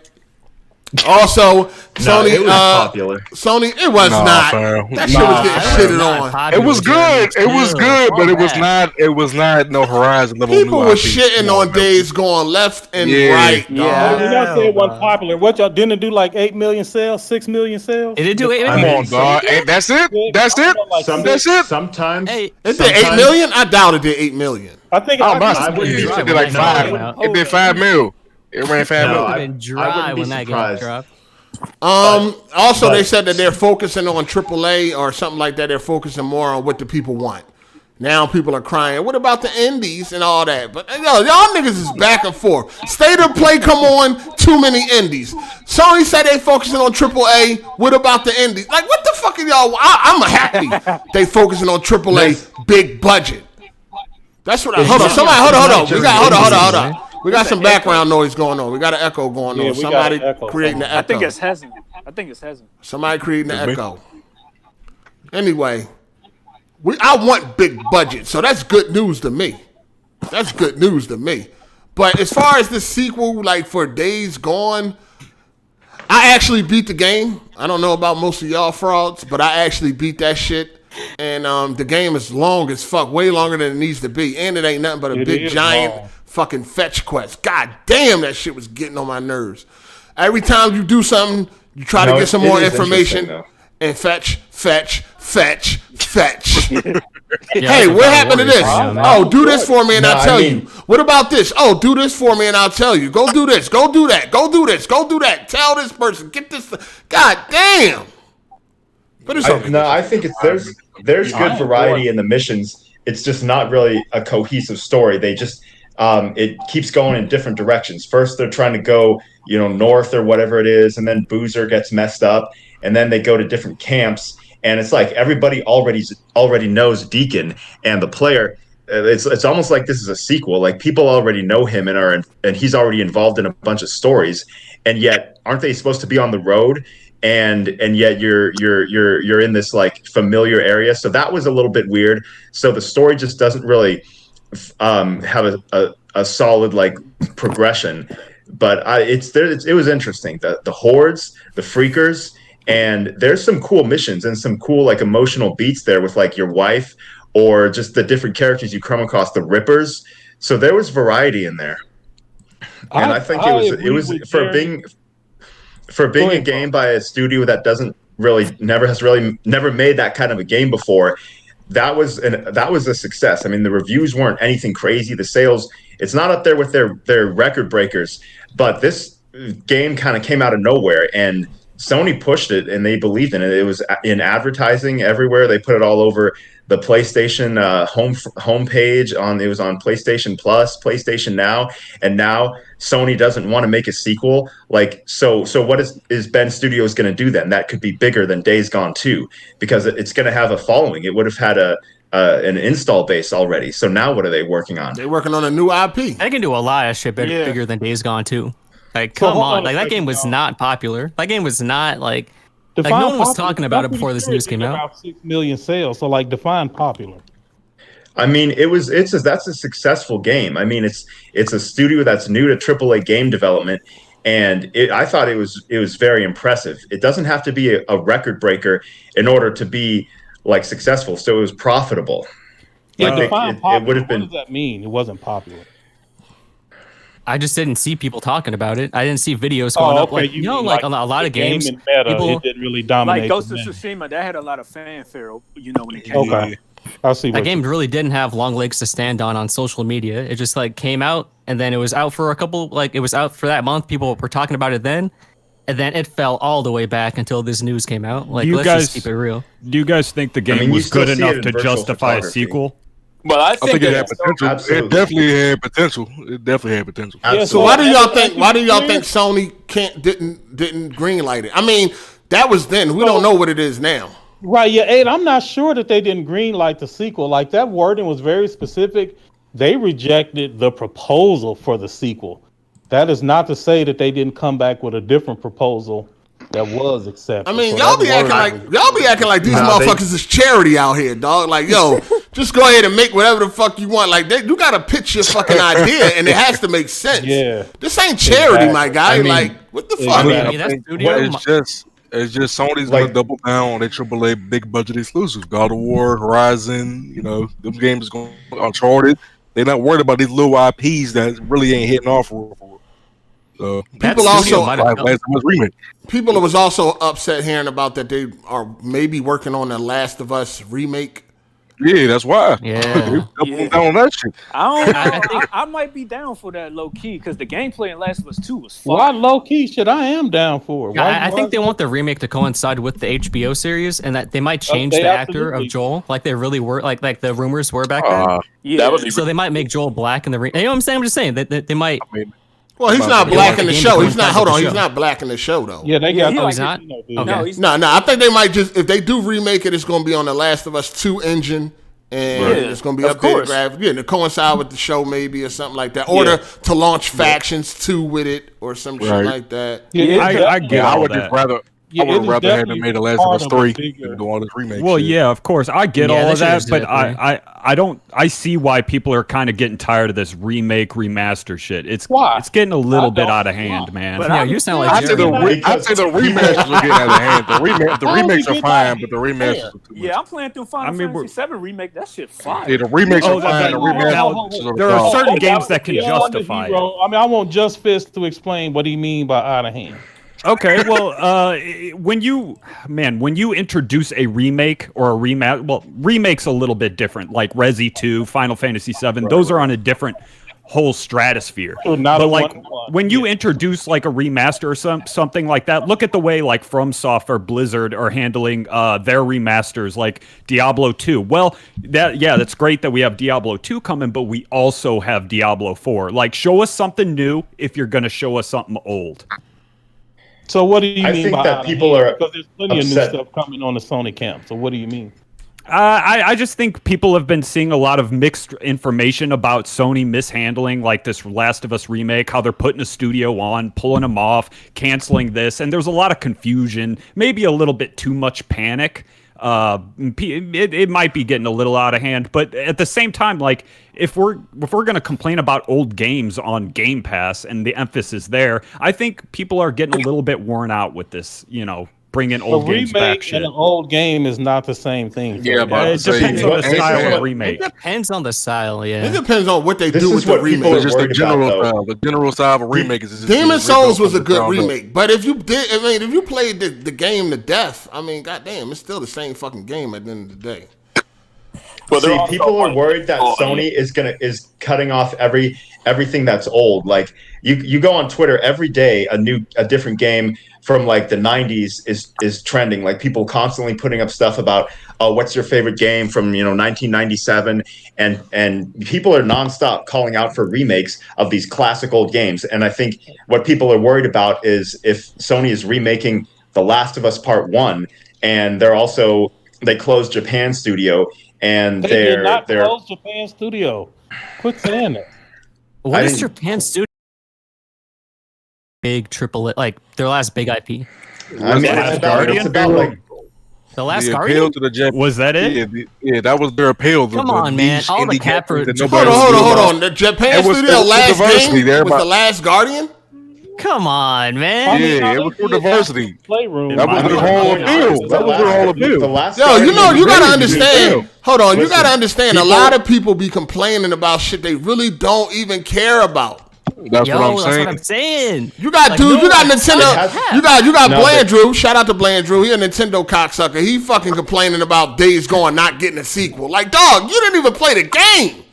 Also, Sony, it was popular. Sony, it was not. Fam. That shit was getting shitted on. It was good. It was good, but it was not. It was not no Horizon level. People new were IP. shitting on Days Gone left and Yeah. right. Y'all Dog. said it wasn't popular. What y'all didn't do like 8 million sales, 6 million sales? It did do 8 Come million. on, dog. Hey, that's it. That's it. That's it. Sometimes. Hey, Is it 8 million? I doubt it did 8 million. I think Oh, my! I wouldn't be It surprised. did like No, five. It did 5 mil. It ran 5 No, mil. I- been I dry wouldn't be when that game surprised. dropped. Also, but- they said that they're focusing on AAA or something like that. They're focusing more on what the people want. Now people are crying, what about the indies and all that? But y'all niggas is back and forth. State of Play come on, too many indies. Sony said they focusing on AAA. What about the indies? Like, what the fuck are y'all? I'm happy they focusing on AAA, big budget. That's what. Hold on, somebody, hold on. We got some background noise going on. We got an echo going on. Yeah, we got Somebody an echo. creating the echo. I think it's Hezen. Somebody creating the echo. Anyway, I want big budget, so that's good news to me. But as far as this sequel, like for Days Gone, I actually beat the game. I don't know about most of y'all frauds, but I actually beat that shit. And the game is long as fuck, way longer than it needs to be. And it ain't nothing but a It big is giant long. fucking fetch quest. God damn, that shit was getting on my nerves. Every time you do something, you try to get some more information and fetch. Hey, what happened to this? Oh, do this for me and I'll tell you. What about this? Oh, do this for me and I'll tell you. Go do this. Go do that. Go do this. Go do that. Tell this person. Get this. God damn. But it's okay. I think there's good variety in the missions. It's just not really a cohesive story. They just it keeps going in different directions. First, they're trying to go, north or whatever it is, and then Boozer gets messed up, and then they go to different camps, and it's like everybody already knows Deacon and the player. It's almost like this is a sequel. Like people already know him and he's already involved in a bunch of stories, and yet aren't they supposed to be on the road? And yet you're in this like familiar area, so that was a little bit weird. So the story just doesn't really have a solid like progression. But it was interesting. The hordes, the freakers, and there's some cool missions and some cool like emotional beats there with like your wife or just the different characters you come across, the Rippers. So there was variety in there. And I think it was for being a game by a studio that never made that kind of a game before. That was a success. I mean, the reviews weren't anything crazy. The sales, it's not up there with their record breakers, but this game kind of came out of nowhere, and Sony pushed it and they believed in it. It was in advertising everywhere. They put it all over the PlayStation homepage. It was on PlayStation Plus, PlayStation Now, and now Sony doesn't want to make a sequel. Like, so what is Ben Studios going to do then? That could be bigger than Days Gone 2 because it's going to have a following. It would have had an install base already. So now what are they working on? They're working on a new IP. They can do a lot of shit bigger than Days Gone 2. Like, come on. Like, that game was not popular. That game was not, like no one was talking about it before this news came out. About 6 million sales, so, like, define popular. I mean, that's a successful game. I mean, it's a studio that's new to AAA game development, and I thought it was very impressive. It doesn't have to be a record breaker in order to be, like, successful, so it was profitable. Yeah, define popular. It would have been... What does that mean? It wasn't popular. I just didn't see people talking about it. I didn't see videos going up. Like, like on a lot of games, game meta, people, it didn't really dominate. Like Ghost of Tsushima, that had a lot of fanfare, when it came out. I see. That game really didn't have long legs to stand on social media. It just, like, came out, and then it was out for it was out for that month. People were talking about it then, and then it fell all the way back until this news came out. Like, let's just keep it real. Do you guys think the game was good enough to justify a sequel? Well, I think it had potential. Absolutely. It definitely had potential. Yeah, so why do y'all think Sony didn't greenlight it? I mean, that was then. We don't know what it is now. Right, yeah, Ed, I'm not sure that they didn't greenlight the sequel. Like, that wording was very specific. They rejected the proposal for the sequel. That is not to say that they didn't come back with a different proposal that was accepted. I mean, y'all be acting like these motherfuckers is charity out here, dog. Like, yo, just go ahead and make whatever the fuck you want. Like, you gotta pitch your fucking idea, and it has to make sense. Yeah, this ain't charity, my guy. I mean, like, what the fuck? It's just Sony's gonna double down on their AAA big budget exclusives. God of War, Horizon, them games going Uncharted. They're not worried about these little IPs that really ain't hitting off for. People was also upset hearing about that they are maybe working on the Last of Us remake. Yeah, that's why. Yeah, down on that shit. I might be down for that low key because the gameplay in Last of Us 2 was fun. Why low key? Shit, I am down for it. I think they want the remake to coincide with the HBO series, and that they might change the actor of Joel, like they really were, like the rumors were back then. Yeah, so they might make Joel black in the remake. You know what I'm saying? I'm just saying that they might. Well, he's not black in the show. He's not. Hold on, he's not black in the show though. Yeah, they got. He's not. Okay. No. I think they might just, if they do remake it, it's going to be on the Last of Us 2 engine, and it's going to be updated graphics. Yeah, to coincide with the show maybe or something like that, or to launch Factions 2 with it or some shit like that. Yeah, I get all that. I would rather have them made the Last of Us 3 than do all this remake. Well, shit. Yeah, of course, I get all of that, but I see why people are kind of getting tired of this remaster shit. It's getting a little bit out of hand, man. But you sound like I say the remasters are getting out of hand. The remakes are fine, but the remasters are too much. Yeah, I'm playing through Final Fantasy 7 remake. That shit fine. Yeah, the remakes are fine. The remasters there are certain games that can justify it. I mean, I want Just Fist to explain what he mean by out of hand. Okay, well, when you introduce a remake or a remake's a little bit different, like Resi 2, Final Fantasy 7, those are on a different whole stratosphere. But like when you introduce like a remaster or something like that, look at the way like FromSoft or Blizzard are handling their remasters, like Diablo 2. Well, that's great that we have Diablo 2 coming, but we also have Diablo 4. Like, show us something new if you're going to show us something old. So what do you mean by that people are because there's plenty of new stuff coming on the Sony camp. So what do you mean? I just think people have been seeing a lot of mixed information about Sony mishandling like this Last of Us remake, how they're putting a studio on, pulling them off, canceling this, and there's a lot of confusion, maybe a little bit too much panic. It might be getting a little out of hand, but at the same time, like if we're going to complain about old games on Game Pass and the emphasis there, I think people are getting a little bit worn out with this, bringing A old games back remake shit. and an old game is not the same thing. Yeah, but It depends on the style of remake. It depends on the style, It yeah. depends on what they This do is with the what people remake. are It's just the worried general about, though. style. The general style of a remake is just Demon is Souls was a rebuilt good from the ground up. remake, but if you played the game to death, I mean, goddamn, it's still the same fucking game at the end of the day. Well, they're See, also people are on- worried that on- Sony is cutting off everything that's old. Like you go on Twitter every day, a different game from like the 90s is trending. Like people constantly putting up stuff about, oh, what's your favorite game from 1997, and people are nonstop calling out for remakes of these classic old games. And I think what people are worried about is if Sony is remaking The Last of Us Part 1, and they closed Japan studio. And They did not close Japan studio. Quit saying that. What is Japan Studio? Big AAA, like their last big IP. I mean, it's about like The Last The Guardian? appeal to the Japanese. Was that it? Yeah, that was their appeal. Come on, man. All the cap for Hold on. The Japan studio last game was The Last Guardian? Come on, man. Yeah, it was for diversity. Playroom. That was their whole appeal. That was their whole appeal. Yo, you gotta understand. Hold on, you gotta understand. A lot of people be complaining about shit they really don't even care about. That's what I'm saying. That's what I'm saying. You got dudes, you got Nintendo, you got No, Blandrew. Shout out to Blandrew. He a Nintendo cocksucker. He fucking complaining about Days Gone not getting a sequel. Like, dog, you didn't even play the game.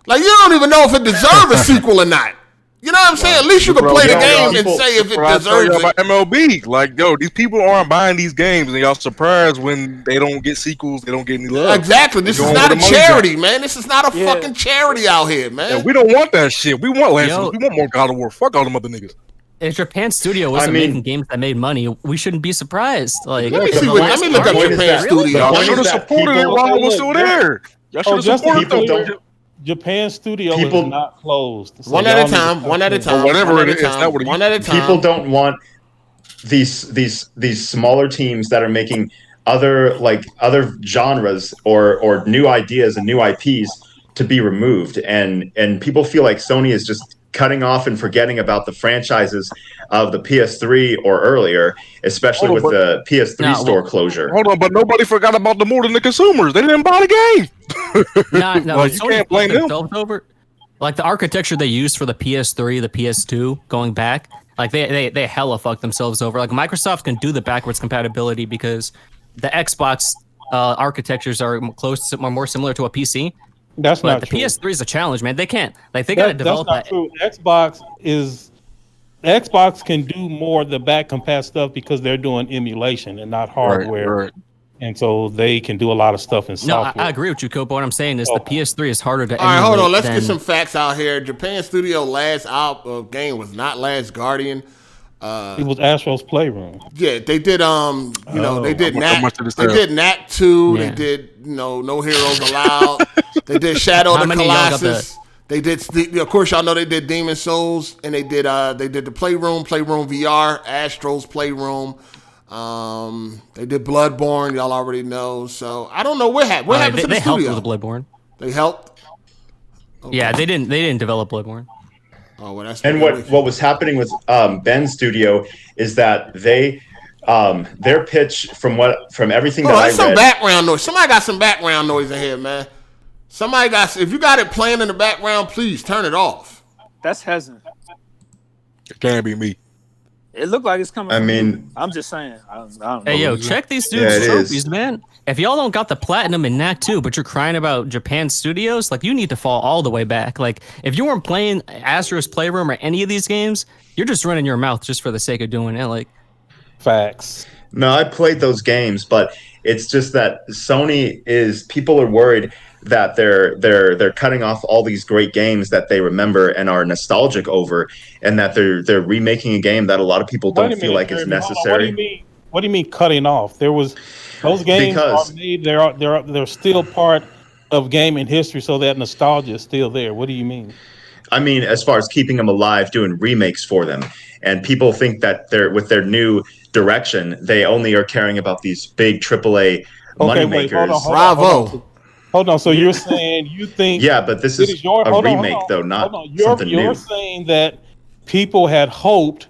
Like, you don't even know if it deserves a sequel or not. You know what I'm saying? At least you can play the game and say if it deserves it. About MLB, like, yo, these people aren't buying these games, and y'all surprised when they don't get sequels, they don't get any love. Exactly. This is not a charity, man. This is not a fucking charity out here, man. Yeah, we don't want that shit. We want Lance. We want more God of War. Fuck all them other niggas. If Japan Studio wasn't making games that made money, we shouldn't be surprised. Like, let me look up Japan Studio. Y'all should have supported it while it was still there. Y'all should have supported them. Japan Studio is not closed. So one at a time. Whatever it is, one at a time. People don't want these smaller teams that are making other genres or new ideas and new IPs to be removed, and people feel like Sony is just cutting off and forgetting about the franchises of the PS3 or earlier, especially with the PS3 store closure. Hold on, but nobody forgot about the more than the consumers. They didn't buy the game. No, well, you can't blame them. Over. Like the architecture they used for the PS3, the PS2, going back, like they hella fucked themselves over. Like Microsoft can do the backwards compatibility because the Xbox architectures are more similar to a PC. That's but not the true. PS3 is a challenge, man. They can't. Like they gotta develop that's not that. True. Xbox can do more of the back compat stuff because they're doing emulation and not hardware. Right. And so they can do a lot of stuff in software. No, I agree with you, Cope. What I'm saying is the PS3 is harder to All right, hold on. Let's than... get some facts out here. Japan Studio last game was not Last Guardian. It was Astro's Playroom. Yeah, they did. They did They did Knack 2. Yeah. They did No Heroes Allowed. They did Shadow of the Colossus. They did. Of course, y'all know they did Demon Souls, and they did the Playroom VR, Astro's Playroom. They did Bloodborne. Y'all already know. So I don't know what happened. What happened to the studio? They helped with Bloodborne. They helped. Okay. Yeah, they didn't develop Bloodborne. Oh, well, that's and what was happening with Ben's studio is that they their pitch from everything that I read. Some background noise. Somebody got some background noise in here, man. If you got it playing in the background, please turn it off. That's Hezen. It can't be me. It looked like it's coming. I mean, I'm just saying. I don't know. Hey, yo, check these dudes' trophies, man. If y'all don't got the platinum in Knack 2, but you're crying about Japan Studios, like, you need to fall all the way back. Like, if you weren't playing Astro's Playroom or any of these games, you're just running your mouth just for the sake of doing it. Like, facts. No, I played those games, but it's just that people are worried that they're cutting off all these great games that they remember and are nostalgic over, and that they're remaking a game that a lot of people don't feel like is necessary. What do you mean cutting off? Those games are made. They're still part of gaming history, so that nostalgia is still there. What do you mean? I mean, as far as keeping them alive, doing remakes for them, and people think that with their new direction, they only are caring about these big AAA moneymakers. Bravo. Hold on. So you're saying you think? Yeah, but this is a remake, though, not something new. You're saying that people had hoped,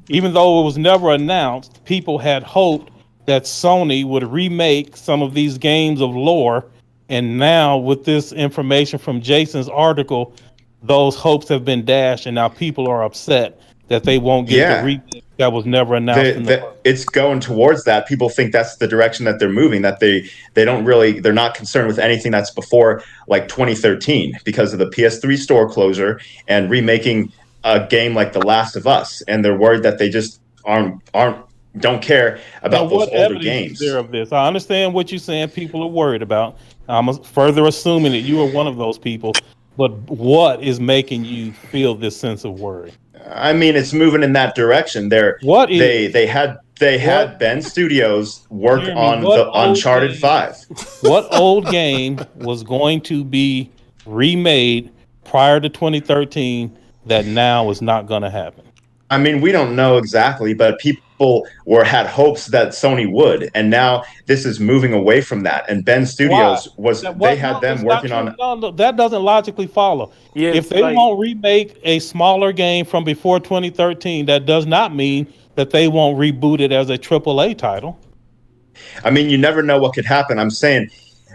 even though it was never announced, people had hoped that Sony would remake some of these games of lore, and now with this information from Jason's article, those hopes have been dashed, and now people are upset that they won't get the remake that was never announced. It's going towards that. People think that's the direction that they're moving, that they're not concerned with anything that's before like 2013 because of the PS3 store closure and remaking a game like The Last of Us, and they're worried that they just don't care about those older games. Is there of this? I understand what you're saying. People are worried about. I'm further assuming that you are one of those people. But what is making you feel this sense of worry? I mean, it's moving in that direction. They had Ben Studios work on the Uncharted 5. What old game was going to be remade prior to 2013 that now is not going to happen? I mean, we don't know exactly, but people had hopes that Sony would, and now this is moving away from that. And Ben Studios had them working on. No, that doesn't logically follow. Yeah, if they won't remake a smaller game from before 2013, that does not mean that they won't reboot it as a AAA title. I mean, you never know what could happen. I'm saying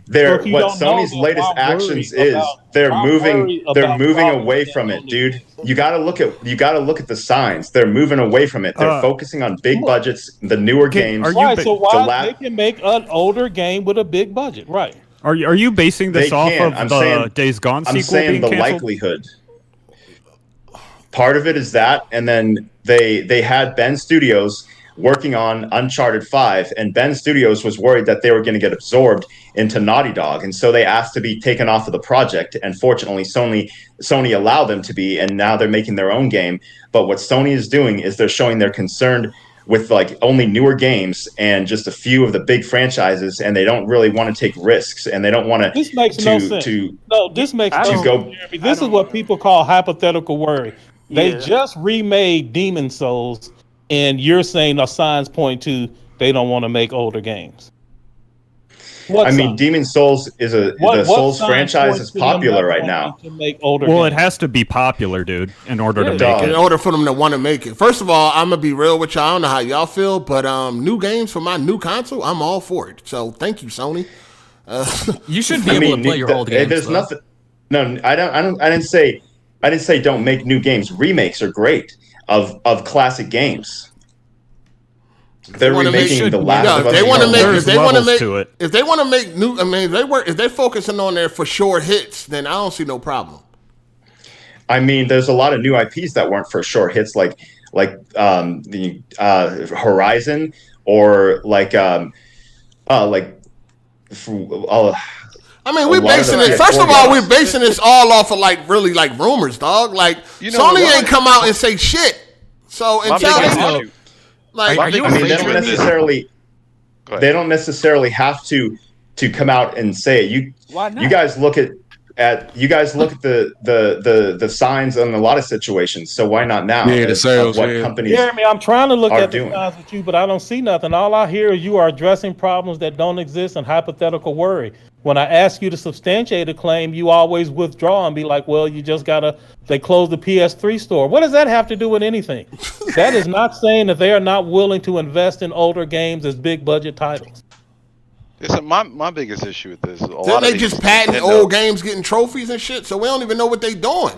what Sony's latest actions is they're moving away from it, dude. You gotta look at the signs. They're moving away from it. They're focusing on big budgets, the newer games. So why they can make an older game with a big budget, right? Are you basing this off of the Days Gone sequel? I'm saying the likelihood. Part of it is that, and then they had Ben Studios working on Uncharted 5, and Ben Studios was worried that they were going to get absorbed into Naughty Dog, and so they asked to be taken off of the project, and fortunately Sony allowed them to be, and now they're making their own game. But what Sony is doing is they're showing they're concerned with like only newer games and just a few of the big franchises, and they don't really want to take risks, and they don't want to. This makes no sense. This makes no sense. This is what people call hypothetical worry. They just remade Demon Souls, and you're saying the signs point to they don't want to make older games. Demon Souls is the Souls franchise is popular right now. It has to be popular, dude, in order to make it. In order for them to want to make it. First of all, I'm gonna be real with y'all. I don't know how y'all feel, but new games for my new console, I'm all for it. So thank you, Sony. You should be able to play your old games. There's nothing. No, I didn't say don't make new games. Remakes are great of classic games. They're remaking The Last of Us. If they want to make new, I mean, if they're focusing on there for short hits, then I don't see no problem. I mean, there's a lot of new IPs that weren't for short hits, like the Horizon, or I mean, we're basing it. First of all, we're basing this all off of really rumors, dog. Like Sony ain't come out and say shit. So until they don't necessarily have to come out and say it. Why not? You guys look at the signs in a lot of situations. So why not now? Yeah, the sales. Companies Jeremy, I'm trying to look at the signs with you, but I don't see nothing. All I hear is you are addressing problems that don't exist and hypothetical worry. When I ask you to substantiate a claim, you always withdraw and be like, well, they closed the PS3 store. What does that have to do with anything? That is not saying that they are not willing to invest in older games as big budget titles. My biggest issue with this is they just patent old games getting trophies and shit, so we don't even know what they doing.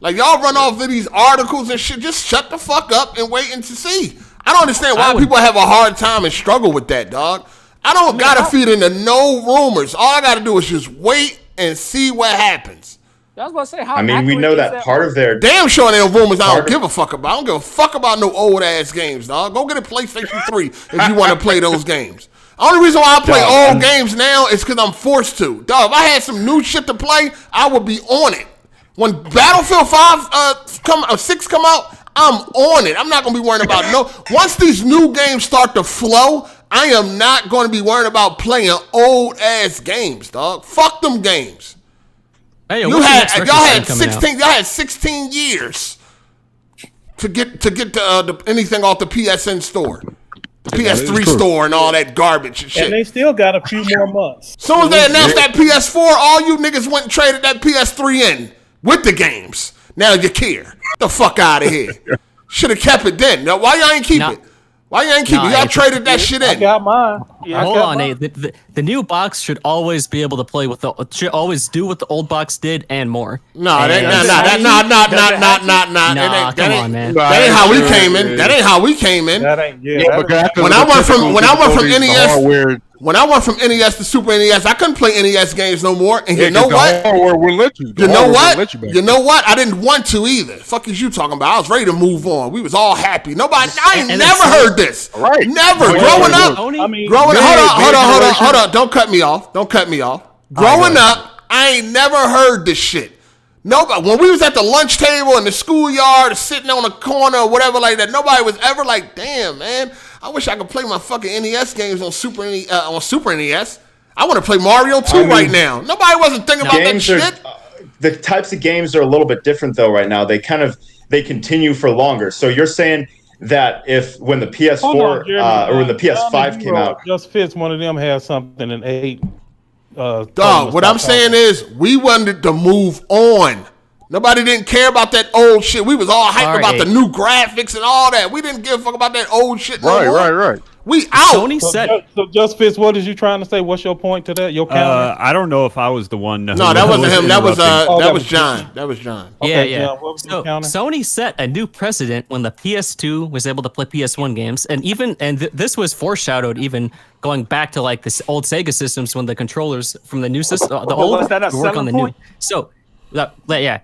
Like, y'all run off of these articles and shit, just shut the fuck up and wait and to see. I don't understand why people have a hard time and struggle with that, dog. I don't gotta feed into no rumors. All I gotta do is just wait and see what happens. I was about to say, how we know that part of their damn sure there are rumors I don't give a fuck about. I don't give a fuck about no old ass games, dog. Go get a PlayStation 3 if you want to play those games. Only reason why I play old games now is because I'm forced to. Dog, if I had some new shit to play, I would be on it. When Battlefield 6 come out, I'm on it. I'm not gonna be worrying about once these new games start to flow, I am not going to be worried about playing old ass games, dog. Fuck them games. Hey, y'all had 16 years to get anything off the PSN store, the PS3 store, and all that garbage and shit. And they still got a few more months. As soon as they announced that PS4, all you niggas went and traded that PS3 in with the games. Now you care. Get the fuck out of here. Should have kept it then. Now, why y'all ain't keep it? Why you ain't keep it? Y'all traded that shit I in. got mine. Yeah, Hold on, Nate. The new box should always be able to play with should always do what the old box did and more. No, And- that come on, man. That ain't how we came in. That ain't how we came in. That ain't When I went from NES to Super NES, I couldn't play NES games no more. And you know what? Hardware wouldn't let you. You know what? You know what? I didn't want to either. Fuck is you talking about? I was ready to move on. We was all happy. Nobody. I ain't never heard this. Right. Never. Growing up. Hold on. Don't cut me off. Growing up, I ain't never heard this shit. Nobody. When we was at the lunch table in the schoolyard, or sitting on a corner or whatever like that, nobody was ever like, "Damn, man, I wish I could play my fucking NES games on Super NES. I want to play Mario 2 right now." Nobody wasn't thinking about that shit. The types of games are a little bit different though right now. They continue for longer. So you're saying that when the PS4 or when the PS5 came out, Just Fits, one of them had something in 8. Dog, what I'm saying is we wanted to move on. Nobody didn't care about that old shit. We was all hyped about the new graphics and all that. We didn't give a fuck about that old shit no more. Right. We out. Sony said. So Just Fits, what is you trying to say? What's your point to that? Your counter? I don't know if I was the one. No, that wasn't him. That was interrupting. John. That was John. Okay, Yeah. John, what was your counter? Sony set a new precedent when the PS2 was able to play PS1 games, and this was foreshadowed even going back to like this old Sega systems when the controllers from the new system, the old was that a work on the selling new.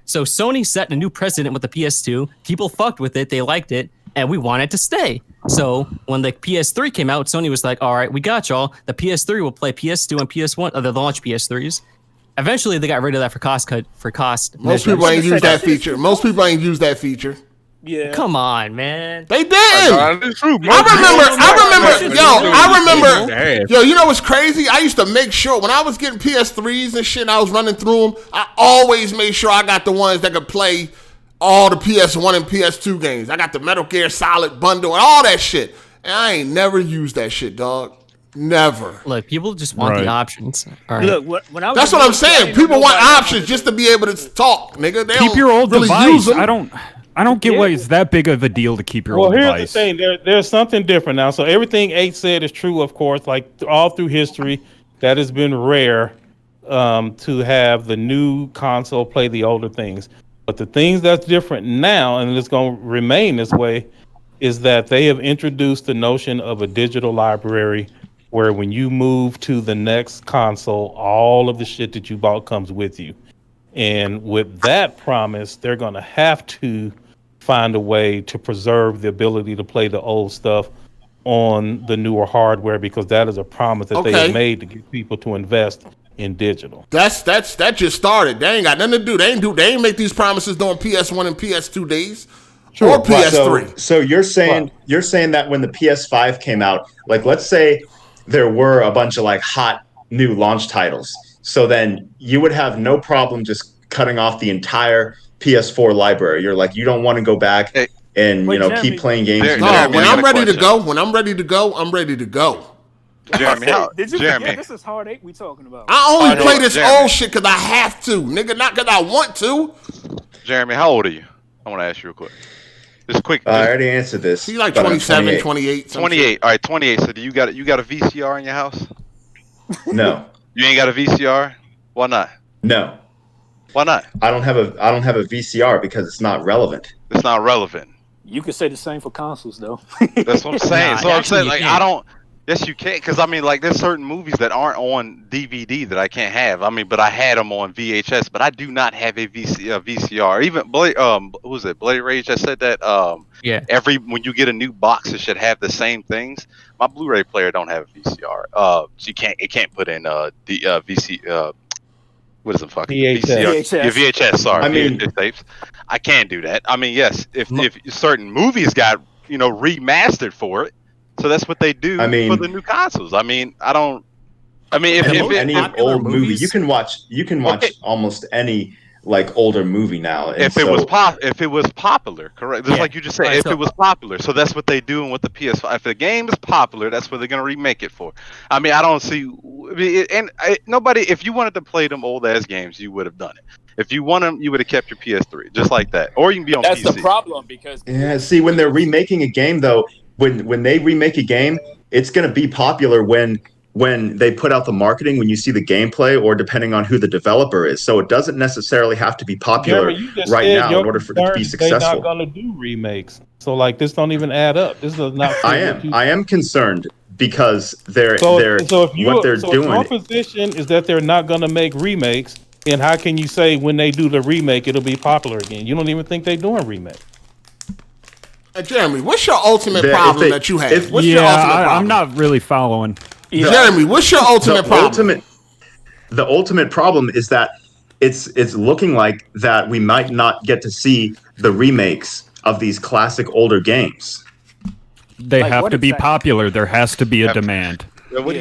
So Sony set a new precedent with the PS2. People fucked with it. They liked it. And we want it to stay. So when the PS3 came out, Sony was like, all right, we got y'all. The PS3 will play PS2 and PS1, the launch PS3s. Eventually, they got rid of that for cost. Most people ain't use that feature. Yeah. Come on, man. They didn't. It's true. I remember. Yo, you know what's crazy? I used to make sure when I was getting PS3s and shit and I was running through them, I always made sure I got the ones that could play all the PS1 and PS2 games. I got the Metal Gear Solid bundle and all that shit. And I ain't never used that shit, dog. Never. Look, people just want the options. All right. Look, when I was That's what I'm saying. People want options just to be able to talk, nigga. They Keep don't your old really device. use them. I don't get why it's that big of a deal to keep your old device. Well, here's the thing. There's something different now. So everything H said is true, of course. Like all through history, that has been rare to have the new console play the older things. But the things that's different now, and it's going to remain this way, is that they have introduced the notion of a digital library where when you move to the next console, all of the shit that you bought comes with you. And with that promise, they're going to have to find a way to preserve the ability to play the old stuff on the newer hardware, because that is a promise that they have made to get people to invest in digital. That just started. They ain't got nothing to do. They ain't make these promises during PS1 and PS2 days. Or PS3. So you're saying that when the PS5 came out, like let's say there were a bunch of like hot new launch titles, so then you would have no problem just cutting off the entire PS4 library. You're like, you don't want to go back and keep playing games. When I'm ready to go, I'm ready to go. Jeremy, did you forget this is Hard 8 we talking about? I only play this old shit because I have to, nigga, not because I want to. Jeremy, how old are you? I want to ask you real quick. Just quick. I already answered this. He's like 27, 28. 28. All right, 28. So do you got a VCR in your house? No. You ain't got a VCR? Why not? No. Why not? I don't have a VCR because it's not relevant. It's not relevant. You could say the same for consoles, though. That's what I'm saying. So I'm saying, like, can't. I don't. Yes, you can, because I mean, like, there's certain movies that aren't on DVD that I can't have. I mean, but I had them on VHS, but I do not have a VCR. Even who was it? Blade Rage that said that. Yeah. When you get a new box, it should have the same things. My Blu-ray player don't have a VCR. So it can't put in VC. What is it? Fucking VHS. Yeah, VHS. Sorry, I mean, VHS tapes. I can't do that. I mean, yes, if certain movies got remastered for it. So that's what they do for the new consoles. I mean, if any old movie, you can watch almost any like older movie now. If it was popular, correct? Just like you just said, if it was popular. So that's what they doing with the PS5. If the game is popular, that's what they're gonna remake it for. I mean, I don't see. Nobody. If you wanted to play them old ass games, you would have done it. If you want them, you would have kept your PS3 just like that, or you can be on PC. That's the problem because see when they're remaking a game though. when they remake a game, it's going to be popular when they put out the marketing, when you see the gameplay, or depending on who the developer is. So it doesn't necessarily have to be popular right now in order for it to be successful. They're not going to do remakes. So like this don't even add up. This does not. I am concerned because they're what they're doing. Your position is that they're not going to make remakes, and how can you say when they do the remake it'll be popular again? You don't even think they're doing remakes. Jeremy, what's your ultimate problem that you have? What's your ultimate problem? I'm not really following. Jeremy, what's your ultimate problem? The ultimate problem is that it's looking like that we might not get to see the remakes of these classic older games. They have to be popular. There has to be a demand. What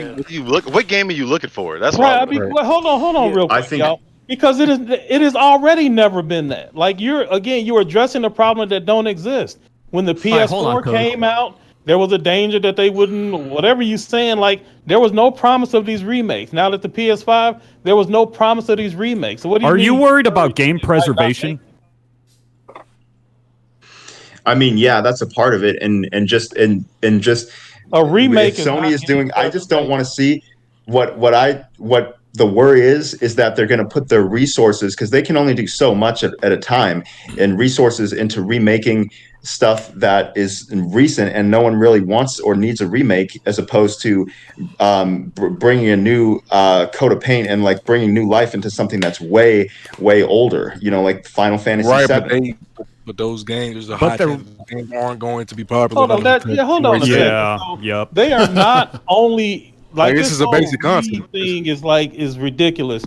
game are you looking for? That's right. Hold on, real quick, y'all. Because it has already never been that. Like you're addressing a problem that don't exist. When the PS4 came out, there was a danger that they wouldn't, whatever you saying, like there was no promise of these remakes. Now that the PS5, there was no promise of these remakes. So what do you mean? Are you worried about game preservation? I mean, yeah, that's a part of it, and just a remake. Sony is doing. I just don't want to see what the worry is that they're going to put their resources, because they can only do so much at a time, and resources into remaking stuff that is recent and no one really wants or needs a remake, as opposed to bringing a new coat of paint and like bringing new life into something that's way older. Like Final Fantasy VII. But those games aren't going to be popular. Hold on a second. Yep. They are not only like this is a basic concept. Thing is ridiculous.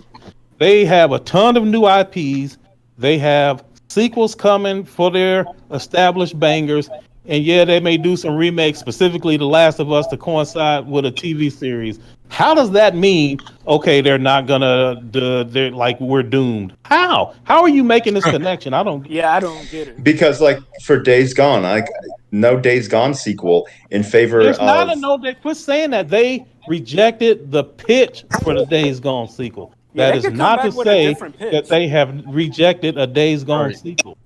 They have a ton of new IPs. They have sequels coming for their established bangers, and yeah, they may do some remakes, specifically The Last of Us, to coincide with a TV series. How does that mean? Okay, they're not gonna. They're like we're doomed. How are you making this connection? I don't get it. Because like for Days Gone, like no Days Gone sequel in favor There's of. Not a no. They quit saying that they rejected the pitch for the Days Gone sequel. That is not to say that they have rejected a Days Gone sequel.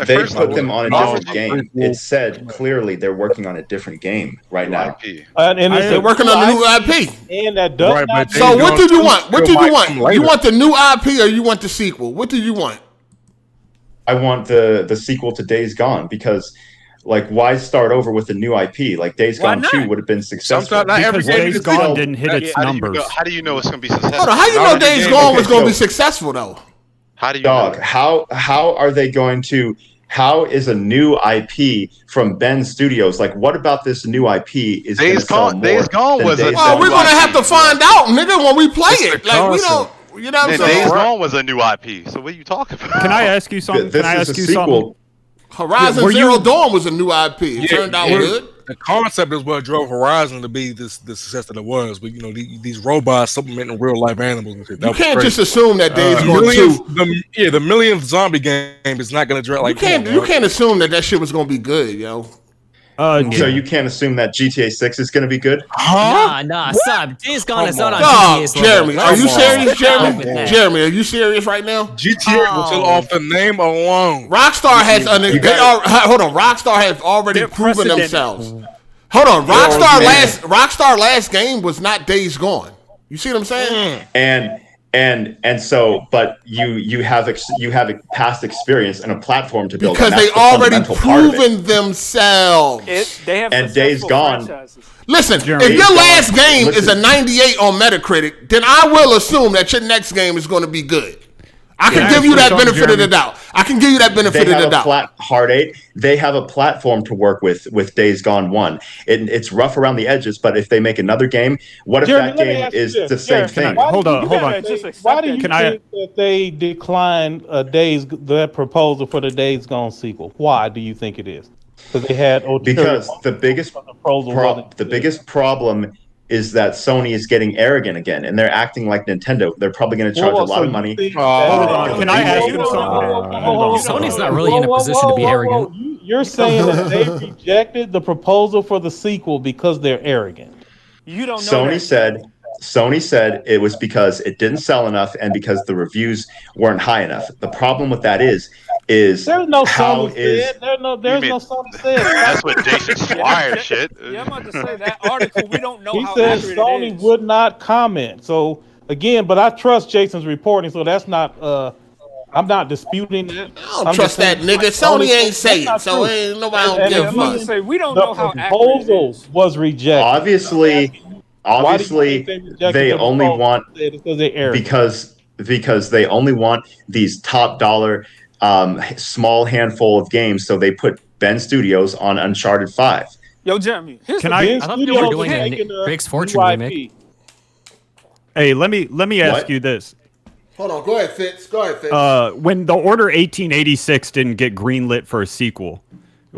They put them on a different game. It said clearly they're working on a different game right now. And they're working on a new IP. And that does not. So what did you want? What did you want? You want the new IP or you want the sequel? What do you want? I want the sequel to Days Gone, because like why start over with a new IP? Like Days Gone 2 would have been successful. Because Days Gone didn't hit its numbers. How do you know it's going to be successful? Hold on, how you know Days Gone was going to be successful though? How do you know? How are they going to? How is a new IP from Ben Studios? Like, what about this new IP is Days Gone? Days Gone was a. Well, we're gonna have to find out, nigga, when we play it. Like we don't. You know what I'm saying? Days Gone was a new IP. So what are you talking about? Can I ask you something? Can I ask you something? Horizon Zero Dawn was a new IP. It turned out good. The concept is what drove Horizon to be the success that it was. But these robots supplementing real life animals and shit. You can't just assume that Days Gone 2. The millionth zombie game is not going to drag like. You can't assume that shit was going to be good, yo. So you can't assume that GTA 6 is going to be good? Nah, stop. Days Gone is not on GTA's Jeremy, are you serious, Jeremy? Jeremy, are you serious right now? GTA was off the name alone. Rockstar has Rockstar has already proven themselves. Hold on, Rockstar last game was not Days Gone. You see what I'm saying? And so, but you have a past experience and a platform to build because they already proven themselves. They have and Days Gone. Franchises. Listen, if your last game is a 98 on Metacritic, then I will assume that your next game is going to be good. I can give you that benefit of the doubt. Hard 8. They have a platform to work with Days Gone 1. It's rough around the edges, but if they make another game, what if that game is the same thing? Hold on. Why do you think that they declined that proposal for the Days Gone sequel? Why do you think it is? Because they had the biggest problem is that Sony is getting arrogant again, and they're acting like Nintendo. They're probably going to charge a lot of money. Can I ask you something? Sony's not really in a position to be arrogant. You're saying that they rejected the proposal for the sequel because they're arrogant. You don't know. Sony said it was because it didn't sell enough and because the reviews weren't high enough. The problem with that is is There's no how Sony is said. There's no Sony said. That's what Jason Schreier shit. Yeah, I'm about to say that article. We don't know He how said accurate Sony it is. would not comment. So again, but I trust Jason's reporting. So that's not. I'm not disputing that. I don't trust that nigga. Sony ain't say it, so ain't nobody don't give a I'm about to fuck. say we don't The know how accurate it proposal is. was rejected. Obviously, they only want because they only want these top dollar, small handful of games. So they put Ben Studios on Uncharted 5. Yo, Jeremy, I thought they were doing a Drake's Fortune remake. Hey, let me ask you this. Hold on, go ahead, Fitz. Go ahead, Fitz. When the Order 1886 didn't get greenlit for a sequel,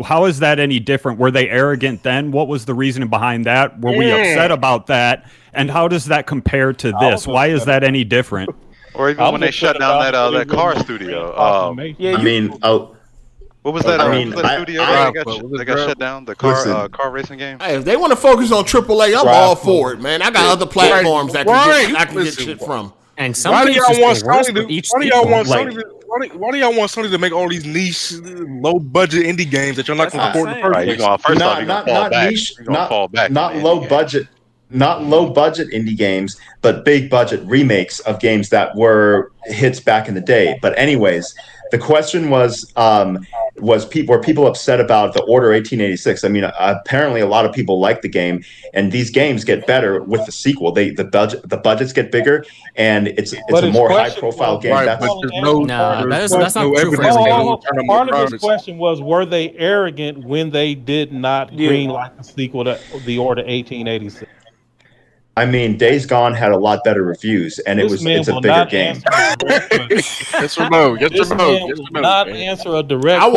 how is that any different? Were they arrogant then? What was the reasoning behind that? Were we upset about that? And how does that compare to this? Why is that any different? Or even when they shut down that car studio. What was that? That studio that got shut down? The car racing game. Hey, if they want to focus on AAA, I'm all for it, man. I got other platforms that I can get shit from. And some Why do y'all want Sony to make all these niche, low budget indie games that you're not going to support in the first place? Not low budget indie games, but big budget remakes of games that were hits back in the day. But anyways, the question was were people upset about the Order 1886? I mean, apparently a lot of people like the game, and these games get better with the sequel. The budgets get bigger, and it's a more high profile game. Right, that's not true for everybody. Part of his question was, were they arrogant when they did not greenlight the sequel to the Order 1886? I mean, Days Gone had a lot better reviews, and it's a bigger game. Yes or no? Yes or no? Yes or no? Not answer a direct. I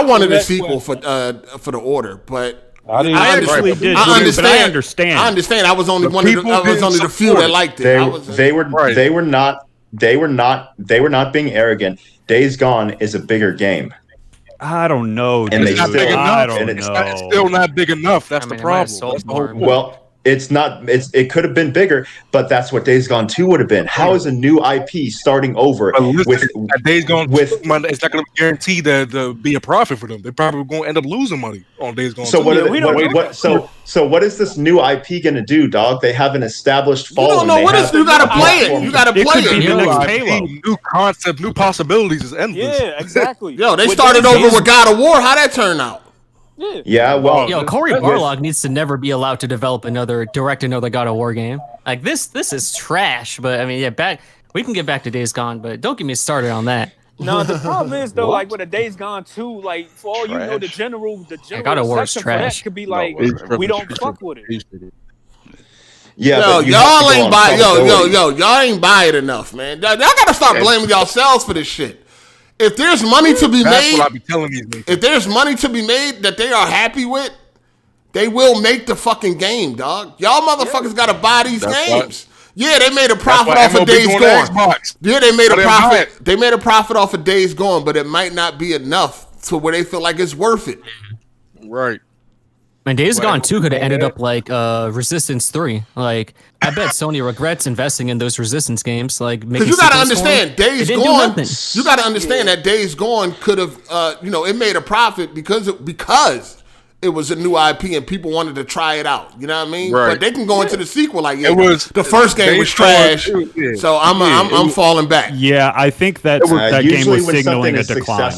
wanted a sequel for the Order, but I understand. I understand. I was only one of the few that liked it. They were not being arrogant. Days Gone is a bigger game. I don't know. And they still, it's still not big enough. That's the problem. That's the whole point. Well, it's not. It could have been bigger, but that's what Days Gone 2 would have been. How is a new IP starting over with Days Gone? It's not going to guarantee that to be a profit for them. They're probably going to end up losing money on Days Gone. So what is this new IP going to do, dog? They have an established following. You don't know what is. You got to play it. You got to play it. New concept, new possibilities is endless. Yeah, exactly. Yo, they started over with God of War. How that turn out? Yeah, well, Cory Barlog needs to never be allowed to direct another God of War game. Like this is trash. But I mean, we can get back to Days Gone, but don't get me started on that. No, the problem is though, like with a Days Gone 2, like for all you know, the general God of War is section for that trash. could be like, we don't fuck with it. Yeah, y'all ain't buy y'all ain't buy it enough, man. Y'all gotta start blaming yourselves for this shit. If there's money to be made, what I be telling these niggas. If there's money to be made that they are happy with, they will make the fucking game, dog. Y'all motherfuckers gotta buy these games. Yeah, they made a profit off of Days Gone. Yeah, they made a profit. They made a profit off of Days Gone, but it might not be enough to where they feel like it's worth it. Right. And Days Gone 2 could have ended up like Resistance 3. Like, I bet Sony regrets investing in those Resistance games. Like, because you gotta understand, Days Gone. You gotta understand that Days Gone could have, it made a profit because it was a new IP and people wanted to try it out. You know what I mean? Right. But they can go into the sequel like, the first game was trash, so I'm falling back. Yeah, I think that game was signaling a decline.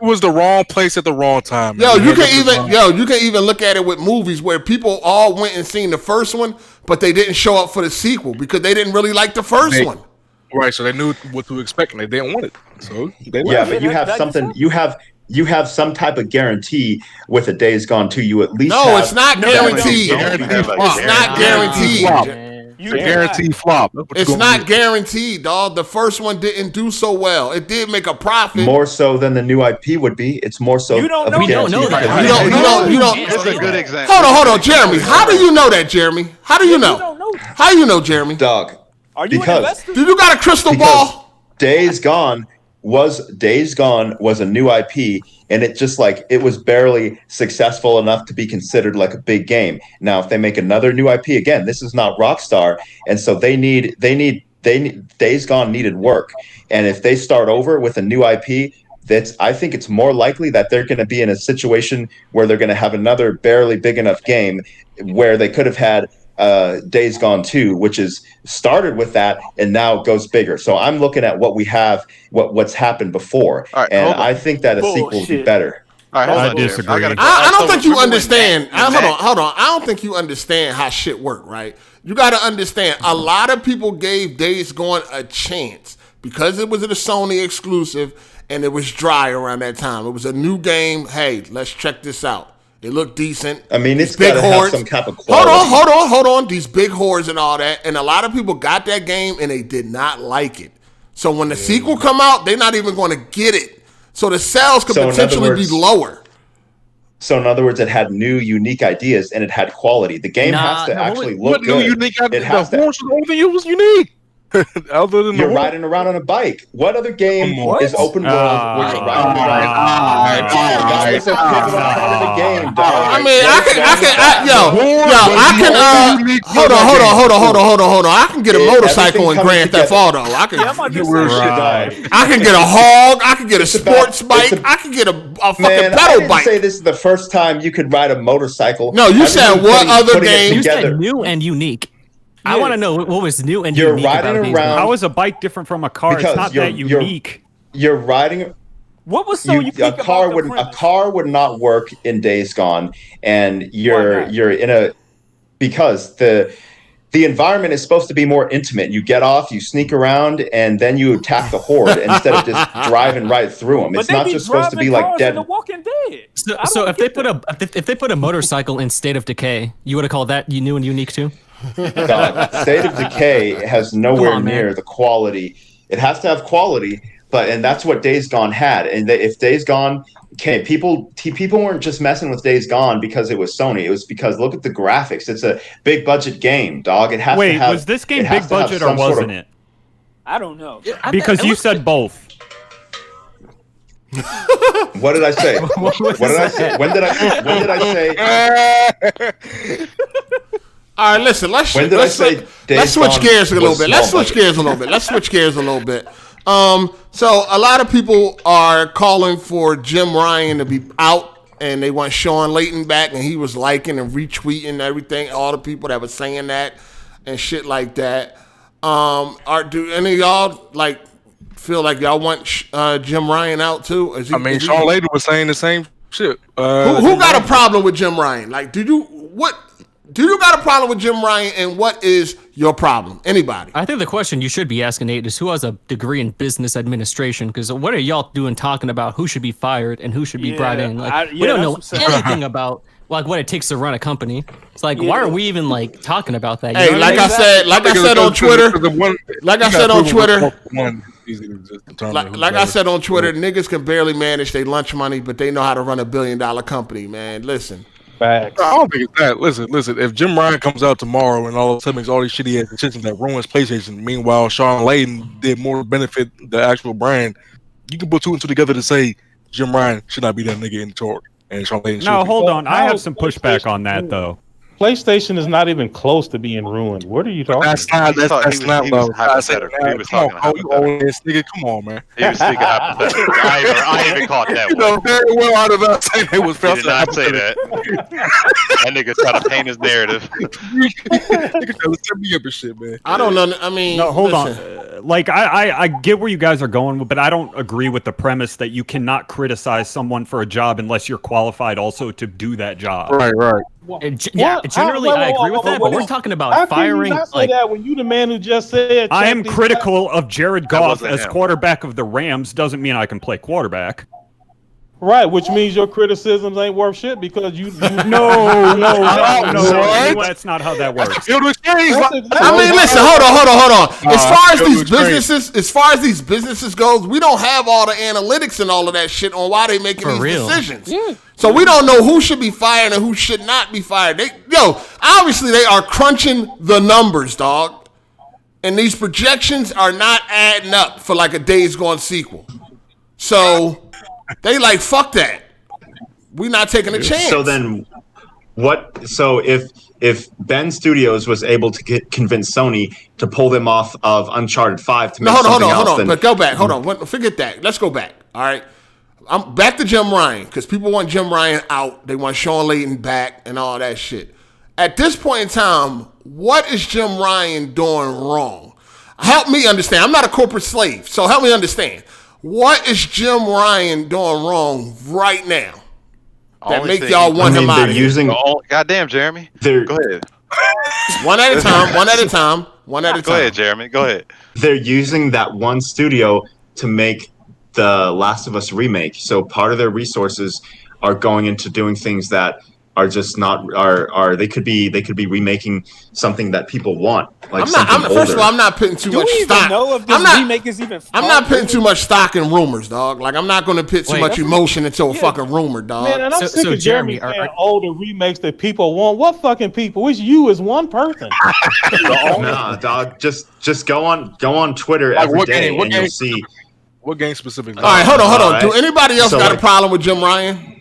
It was the wrong place at the wrong time. Man. You can even look at it with movies where people all went and seen the first one, but they didn't show up for the sequel because they didn't really like the first one. Right, so they knew what to expect and they didn't want it. So but you have something. You have some type of guarantee with a Days Gone 2. You at least it's not guaranteed. It's not guaranteed. Guaranteed flop. It's not guaranteed, dog. The first one didn't do so well. It did make a profit. More so than the new IP would be. It's more so. You don't know. We don't know that. You don't. It's a good example. Hold on, Jeremy. How do you know that, Jeremy? How do you know? You don't know. How do you know, Jeremy? Dog. Are you an investor? Do you got a crystal ball? Days Gone was a new IP, and it was barely successful enough to be considered like a big game. Now, if they make another new IP, again, this is not Rockstar, and so they need Days Gone needed work. And if they start over with a new IP, I think it's more likely that they're going to be in a situation where they're going to have another barely big enough game where they could have had Days Gone 2, which is started with that and now goes bigger. So I'm looking at what we have, what's happened before, and I think that a sequel would be better. All right, I disagree. I don't think you understand. Hold on. I don't think you understand how shit work, right? You got to understand. A lot of people gave Days Gone a chance because it was a Sony exclusive and it was dry around that time. It was a new game. Hey, let's check this out. It looked decent. I mean, it's got to have some type of quality. Hold on. These big hordes and all that. And a lot of people got that game and they did not like it. So when the sequel come out, they're not even going to get it. So the sales could potentially be lower. So in other words, it had new, unique ideas and it had quality. The game has to actually look good. It has to. The only thing it was unique. Other than you're riding around on a bike. What other game is open world where you're riding around? That was a pivotal part of the game, dog. I mean, hold on. I can get a motorcycle in Grand Theft Auto. I can get a hog. I can get a sports bike. I can get a fucking pedal bike. Say this is the first time you could ride a motorcycle. No, you said what other game? You said new and unique. I want to know what was new and unique riding about around. How is a bike different from a car? It's not that unique. You're riding. What was so unique a car would not work in Days Gone, and you're in a because the environment is supposed to be more intimate. You get off, you sneak around, and then you attack the horde instead of just driving right through them. It's not just supposed to be like Dead. The Walking Dead. So if they put a motorcycle in State of Decay, you would have called that new and unique too? State of Decay has nowhere near the quality. It has to have quality, and that's what Days Gone had. And if Days Gone people weren't just messing with Days Gone because it was Sony. It was because look at the graphics. It's a big budget game, dog. It has to have. Was this game big budget or wasn't it? I don't know. Because you said both. What did I say? What did I say? When did I say? All right, listen. Let's switch gears a little bit. Let's switch gears a little bit. So a lot of people are calling for Jim Ryan to be out, and they want Sean Layton back, and he was liking and retweeting everything. All the people that were saying that and shit like that. Do any of y'all feel like y'all want Jim Ryan out too? Sean Layton was saying the same shit. Who got a problem with Jim Ryan? Do you got a problem with Jim Ryan, and what is your problem? Anybody? I think the question you should be asking, Nate, is who has a degree in business administration? Because what are y'all doing talking about who should be fired and who should be brought in? We don't know anything about what it takes to run a company. It's why are we even talking about that? Hey, like I said on Twitter, niggas can barely manage their lunch money, but they know how to run $1 billion company, man. Listen. Facts. I don't think it's that. Listen. If Jim Ryan comes out tomorrow and all of a sudden makes all these shitty ass decisions that ruins PlayStation, meanwhile Sean Layton did more to benefit the actual brand, you can put two and two together to say Jim Ryan should not be that nigga in charge. And Sean Layton should be. Hold on. I have some pushback on that though. PlayStation is not even close to being ruined. What are you talking about? That's not what I was talking about. Nigga, come on, man. He was speaking hypothetical. I even caught that one. You know very well out of that saying it was. He did not say that. That nigga tried to paint his narrative. Nigga trying to set me up and shit, man. I don't know. I mean, no, hold on. I get where you guys are going, but I don't agree with the premise that you cannot criticize someone for a job unless you're qualified also to do that job. Right. Generally, I agree with that, but we're talking about firing. How can you not say that when you the man who just said? I am critical of Jared Goff as quarterback of the Rams. Doesn't mean I can play quarterback. Right, which means your criticisms ain't worth shit because you no, that's not how that works. I mean, listen, hold on. As far as these businesses goes, we don't have all the analytics and all of that shit on why they making these decisions. Yeah. So we don't know who should be fired and who should not be fired. Obviously they are crunching the numbers, dog. And these projections are not adding up for a Days Gone sequel. So they fuck that. We not taking a chance. So then what? So if Ben Studios was able to convince Sony to pull them off of Uncharted 5 to make something else, hold on. But go back. Hold on. Forget that. Let's go back. All right. I'm back to Jim Ryan because people want Jim Ryan out. They want Sean Layton back and all that shit. At this point in time, what is Jim Ryan doing wrong? Help me understand. I'm not a corporate slave, so help me understand. What is Jim Ryan doing wrong right now that make y'all want him out of here? Goddamn, Jeremy. Go ahead. One at a time. Go ahead, Jeremy. Go ahead. They're using that one studio to make the Last of Us remake. So part of their resources are going into doing things that are just not they could be remaking something that people want. Like first of all, I'm not putting too much stock. Know if this remake is even I'm not putting too much stock in rumors, dog. Like I'm not going to put too much emotion into a fucking rumor, dog. Man, and I'm sick of Jeremy saying older remakes that people want. What fucking people? It's you as one person. Nah, dog. Just go on Twitter every day and you'll see. What game specifically? All right, hold on. Right. Do anybody else got a problem with Jim Ryan?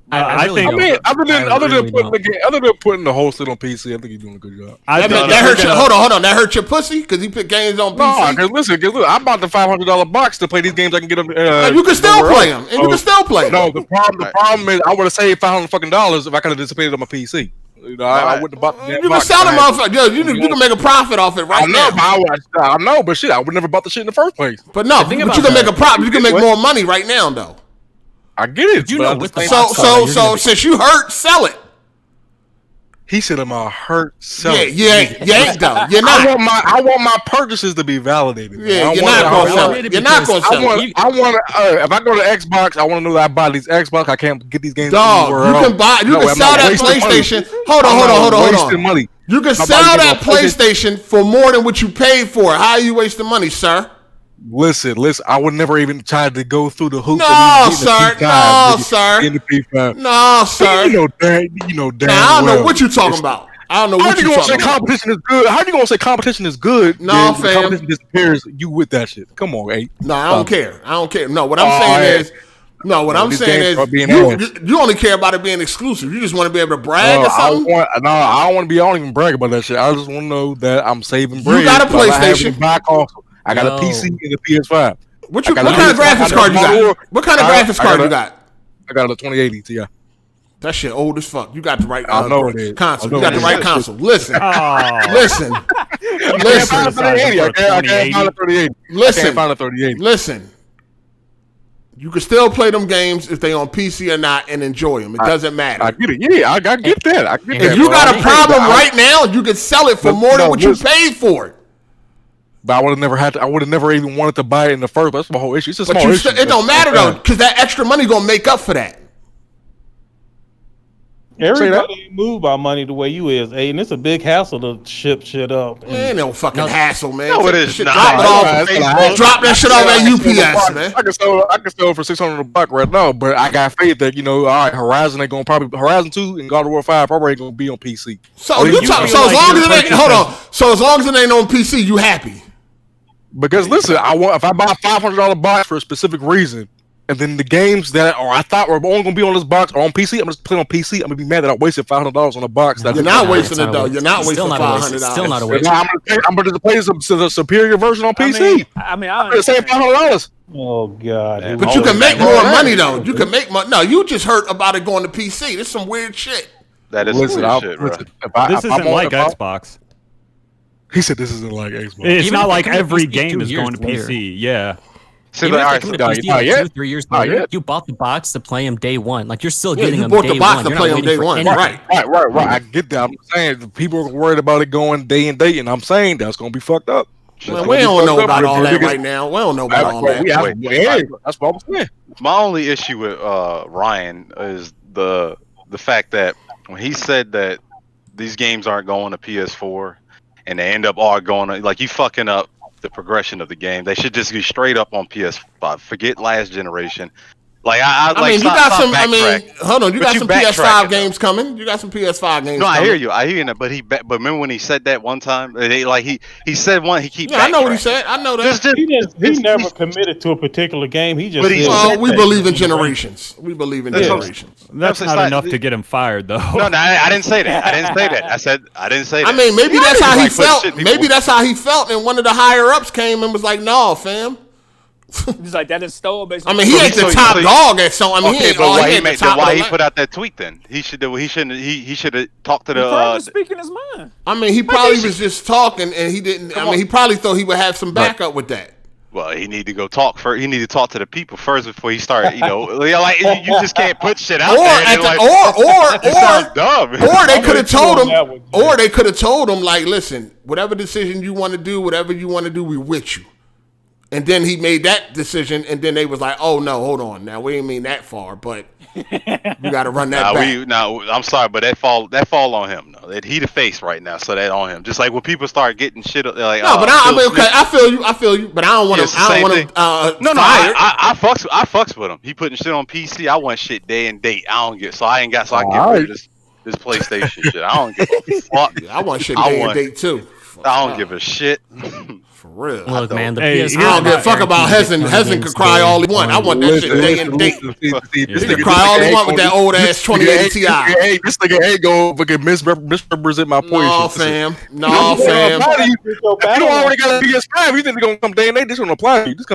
I think. I mean, other than putting the whole shit on PC, I think he's doing a good job. That hurt your. Hold on. That hurt your pussy because he put games on PC. No, because listen, I bought the $500 box to play these games. I can get them. You can still play them, and you can still play them. No, the problem is I would have saved $500 if I could have dissipated on my PC. You know, I wouldn't have bought that. You can sell them off. You can make a profit off it right now. I know, but shit, I would never bought the shit in the first place. But you can make a profit. You can make more money right now, though. I get it. So since you hurt, sell it. He said, "I'm a hurt seller." Yeah, you ain't though. You're not. I want my purchases to be validated. Yeah, you're not gonna sell it. You're not gonna sell it. I want to. If I go to Xbox, I want to know that I buy these Xbox. I can't get these games. Dog, you can buy. You can sell that PlayStation. Hold on. Money. You can sell that PlayStation for more than what you paid for it. How are you wasting money, sir? Listen. I would never even try to go through the hoops. No, sir. In the P5. No, sir. You know damn I don't know what you're talking about. I don't know what you're talking about. Competition is good. How you gonna say competition is good? No, fam. Competition disappears. You with that shit? Come on, hey. No, I don't care. No, what I'm saying is. No, what I'm saying is you only care about it being exclusive. You just want to be able to brag or something. I don't want to be. I don't even brag about that shit. I just want to know that I'm saving bread. You got a PlayStation. I got a PC and a PS5. What kind of graphics card you got? What kind of graphics card you got? I got a 2080 Ti. That shit old as fuck. You got the right console. You got the right console. Listen. I can't find a 3080. Listen. You can still play them games if they on PC or not and enjoy them. It doesn't matter. I get it. Yeah, I get that. If you got a problem right now, you can sell it for more than what you paid for it. But I would have never had to. I would have never even wanted to buy it in the first place. That's my whole issue. It's a small issue. It don't matter though, because that extra money gonna make up for that. Everybody ain't moved by money the way you is, and it's a big hassle to ship shit up. Ain't no fucking hassle, man. No, it is not. Drop that shit off at UPS, man. I can sell it for $600 right now, but I got faith that all right, Horizon 2 and God of War 5 probably ain't gonna be on PC. So as long as it ain't on PC, you happy? Because listen, if I buy a $500 box for a specific reason, and then the games that I thought were only gonna be on this box or on PC, I'm just playing on PC. I'm gonna be mad that I wasted $500 on a box. You're not wasting it though. You're not wasting $500. Still not a waste. I'm gonna play the superior version on PC. I the same $500. Oh God! But you can make more money though. You can make money. No, you just heard about it going to PC. This is some weird shit. That is weird shit, bro. This isn't like Xbox. He said this isn't like Xbox. It's not like every game is going to PC. Yeah. Even if they come to PC 2-3 years later, you bought the box to play them day one. Like you're still getting them day one. You bought the box to play them day one. Right. I get that. I'm saying people are worried about it going day and day, and I'm saying that's gonna be fucked up. Man, we don't know about all that right now. We don't know about all that. That's what I'm saying. My only issue with Ryan is the fact that when he said that these games aren't going to PS4 and they end up all going to, like, you fucking up the progression of the game. They should just be straight up on PS5. Forget last generation. Like I mean, you got some. I mean, hold on. You got some PS5 games coming. You got some PS5 games. No, I hear you. But but remember when he said that one time? He said one. He keeps. Yeah, I know what he said. I know that. He never committed to a particular game. He just. We believe in generations. We believe in generations. That's not enough to get him fired, though. No, I didn't say that. I didn't say that. I mean, maybe that's how he felt. Maybe that's how he felt, and one of the higher ups came and was like, "No, fam, He's like that is stole basically. I mean, he ain't the top dog at Sony. I mean, he ain't. But He ain't the top. why he put out that tweet then? He should have talked to the. Speaking his mind. I mean, he probably was just talking, and he didn't. I mean, he probably thought he would have some backup with that. Well, he need to go talk first. He need to talk to the people first before he start. You know, like you just can't put shit out there. Or they could have told him. Or they could have told him like, listen, whatever decision you want to do, we with you. And then he made that decision, and then they was like, "Oh no, hold on, now we ain't mean that far, but we got to run that back." I'm sorry, but that fall on him. No, that he the face right now, so that on him. Just like when people start getting shit, like no, but I mean, okay, I feel you, but I don't want to. I don't want to. No, I fucks with him. He putting shit on PC. I want shit day and date. I don't get, so I get rid of this PlayStation shit. I don't give a fuck. I want shit day and date too. I don't give a shit. For real. Look, man, the PS5. I don't give a fuck about Hezen could cry all he want. I want that shit day and date. He can cry all he want with that old ass 2080 Ti. Hey, this nigga ain't go fucking misrepresent my point. No, fam. If you don't already got a PS5, you think they're gonna come day and date? This don't apply to you. This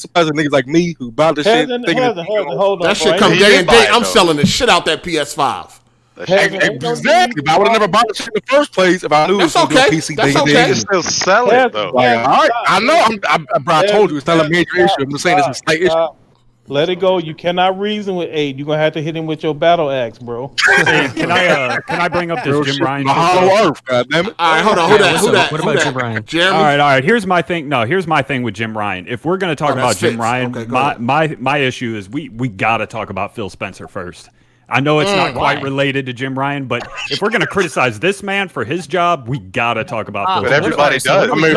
applies to niggas like me who bought this shit. That shit come day and date. I'm selling the shit out that PS5. Exactly. But I would have never bought the shit in the first place if I knew it was going to be a PC That's thing. okay. You can still sell it though. Like, all right, I know. I told you it's not a major issue. I'm just saying it's a slight issue. Let it go. You cannot reason with 8. You're gonna have to hit him with your battle axe, bro. Hey, can I bring up this Jim Ryan? Hollow Earth, goddammit. All right, hold on. Who that? What about Jim Ryan? Jeremy? All right. Here's my thing. No, here's my thing with Jim Ryan. If we're gonna talk about Jim Ryan, my issue is we gotta talk about Phil Spencer first. I know it's not quite related to Jim Ryan, but if we're going to criticize this man for his job, we got to talk about Phil. But everybody does. Right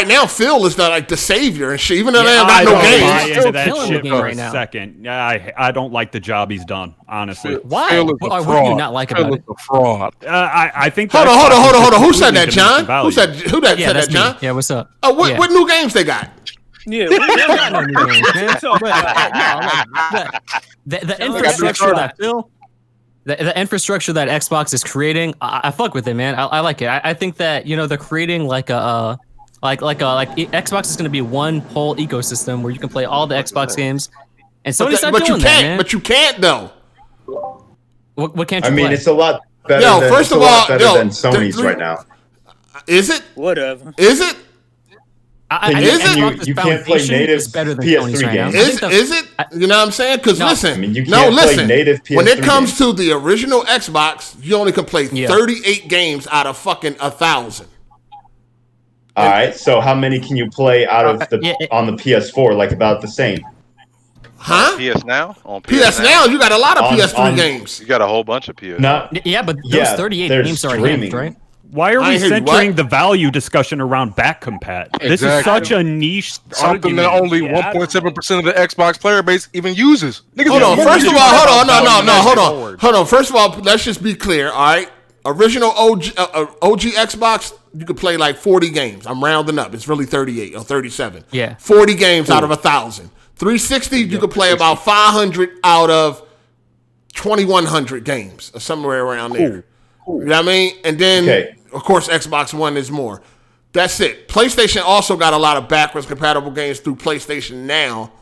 now, Phil is not like the savior and shit. Even though they haven't got no games. Into that shit for a second. I don't like the job he's done, honestly. Why? What do you not like about it? A fraud. I think. Hold on. Who said that, John? Who said that, John? Yeah, what's up? Oh, what new games they got? Yeah, the infrastructure that the infrastructure that Xbox is creating, I fuck with it, man. I like it. I think that they're creating like Xbox is going to be one whole ecosystem where you can play all the Xbox games, and Sony's not doing that, man. But you can't though. What can't you? I mean, play? it's a lot better. Than Sony's right now. Is it? Whatever. Is it? You can't play native PS3 games. Is it? You know what I'm saying? Because listen, native PS3 when it comes to the original Xbox, you only can play 38 games out of fucking 1,000. All right, so how many can you play out of on the PS4? Like about the same. Huh? PS Now? On PS Now, you got a lot of PS3 games. You got a whole bunch of PS. But those 38 games are enhanced, right? Why are we centering the value discussion around back compat? Exactly. This is such a niche something that only 1.7% of the Xbox player base even uses. Hold on. First of all, hold on. First of all, let's just be clear. All right, original OG Xbox, you could play like 40 games. I'm rounding up. It's really 38 or 37. Yeah, 40 games out of 1,000. 360, you could play about 500 out of 2,100 games, or somewhere around there. You know what I mean? And then, of course, Xbox One is more. That's it. PlayStation also got a lot of backwards compatible games through PlayStation Now.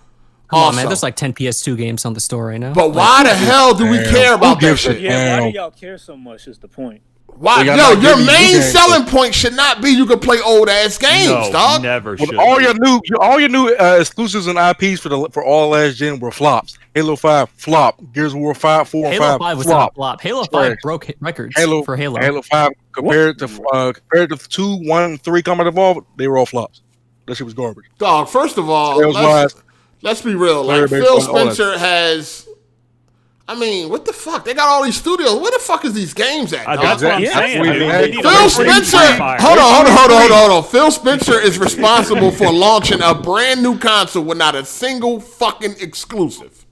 Come on, man. There's like 10 PS2 games on the store right now. But why the hell do we care about that shit? Yeah, why do y'all care so much is the point. Why? Your main selling point should not be you can play old ass games, dog. Never should. All your new exclusives and IPs for all last gen were flops. Halo 5 flop. Gears of War 5, 4, and 5 Halo 5 was not a flop. Halo 5 broke records for Halo. Halo 5 compared to 2, 1, 3 Combat Evolved, they were all flops. That shit was garbage. Dog, first of all, let's be real. Like Phil Spencer has. I mean, what the fuck? They got all these studios. Where the fuck is these games at? That's what I'm saying. Phil Spencer. Hold on. Phil Spencer is responsible for launching a brand new console with not a single fucking exclusive.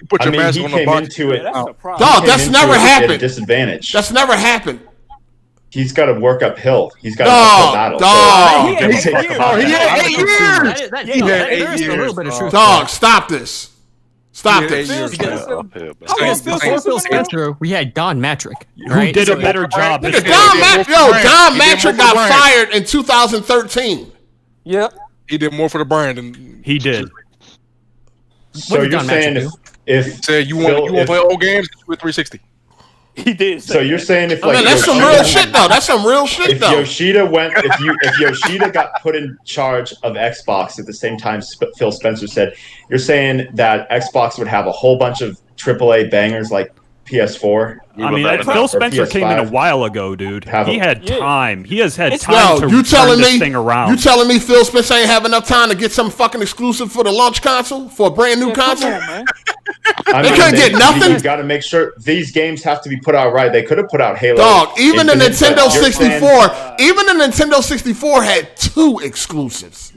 You put your mask on the box. Into it. Dog, that's never happened. Disadvantage. That's never happened. He's got to work uphill. He's got to battle. He had 8 years. He had 8 years. A little bit of truth. Dog, stop this. Stop this. Phil Spencer, we had Don Matrick, who did a better job. Don Matrick got fired in 2013. Yep. He did more for the brand than He did. So you're saying if said you want to play old games with 360. He did. So you're saying if like that's some real shit though. That's some real shit though. If Yoshida got put in charge of Xbox at the same time Phil Spencer said, you're saying that Xbox would have a whole bunch of AAA bangers like PS4. I mean, Phil Spencer came in a while ago, dude. He had time. He has had time to turn this thing around. You telling me Phil Spencer ain't have enough time to get some fucking exclusive for the launch console, for a brand new console? Come on, man. They couldn't get nothing. You got to make sure these games have to be put out right. They could have put out Halo. Dog, even the Nintendo 64 had 2 exclusives,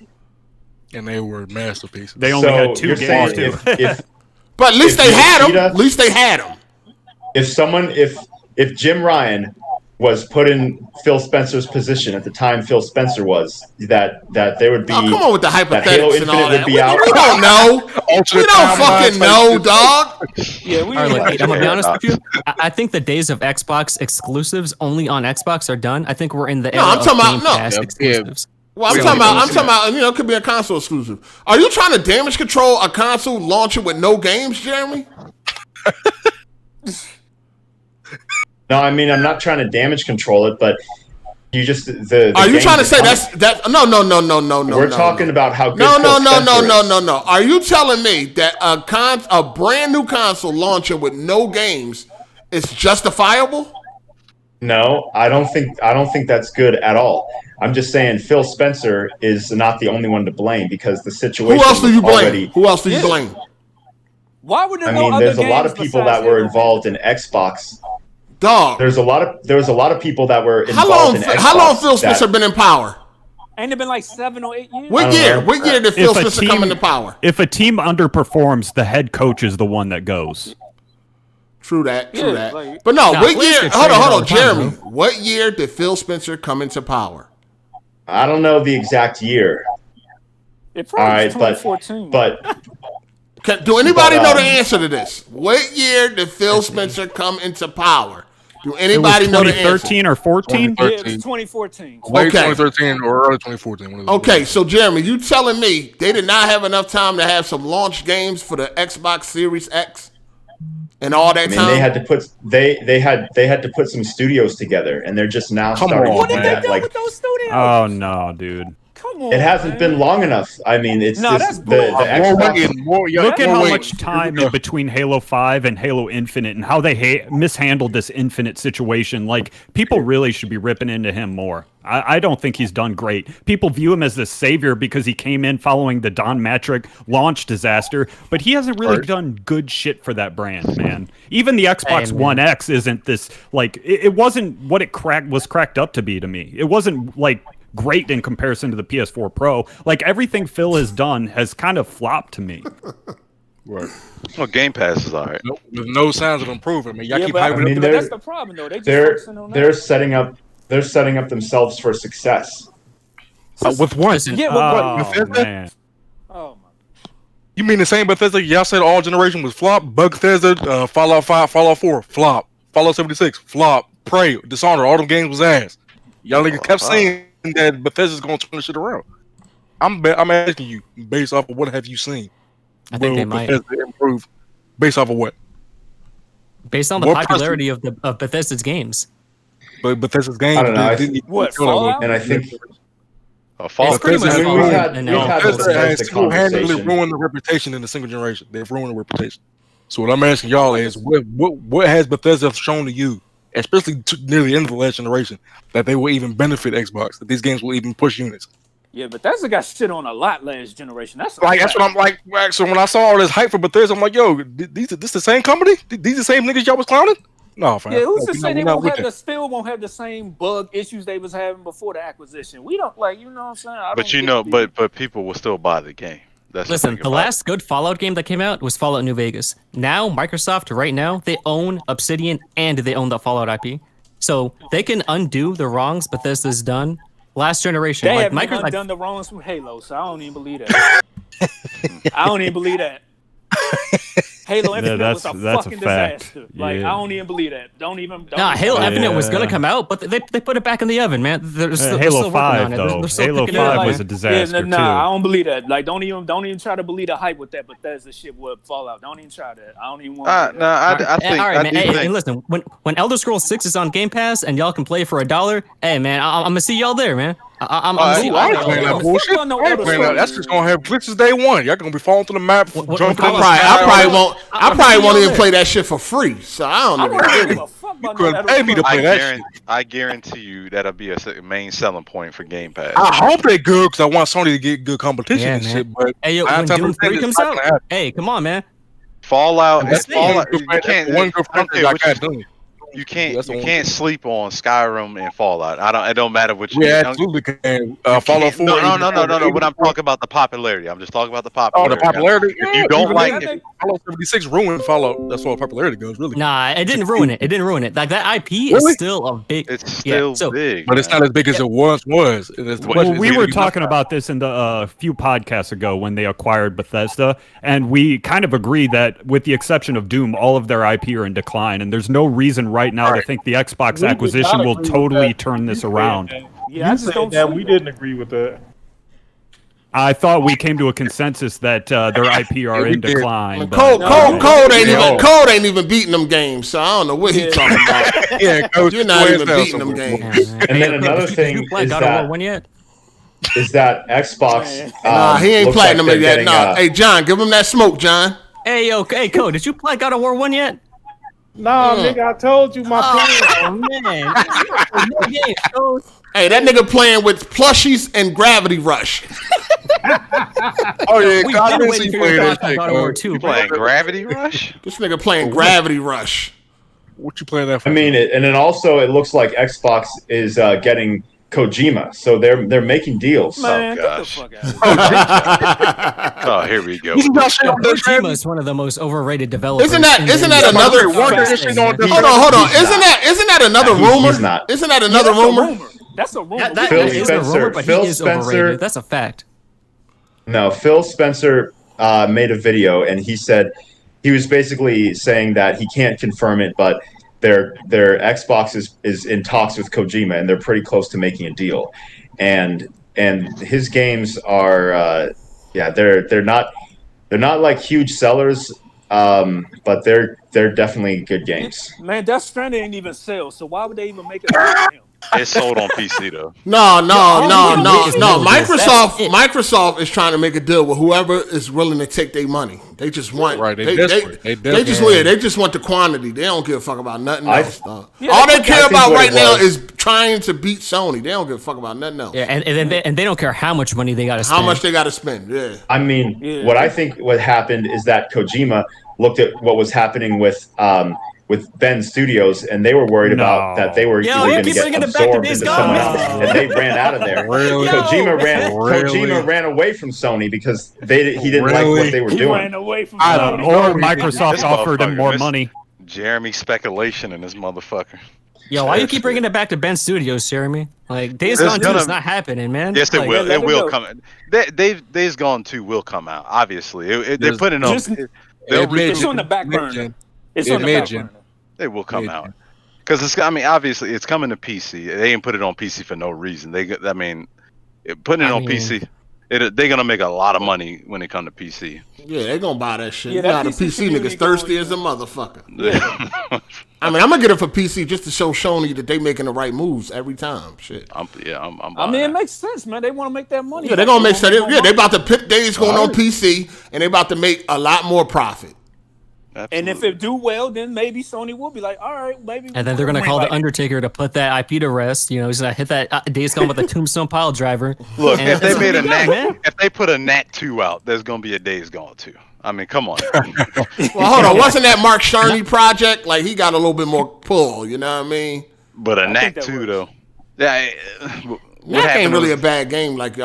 and they were masterpieces. They only had 2 games too. But at least they had them. At least they had them. If Jim Ryan was put in Phil Spencer's position at the time Phil Spencer was, that there would be. Oh, come on with the hypothetics Halo and all Infinite that. would be out. We don't know. We don't fucking know, dog. Yeah, we. I'm gonna be honest with you. I think the days of Xbox exclusives only on Xbox are done. I think we're in the era I'm talking of about Game Pass exclusives. Well, I'm talking about, it could be a console exclusive. Are you trying to damage control a console launcher with no games, Jeremy? No, I mean I'm not trying to damage control it, but you just the. Are you trying to say that? No. We're talking about how good. No. Are you telling me that a brand new console launcher with no games is justifiable? No, I don't think that's good at all. I'm just saying Phil Spencer is not the only one to blame because the situation. Who else do you blame? Why would there there's a lot of people that were involved in Xbox. Dog. There was a lot of people that were involved in Xbox. How long Phil Spencer been in power? Ain't it been like 7 or 8 years? What year did Phil Spencer come into power? If a team underperforms, the head coach is the one that goes. True that. But no, what year? Hold on, Jeremy. What year did Phil Spencer come into power? I don't know the exact year. It probably was 2014. But do anybody know the answer to this? What year did Phil Spencer come into power? Do anybody know the answer? 2013 or 14? Yeah, it was 2014. Late 2013 or early 2014. Okay, so Jeremy, you telling me they did not have enough time to have some launch games for the Xbox Series X and all that time? They had to put they had to put some studios together, and they're just now starting. What did they do with those studios? Oh no, dude. Come on, it hasn't been long enough. I mean, it's just the Xbox. Look at how much time in between Halo 5 and Halo Infinite and how they mishandled this Infinite situation. Like, people really should be ripping into him more. I don't think he's done great. People view him as the savior because he came in following the Don Matrick launch disaster, but he hasn't really done good shit for that brand, man. Even the Xbox One X isn't this, like, it wasn't what it was cracked up to be to me. It wasn't, like, great in comparison to the PS4 Pro. Like, everything Phil has done has kind of flopped to me. Right. Well, Game Pass is all right. With no signs of improvement. I mean, y'all keep hyping but that's the problem, though. They're setting up themselves for success. With what? Man. Oh my. You mean the same Bethesda? Y'all said all generation was flop. Bethesda, Fallout 5, Fallout 4, flop. Fallout 76, flop. Prey, Dishonored, all them games was ass. Y'all niggas kept saying that Bethesda's gonna turn this shit around. I'm asking you, based off of what have you seen? I think they might improve. Based off of what? Based on the popularity of Bethesda's games. But Bethesda's games. I don't know. Fallout? And I think Fallout. Bethesda has single-handedly ruined the reputation in the single generation. They've ruined the reputation. So what I'm asking y'all is, what has Bethesda shown to you, especially near the end of the last generation, that they will even benefit Xbox, that these games will even push units? Yeah, Bethesda got shit on a lot last generation. That's what I'm like. So when I saw all this hype for Bethesda, I'm like, yo, this the same company? These the same niggas y'all was clowning? No, fam. Yeah, who's to say they still won't have the same bug issues they was having before the acquisition? We don't, like, you know what I'm saying? But people will still buy the game. Listen, the last good Fallout game that came out was Fallout New Vegas. Now, Microsoft, right now, they own Obsidian and they own the Fallout IP. So they can undo the wrongs Bethesda's done last generation. They haven't done the wrongs with Halo, so I don't even believe that. I don't even believe that. Halo Infinite was a that's fucking a fact. disaster. Like Yeah. I don't even believe that. Don't even. Nah, Halo Infinite was gonna Yeah. come out, but they put it back in the oven, man. They're still Halo working 5 on it. though. They're still Halo picking it 5 up. was a disaster nah, I too. don't believe that. Like don't even try to believe the hype with that. But that's the shit with Fallout. Don't even try that. I don't even want. No, I think. All right, I man. do Hey, think. and listen, when Elder Scrolls 6 is on Game Pass and y'all can play for $1, hey man, I'm gonna see y'all there, man. I'm gonna see I ain't y'all playing there. that bullshit. Fuck no I ain't Elder playing that. That's Scrolls. just gonna have glitches day one. Y'all gonna be falling through the map, What- jumping. I in the probably- sky, I probably won't even there. play that shit for free. So I don't I even don't give give a a fuck about couldn't no pay me to Elder play that shit. I guarantee you that'll be a main selling point for Game Pass. I hope they good because I want Sony to get good competition Yeah, and man. shit. But Hey, yo, nine when times Doom out of 10, 3 it's comes not out, gonna happen. hey, come on, man. Fallout, That's it. you can't. One good I don't care franchise I what got you done. You can't That's the you only can't thing. sleep on Skyrim and Fallout. It don't matter what you Yeah, do. absolutely can. You Fallout can't- 4. No. even When I'm talking about the popularity, I'm just talking about the Oh, popularity. the popularity. If you don't even like then, it, Fallout 76 ruined Fallout. That's where popularity goes, really. Nah, it didn't ruin it. It didn't ruin it. Like that IP Really? is still a big. it's still so, big. But it's not as big as it once was. And it's the Well, question Well, is, we were do you- talking about this in the few podcasts ago when they acquired Bethesda, and we kind of agree that, with the exception of Doom, all of their IP are in decline, and there's no reason right now to think the Xbox We did acquisition not will agree with totally that. turn this You said around. that. Yeah, I You just said don't that. see We it. didn't agree with that. I thought we came to a consensus that their IP are we in did. decline. Code but- Code ain't even beating them games. So I don't know what he's talking about. Yeah, Coach, You're not your even ass down beating them somewhere. games. And then another thing play is God of War that- 1 yet? Is that Xbox? Nah, he ain't looks like platinum they're it yet. getting, Nah, hey John, give him that smoke, John. Hey, Code, did you play God of War 1 yet? Nah, nigga, I told you my plan. Oh man, no game, Code. Hey, that nigga playing with plushies and Gravity Rush. Oh, yeah, We've God, I been didn't waiting see for playing your that thoughts on shit. God of War Code. 2. You playing Gravity Rush? This nigga playing Gravity Rush. What you playing that for? I mean, and then also it looks like Xbox is getting Kojima, so they're making deals. Man, get the gosh. fuck out. Oh, here we go. Isn't that shit on the Kojima is one of the most overrated developers. Isn't that another? One nigga shit on the Hold on. Isn't that another rumor? He's not. Isn't that another rumor? That's a rumor. That Phil is a Spencer- rumor, but Phil he is Spencer- overrated. That's a fact. No, Phil Spencer made a video, and he said he was basically saying that he can't confirm it, but their Xbox is in talks with Kojima, and they're pretty close to making a deal. And his games are they're not like huge sellers, but they're definitely good games. Man, Death Stranding ain't even sell, so why would they even make it about him? It's sold on PC though. No. That's it. Microsoft is trying to make a deal with whoever is willing to take their money. They just want Right, they desperate. they just want the quantity. They don't give a fuck about nothing I- else. Dog. Yeah, All they I care think about what right it now was- is trying to beat Sony. They don't give a fuck about nothing else. Yeah, and they don't care how much money they got to spend. How much they got to spend? Yeah. I mean, Yeah. what I think what happened is that Kojima looked at what was happening with Ben Studios, and they were worried about that they were Yo, either you going to keep get bringing it back to absorbed Days into Gone, someone man. else, and they ran out of there. Really? Kojima ran away from Sony because he didn't like what they were He doing. ran away from Or Sony. Microsoft This offered him motherfucker, more this- money. Jeremy speculation in this motherfucker. Yo, why you keep bringing it back to Ben Studios, Jeremy? Like Days There's Gone 2 gonna- is not happening, man. Yes, it Like, will. let It it will go. come. Days Gone 2 will come out. Obviously, they're There's- putting up. Just- They'll It's on the back burner. It's on the back Imagine. burner. They will come Yeah. out because it's. I mean, obviously, it's coming to PC. They ain't put it on PC for no reason. Putting it on PC, they're gonna make a lot of money when it come to PC. Yeah, they gonna buy that shit. Yeah, You that know how the PC PC community niggas thirsty going, as a motherfucker. Yeah, I mean, I'm gonna get it for PC just to show Sony that they making the right moves every time. Shit. I'm I buying mean, it that. makes sense, man. They want to make that money. Yeah, they're gonna make sense. They wanna Yeah, they make more about to put Days going on Alright. PC, and they about to make a lot more profit. And if it do well, then maybe Sony will be like, all right, maybe. and then they're gonna call the Undertaker to put that IP to rest. You know, he's gonna hit that Days Gone with a Tombstone pile driver. Look, And if they that's made a what we got, Nat, man. if they put a Nat 2 out, there's gonna be a Days Gone 2. I mean, come on. Well, hold on, wasn't that Mark Cerny project? Like he got a little bit more pull. You know what I mean? But a think Nat that 2 works. though. Yeah. That ain't really a bad game, like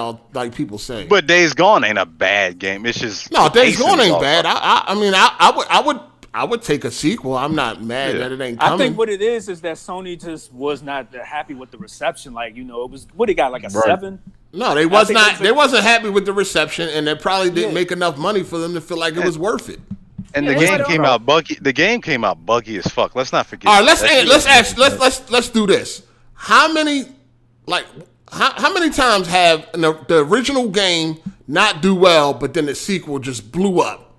people say. But Days Gone ain't a bad game. It's just no, the Days Gone pacing's ain't off. bad. I would take a sequel. I'm not mad that it ain't coming. I think what it is that Sony just was not happy with the reception. Like, you know, it was what he got, like a 7. No, they I think wasn't happy with the reception, and they probably didn't Yeah. make enough money for them to feel like it was worth it. And the game came out buggy. The game came out buggy as fuck. Let's not forget. All right, let's do this. How many times have the original game not do well, but then the sequel just blew up?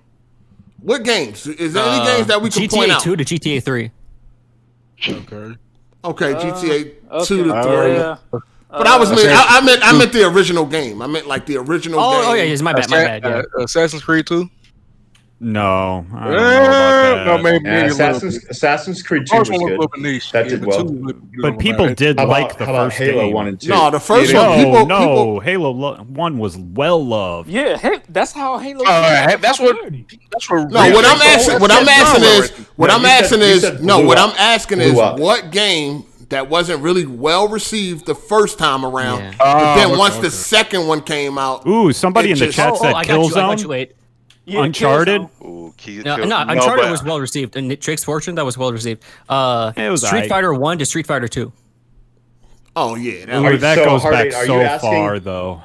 What games? Is there any games that we can point out? GTA 2 to GTA 3. Okay, GTA 2 to 3. Yeah. But I meant the original game. I meant like the original game. Oh yeah, it's my bad. Yeah. Assassin's Creed 2. No, I don't know about that. maybe Assassin's Creed 2 was good. That did well. But people did like the first Halo game. 1 and 2. No, the first one. People, Halo 1 was well loved. Yeah, that's how Halo. That's what. No, what I'm asking is what game that wasn't really well received the first time around, but then once the second one came out. Ooh, somebody in the chat said Killzone. Yeah, Uncharted. Ooh, Uncharted was well received, and Trick's Fortune that was well received. It was Street Fighter 1 to Street Fighter 2. Oh yeah, that goes back so far though.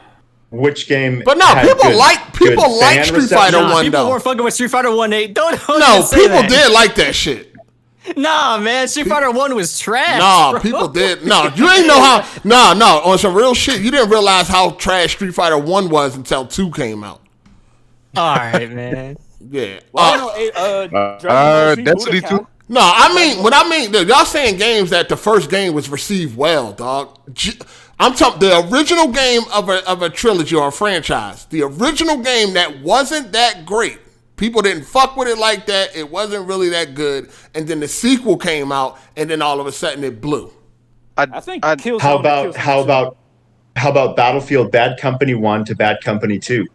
Which game? But no, people like Street Fighter 1 people though. were fucking with Street Fighter 1. Don't No, people did like that shit. Nah, man, Street Fighter 1 was trash. Nah, bro. people did. No, you ain't know how. No, on some real shit, you didn't realize how trash Street Fighter 1 was until 2 came out. All right, man. Yeah. Density 2. No, I mean, y'all saying games that the first game was received well, dog. I'm talking the original game of a trilogy or a franchise. The original game that wasn't that great. People didn't fuck with it like that. It wasn't really that good. And then the sequel came out, and then all of a sudden it blew. I think. How about Battlefield Bad Company 1 to Bad Company 2?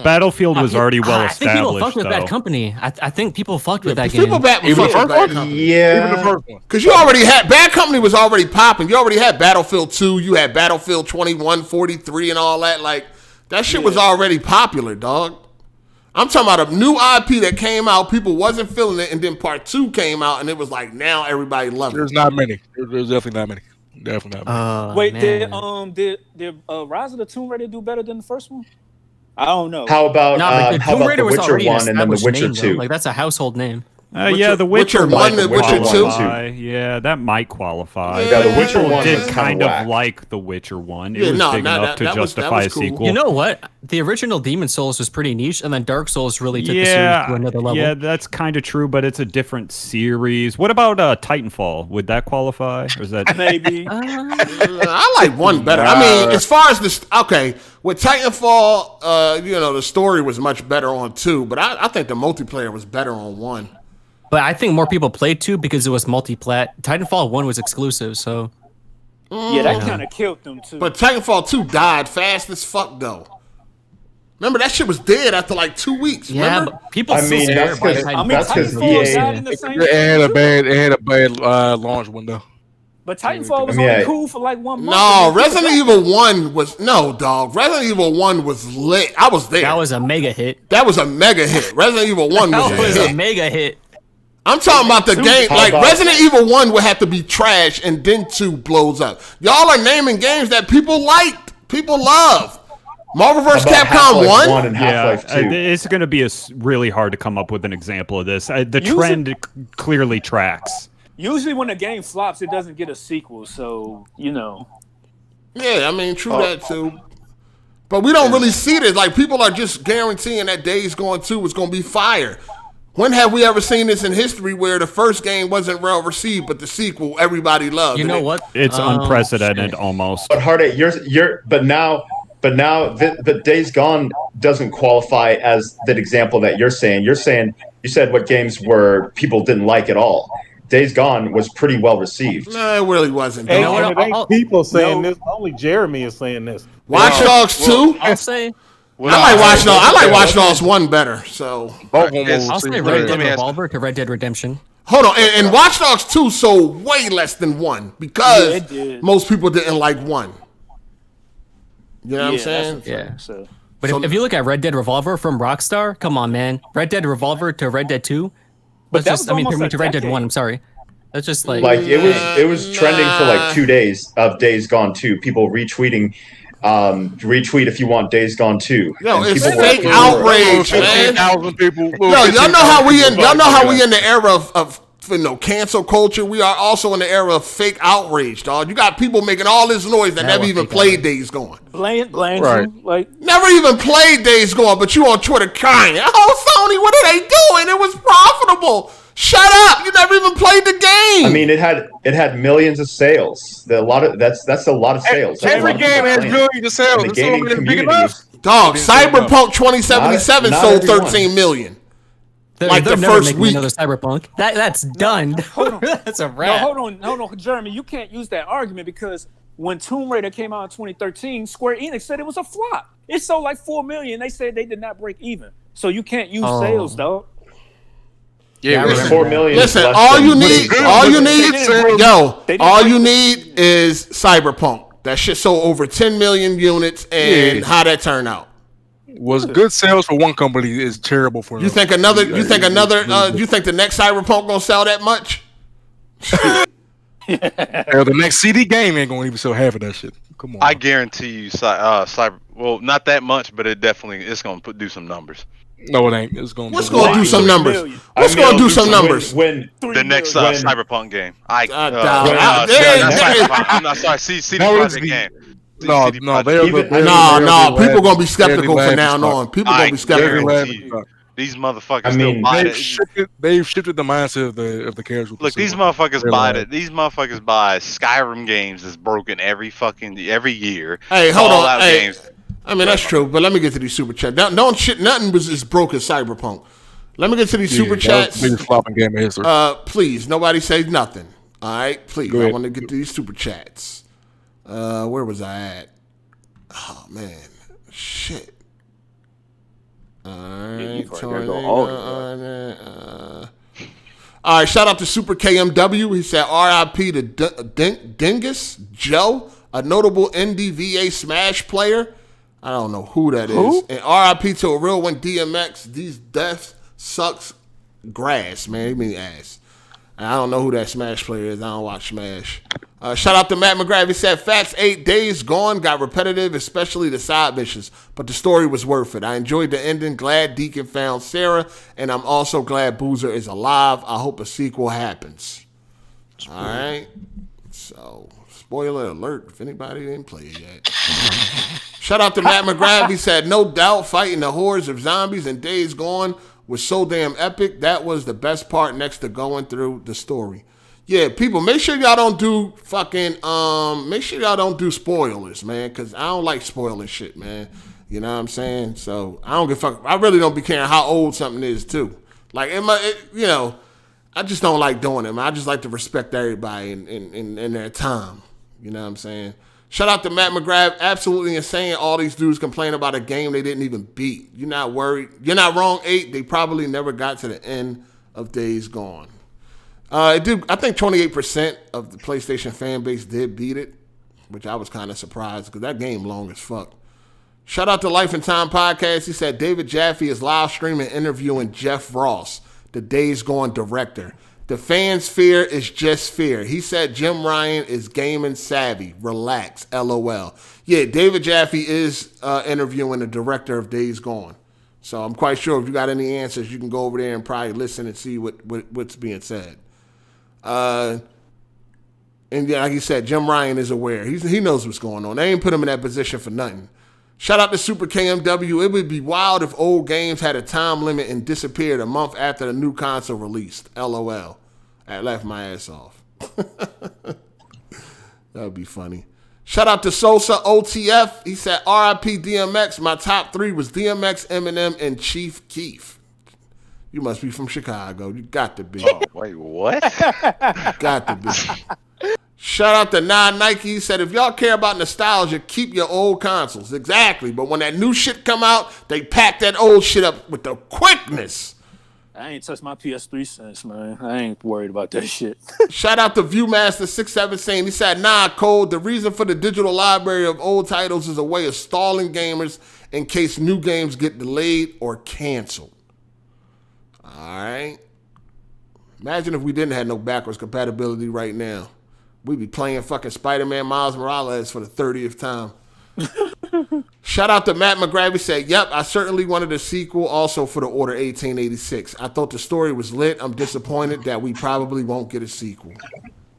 Battlefield was already well established. I think people fucked with Bad Company. I think people fucked with that game. People fucked with Bad Company. Yeah. Even the first one. Because you already had Bad Company was already popping. You already had Battlefield 2. You had Battlefield 2143 and all that. Like that shit was already popular, dog. I'm talking about a new IP that came out. People wasn't feeling it, and then part 2 came out, and it was like now everybody loves it. There's not many. There's definitely not many. Definitely not many. Wait, man. did Rise of the Tomb Raider do better than the first one? I don't know. How about Tomb Raider The was Witcher already 1 and then The Witcher name, 2? Like that's a household name. Yeah, The Witcher 1 and Witcher 2. Yeah, that might qualify. Yeah, The Witcher 1 did was kind whack. of like The Witcher 1. It Yeah, was no, big enough to that was justify a cool. sequel. You know what? The original Demon Souls was pretty niche, and then Dark Souls really took the series to another level. Yeah, that's kind of true, but it's a different series. What about Titanfall? Would that qualify? Or is that Maybe. I like 1 better. I mean, as far as this, okay, with Titanfall, the story was much better on 2, but I think the multiplayer was better on 1. But I think more people played 2 because it was multi-plat. Titanfall 1 was exclusive, so. Yeah, that kind of killed them too. But Titanfall 2 died fast as fuck, though. Remember, that shit was dead after like 2 weeks. Yeah, remember? but people still that's swear by because Titanfall. EA. died in the same It had a bad launch window. But Titanfall was only cool for like 1 month. No, Resident Evil 1 was no dog. Resident Evil 1 was lit. I was there. That was a mega hit. That was a mega hit. Resident Evil 1 was That a was hit. a mega hit. I'm talking about the game. Like Resident Evil 1 would have to be trash, and then 2 blows up. Y'all are naming games that people liked, people love. Marvel vs. Capcom 1 and Half-Life 2. It's going to be really hard to come up with an example of this. The trend clearly tracks. Usually when a game flops, it doesn't get a sequel, so, Yeah, I mean, true that too. But we don't really see this. Like, people are just guaranteeing that Days Gone 2 is going to be fire. When have we ever seen this in history where the first game wasn't well received, but the sequel everybody loved? You know what? It's unprecedented almost. But Hard8, but Days Gone doesn't qualify as that example that you're saying. You said what games were people didn't like at all. Days Gone was pretty well received. No, it really wasn't. And it ain't people saying this. Only Jeremy is saying this. Watch Dogs 2? I'll say. I like Watch Dogs 1 better. So I'll say Red Dead Revolver to Red Dead Redemption. hold on, and Watch Dogs 2 sold way less than 1 because most people didn't like 1. You know what I'm saying? Yeah. But if you look at Red Dead Revolver from Rockstar, come on, man. Red Dead Revolver to Red Dead 2. But to Red Dead 1, I'm sorry. That's just like it was trending for like 2 days of Days Gone 2. People retweeting Retweet if you want Days Gone 2. Yo, And it's people fake were- outrage, man. 15,000 people. Yo, y'all know how we in. Y'all know how we in the era of cancel culture. We are also in the era of fake outrage, dog. You got people making all this noise that never even played Days Gone. Blame Right. you, like Never even played Days Gone, but you on Twitter crying. Oh, Sony, what are they doing? It was profitable. Shut up! You never even played the game. I mean, it had millions of sales. That's a lot of sales. That's a Every lot of game people has playing. millions of sales. And the It's gaming only big community enough. is Dog, Cyberpunk 2077 Not sold everyone. 13 million. They're Like the never first making week. another Cyberpunk. That's done. That's a no, wrap. hold on, Jeremy. You can't use that argument because when Tomb Raider came out in 2013, Square Enix said it was a flop. It sold like 4 million. They said they did not break even. So you can't use sales, dog. Yeah, It's 4 million. Listen, less all than- you need, all you break need is Cyberpunk. That shit sold over 10 million units, and Yeah. how that turn out? Was good sales for one company is terrible for You another. think you think the next Cyberpunk gonna sell that much? Hell, the next CD game ain't gonna even sell half of that shit. Come on. I guarantee you, Cyber. Well, not that much, but it's gonna do some numbers. No, it ain't. It's gonna. What's gonna do some numbers? million. What's gonna do some numbers? When The next When- Cyberpunk game. Cyberpunk. I'm not sorry. CD That was Projekt the- game. No, CD no, Projekt. they're Even- they're- No, they're people gonna be they're skeptical the from now last on. People gonna be I skeptical. guarantee you, these motherfuckers I still mean, buy it. They've shifted the mindset of the casual. Look, these consumer. motherfuckers They're buy like- it. These motherfuckers buy Skyrim games that's broken every year. Hey, hold on. Fallout Hey, games. I mean that's true, but let me get to these super chats. Don't shit. Nothing was as broke as Cyberpunk. Let me get to these super that was chats. the biggest flopping game in history. Please, nobody say nothing. All right, please. Go I ahead. want to get to these super chats. Where was I at? Oh man, shit. All right, you probably gotta go all the all right, shout out to Super KMW. He said R.I.P. to Dingus Joe, a notable NDVA Smash player. I don't know who that is. And R.I.P. to a real one, DMX. These deaths sucks grass, man. He mean ass. And I don't know who that Smash player is. I don't watch Smash. Shout out to Matt McGrath. He said, Facts 8 Days Gone got repetitive, especially the side missions, but the story was worth it. I enjoyed the ending. Glad Deacon found Sarah, and I'm also glad Boozer is alive. I hope a sequel happens. All right. So, spoiler alert if anybody didn't play it yet. Shout out to Matt McGrath. He said, no doubt fighting the hordes of zombies in Days Gone was so damn epic. That was the best part next to going through the story. Yeah, people, make sure y'all don't do spoilers, man, because I don't like spoiling shit, man. You know what I'm saying? So I don't give a fuck. I really don't be caring how old something is, too. Like, I just don't like doing it, man. I just like to respect everybody in their time. You know what I'm saying? Shout out to Matt McGrath. Absolutely insane. All these dudes complain about a game they didn't even beat. You're not worried. You're not wrong, 8. They probably never got to the end of Days Gone. I think 28% of the PlayStation fan base did beat it, which I was kind of surprised because that game long as fuck. Shout out to Life and Time Podcast. He said David Jaffe is live streaming interviewing Jeff Ross, the Days Gone director. The fans' fear is just fear. He said Jim Ryan is gaming savvy. Relax. LOL. Yeah, David Jaffe is interviewing the director of Days Gone. So I'm quite sure if you got any answers, you can go over there and probably listen and see what's being said. And yeah, like you said, Jim Ryan is aware. He knows what's going on. They ain't put him in that position for nothing. Shout out to Super KMW. It would be wild if old games had a time limit and disappeared a month after the new console released. LOL. I laughed my ass off. That would be funny. Shout out to Sosa OTF. He said, R.I.P. DMX. My top 3 was DMX, Eminem, and Chief Keef. You must be from Chicago. You got to be. Oh, wait, what? Got to be. Shout out to Nike. He said, if y'all care about nostalgia, keep your old consoles. Exactly. But when that new shit come out, they pack that old shit up with the quickness. I ain't touched my PS3 since, man. I ain't worried about that shit. Shout out to Viewmaster67 saying, he said, Code, the reason for the digital library of old titles is a way of stalling gamers in case new games get delayed or canceled. All right. Imagine if we didn't have no backwards compatibility right now. We'd be playing fucking Spider-Man Miles Morales for the 30th time. Shout out to Matt McGravy. Said, "Yep, I certainly wanted a sequel. Also for the Order 1886. I thought the story was lit. I'm disappointed that we probably won't get a sequel."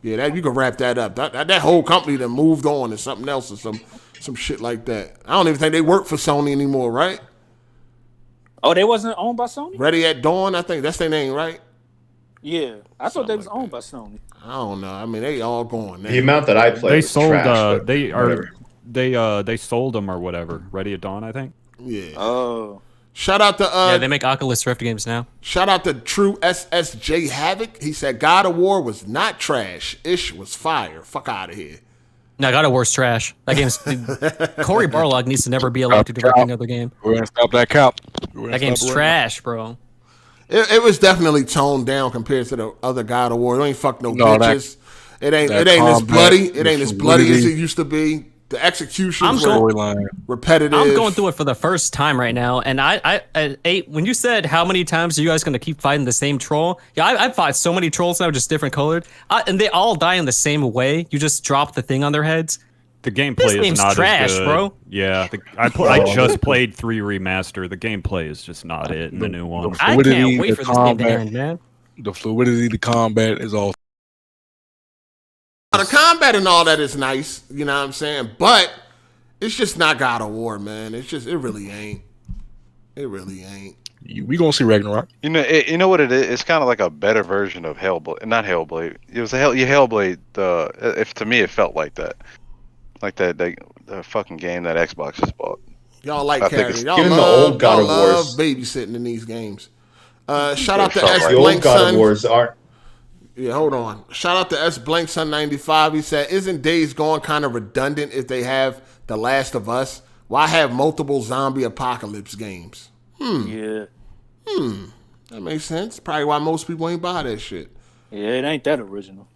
Yeah, that you can wrap that up. That whole company that moved on to something else or some shit like that. I don't even think they work for Sony anymore, right? Oh, they wasn't owned by Sony? Ready at Dawn, I think that's their name, right? Yeah, I thought they was owned by Sony. I don't know. I mean, they all gone. The amount that I played, They was sold. trash, but They sold them or whatever. Ready at Dawn, I think. Yeah. Oh. Shout out to yeah, they make Oculus Rift games now. Shout out to True SSJ Havoc. He said God of War was not trash. Ish was fire. Fuck out of here. No, God of War's trash. That game's Cory Barlog needs to never be allowed to direct another game. We're gonna stop that cap. That game's trash, bro. It was definitely toned down compared to the other God of War. It ain't fuck no bitches. It ain't as bloody. It ain't as bloody as it used to be. The executions were repetitive. I'm going through it for the first time right now, and I when you said how many times are you guys going to keep fighting the same troll? Yeah, I fought so many trolls now, just different colored, and they all die in the same way. You just drop the thing on their heads. The gameplay is not trash, as good. Bro. Yeah, I just played 3 Remaster. The gameplay is just not it in the new one. I can't wait for this game to end, man. The fluidity, the combat is all. The combat and all that is nice, you know what I'm saying? But it's just not God of War, man. It really ain't. It really ain't. We gonna see Ragnarok. You know what it is? It's kind of like a better version of Hellblade. Not Hellblade. It was Hellblade. If to me it felt like that, the fucking game that Xbox just bought. Y'all like carrying. Y'all even love, the old God of Wars. Babysitting in these games. Shout out to The S old Blank God Son. of Wars are. Yeah, hold on. Shout out to S Blank Sun 95. He said, "Isn't Days Gone kind of redundant if they have The Last of Us? Why have multiple zombie apocalypse games?" Yeah. That makes sense. Probably why most people ain't buy that shit. Yeah, it ain't that original.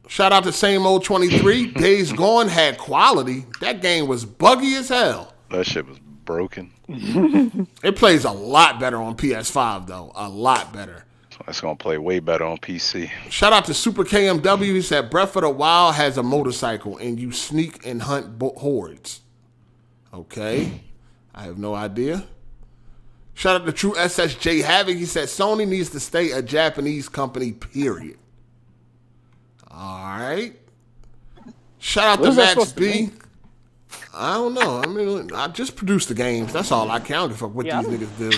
Shout out to Same Old 23. Days Gone had quality. That game was buggy as hell. That shit was broken. It plays a lot better on PS5 though. A lot better. It's gonna play way better on PC. Shout out to Super KMW. He said Breath of the Wild has a motorcycle and you sneak and hunt hordes. Okay. I have no idea. Shout out to True SSJ Havoc. He said Sony needs to stay a Japanese company, period. All right. Shout out to Max B. I don't know. I mean, I just produce the games. That's all I count for what these niggas do.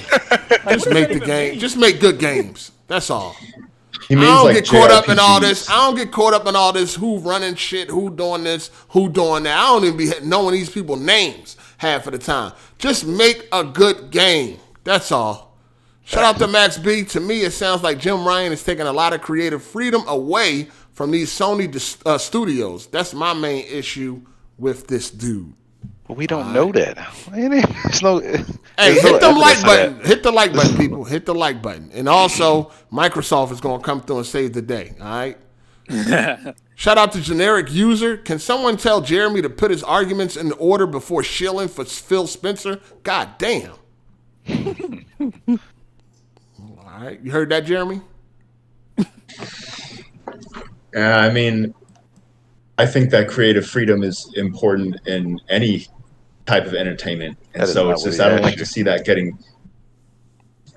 Just make the game. Just make good games. That's all. I don't get caught up in all this. I don't get caught up in all this who running shit, who doing this, who doing that. I don't even be knowing these people's names half of the time. Just make a good game. That's all. Shout out to Max B. To me, it sounds like Jim Ryan is taking a lot of creative freedom away from these Sony studios. That's my main issue with this dude. But we don't know that. Hey, hit the like button. Hit the like button, people. Hit the like button. And also, Microsoft is going to come through and save the day. All right? Shout out to Generic User. Can someone tell Jeremy to put his arguments in order before shilling for Phil Spencer? God damn. All right. You heard that, Jeremy? I mean, I think that creative freedom is important in any type of entertainment, and so it's just I don't like to see that getting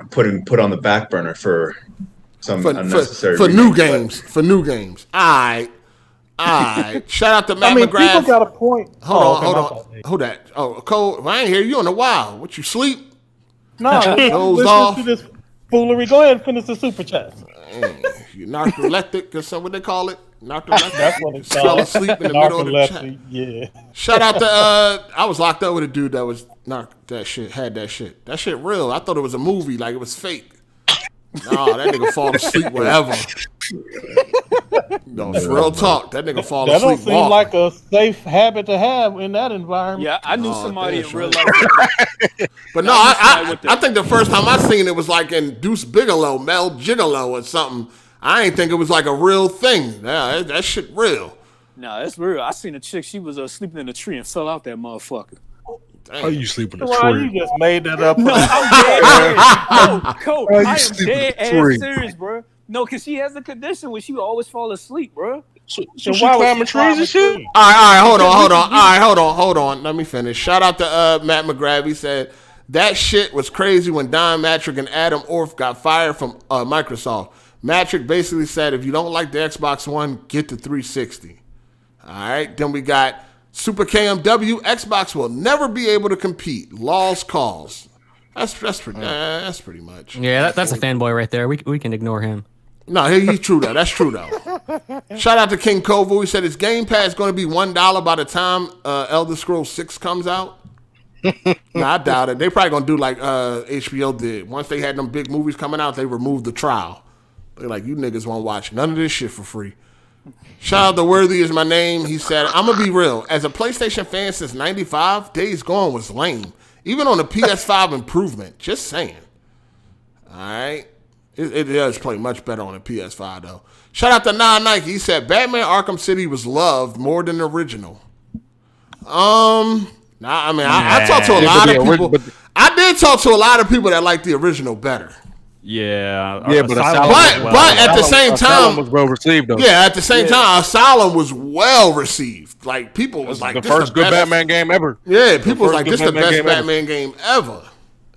put on the back burner for some unnecessary for new games. For new games. All right. Shout out to Matt McGrath. People got a point. Hold on. Hold that. Oh, Cole, I ain't hear you in a while. What, you sleep? No, listen to this foolery. Go ahead and finish the super chat. You narcoleptic or something, what they call it? Narcoleptic. That's what it's called. Fell asleep in the middle of the chat. Yeah. Shout out to I was locked up with a dude that was had that shit. That shit real. I thought it was a movie, like it was fake. Nah, that nigga fall asleep wherever. No, for real talk, that nigga fall asleep. That don't seem like a safe habit to have in that environment. Yeah, I knew somebody in real life. But no, I think the first time I seen it was like in Deuce Bigelow, Mel Gigolo or something. I ain't think it was like a real thing. Yeah, that shit real. No, it's real. I seen a chick. She was sleeping in a tree and fell out that motherfucker. How you sleeping in a Why tree? you just made that up? No, I'm dead serious. Cole, I am sleeping in dead a tree? ass serious, bro. No, because she has a condition where she would always fall asleep, bro. So Then she why was climbing she trees and shit? trees? All right, hold on. Let me finish. Shout out to Matt McGrath. He said that shit was crazy when Don Matrick and Adam Orff got fired from Microsoft. Matrick basically said, if you don't like the Xbox One, get the 360. All right, then we got Super KMW. Xbox will never be able to compete. Laws calls. That's pretty much. Yeah, that's a fanboy right there. We can ignore him. No, he's true though. That's true though. Shout out to King Kovu. He said his Game Pass going to be $1 by the time Elder Scrolls 6 comes out. Nah, I doubt it. They probably gonna do like HBO did. Once they had them big movies coming out, they removed the trial. They're like, you niggas won't watch none of this shit for free. Shout out to Worthy is my name. He said, I'm gonna be real. As a PlayStation fan since '95, Days Gone was lame. Even on the PS5 improvement. Just saying. All right. It does play much better on the PS5 though. Shout out to Nike. He said Batman Arkham City was loved more than the original. I talked to a lot of people. I did talk to a lot of people that like the original better. Yeah, but at the same time, was well received though. Yeah, at the same time, Asylum was well received. Like people was like, the first good Batman game ever. Yeah, people was like, this is the best Batman game ever.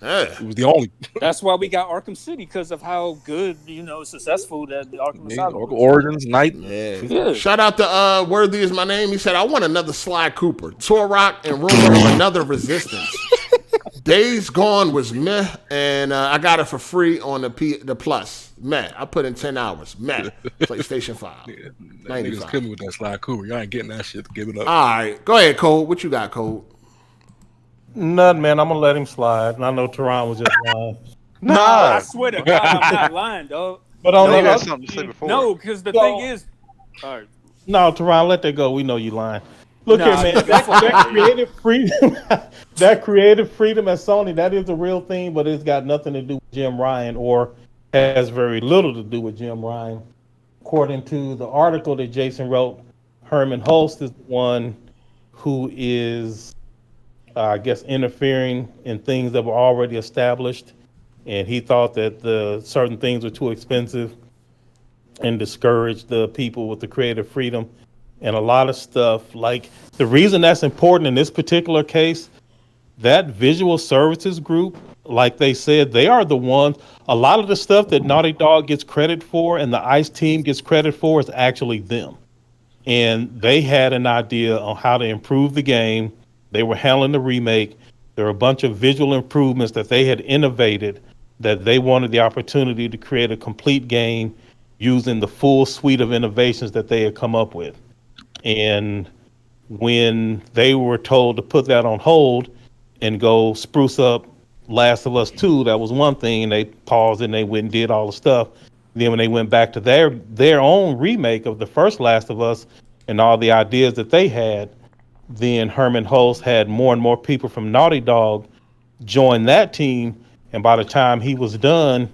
Yeah. It was the only. That's why we got Arkham City, because of how good, successful that the Arkham Asylum was. Origins, Night. Yeah. Shout out to Worthy is my name. He said, I want another Sly Cooper, Turok, and rumor of another Resistance. Days Gone was meh, and I got it for free on the Plus. Meh. I put in 10 hours. Meh. PlayStation 5. Yeah, 95. niggas kill me with that Sly Cooper. Y'all ain't getting that shit. Give it up. All right. Go ahead, Cole. What you got, Cole? None, man. I'm gonna let him slide. And I know Teron was just lying. No, I swear to God, I'm not lying, dog. But on you the had other, something to say before. No, because the thing is, all right. no, Teron, let that go. We know you lying. Look Nah, here, man. That creative freedom, that creative freedom at Sony, that is a real thing, but it's got nothing to do with Jim Ryan, or has very little to do with Jim Ryan. According to the article that Jason wrote, Herman Holst is the one who is, I guess, interfering in things that were already established, and he thought that the certain things were too expensive and discouraged the people with the creative freedom. And a lot of stuff, like the reason that's important in this particular case, that visual services group, like they said, they are the ones, a lot of the stuff that Naughty Dog gets credit for and the ICE team gets credit for is actually them. And they had an idea on how to improve the game. They were handling the remake. There were a bunch of visual improvements that they had innovated that they wanted the opportunity to create a complete game using the full suite of innovations that they had come up with. And when they were told to put that on hold and go spruce up Last of Us 2, that was one thing. They paused and they went and did all the stuff. Then when they went back to their own remake of the first Last of Us and all the ideas that they had, then Herman Holst had more and more people from Naughty Dog join that team. And by the time he was done,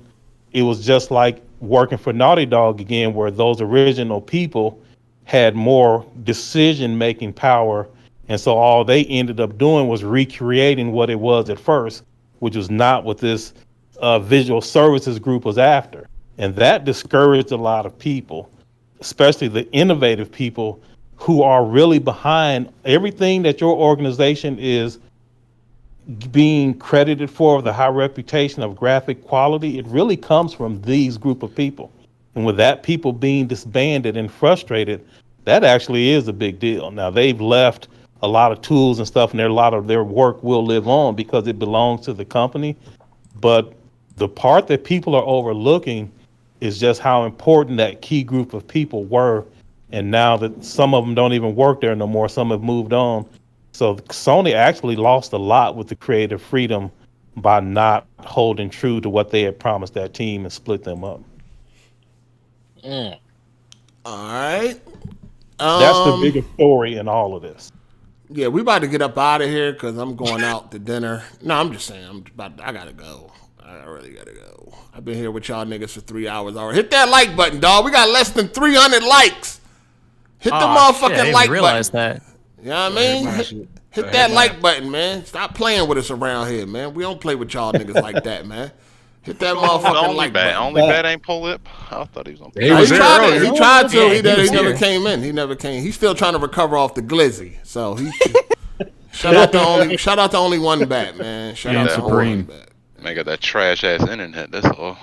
it was just like working for Naughty Dog again, where those original people had more decision-making power. And so all they ended up doing was recreating what it was at first, which was not what this visual services group was after. And that discouraged a lot of people, especially the innovative people who are really behind everything that your organization is being credited for, the high reputation of graphic quality. It really comes from these group of people. And with that people being disbanded and frustrated, that actually is a big deal. Now, they've left a lot of tools and stuff, and a lot of their work will live on because it belongs to the company. But the part that people are overlooking is just how important that key group of people were. And now that some of them don't even work there no more, some have moved on. So Sony actually lost a lot with the creative freedom by not holding true to what they had promised that team and split them up. All right. That's the biggest story in all of this. Yeah, we about to get up out of here because I'm going out to dinner. No, I'm just saying, I gotta go. I really gotta go. I've been here with y'all niggas for 3 hours already. Hit that like button, dog. We got less than 300 likes. Hit the motherfucking like button. That. You know what I mean? Hit that like button, man. Stop playing with us around here, man. We don't play with y'all niggas like that, man. Hit that The motherfucking only like bat. button. Only bat ain't pull up. I thought he was on. He was there earlier. He tried to. Yeah, he was never here. came in. He never came. He's still trying to recover off the glizzy. So he shout out to only one bat, man. Shout out to Supreme. only one bat. Man, got that trash ass internet. That's all.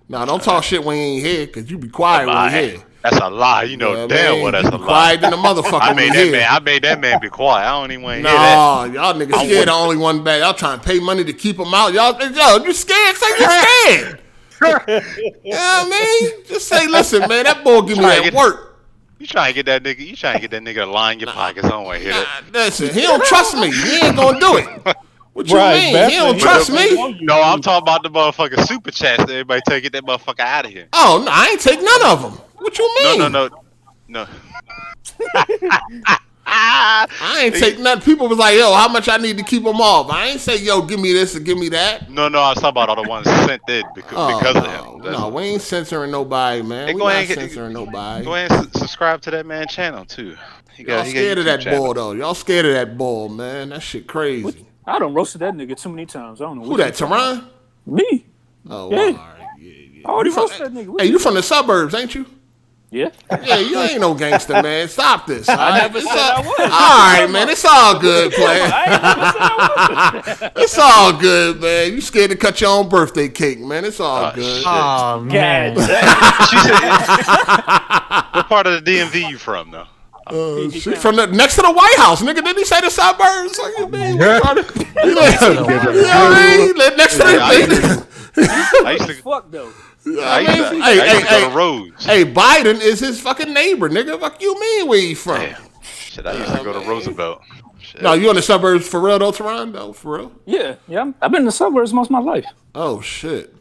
Nah, don't talk shit when you ain't here, cause you be quiet when you here. That's a lie. You know Yeah, damn man, well that's you a be lie. quiet than the motherfucker I when made you that here. man. I made that man be quiet. I don't even want to hear that. Nah, y'all niggas scared the only one bat. Y'all trying to pay money to keep him out. Yo, you scared? Say you scared. You know what I mean? Just say, listen, man, that boy give me that work. You trying to get that nigga? You trying to get that nigga to line your pockets? I don't want to hear that. Listen, he don't trust me. He ain't gonna do it. What you Right, mean? Beth, He don't he trust don't me? know you. No, I'm talking about the motherfucking super chats. That everybody take get that motherfucker out of here. Oh, no, I ain't take none of them. What you mean? No. I ain't take none. People was like, yo, how much I need to keep them off? I ain't say, yo, give me this or give me that. No, I was talking about all the ones sent in because of him. No, we ain't censoring nobody, man. Hey, We go not ahead and censoring nobody. Go ahead and subscribe to that man's channel too. Y'all scared of that bull, though. Y'all scared of that bull, man. That shit crazy. I done roasted that nigga too many times. I don't know. Who that, Tehran? Me. Oh, Yeah. all right. Yeah. I already roasted that nigga. Hey, you from the suburbs, ain't you? Yeah. Yeah, you ain't no gangster, man. Stop this. All right? never said I was. All right, man. It's all good, player. It's all good, man. You scared to cut your own birthday cake, man. It's all good. Oh man. She said, what part of the DMV you from, though? She from the next to the White House, nigga. Didn't he say the suburbs? Like, you mean, you know what I mean? Next to the. I used to Fuck though. I used to go to Rose. Hey, Biden is his fucking neighbor, nigga. Fuck you mean where he from? Damn. Shit, I used to go to Roosevelt. Shit. No, you in the suburbs for real though, Toronto? For real? Yeah. I've been in the suburbs most of my life. Oh shit.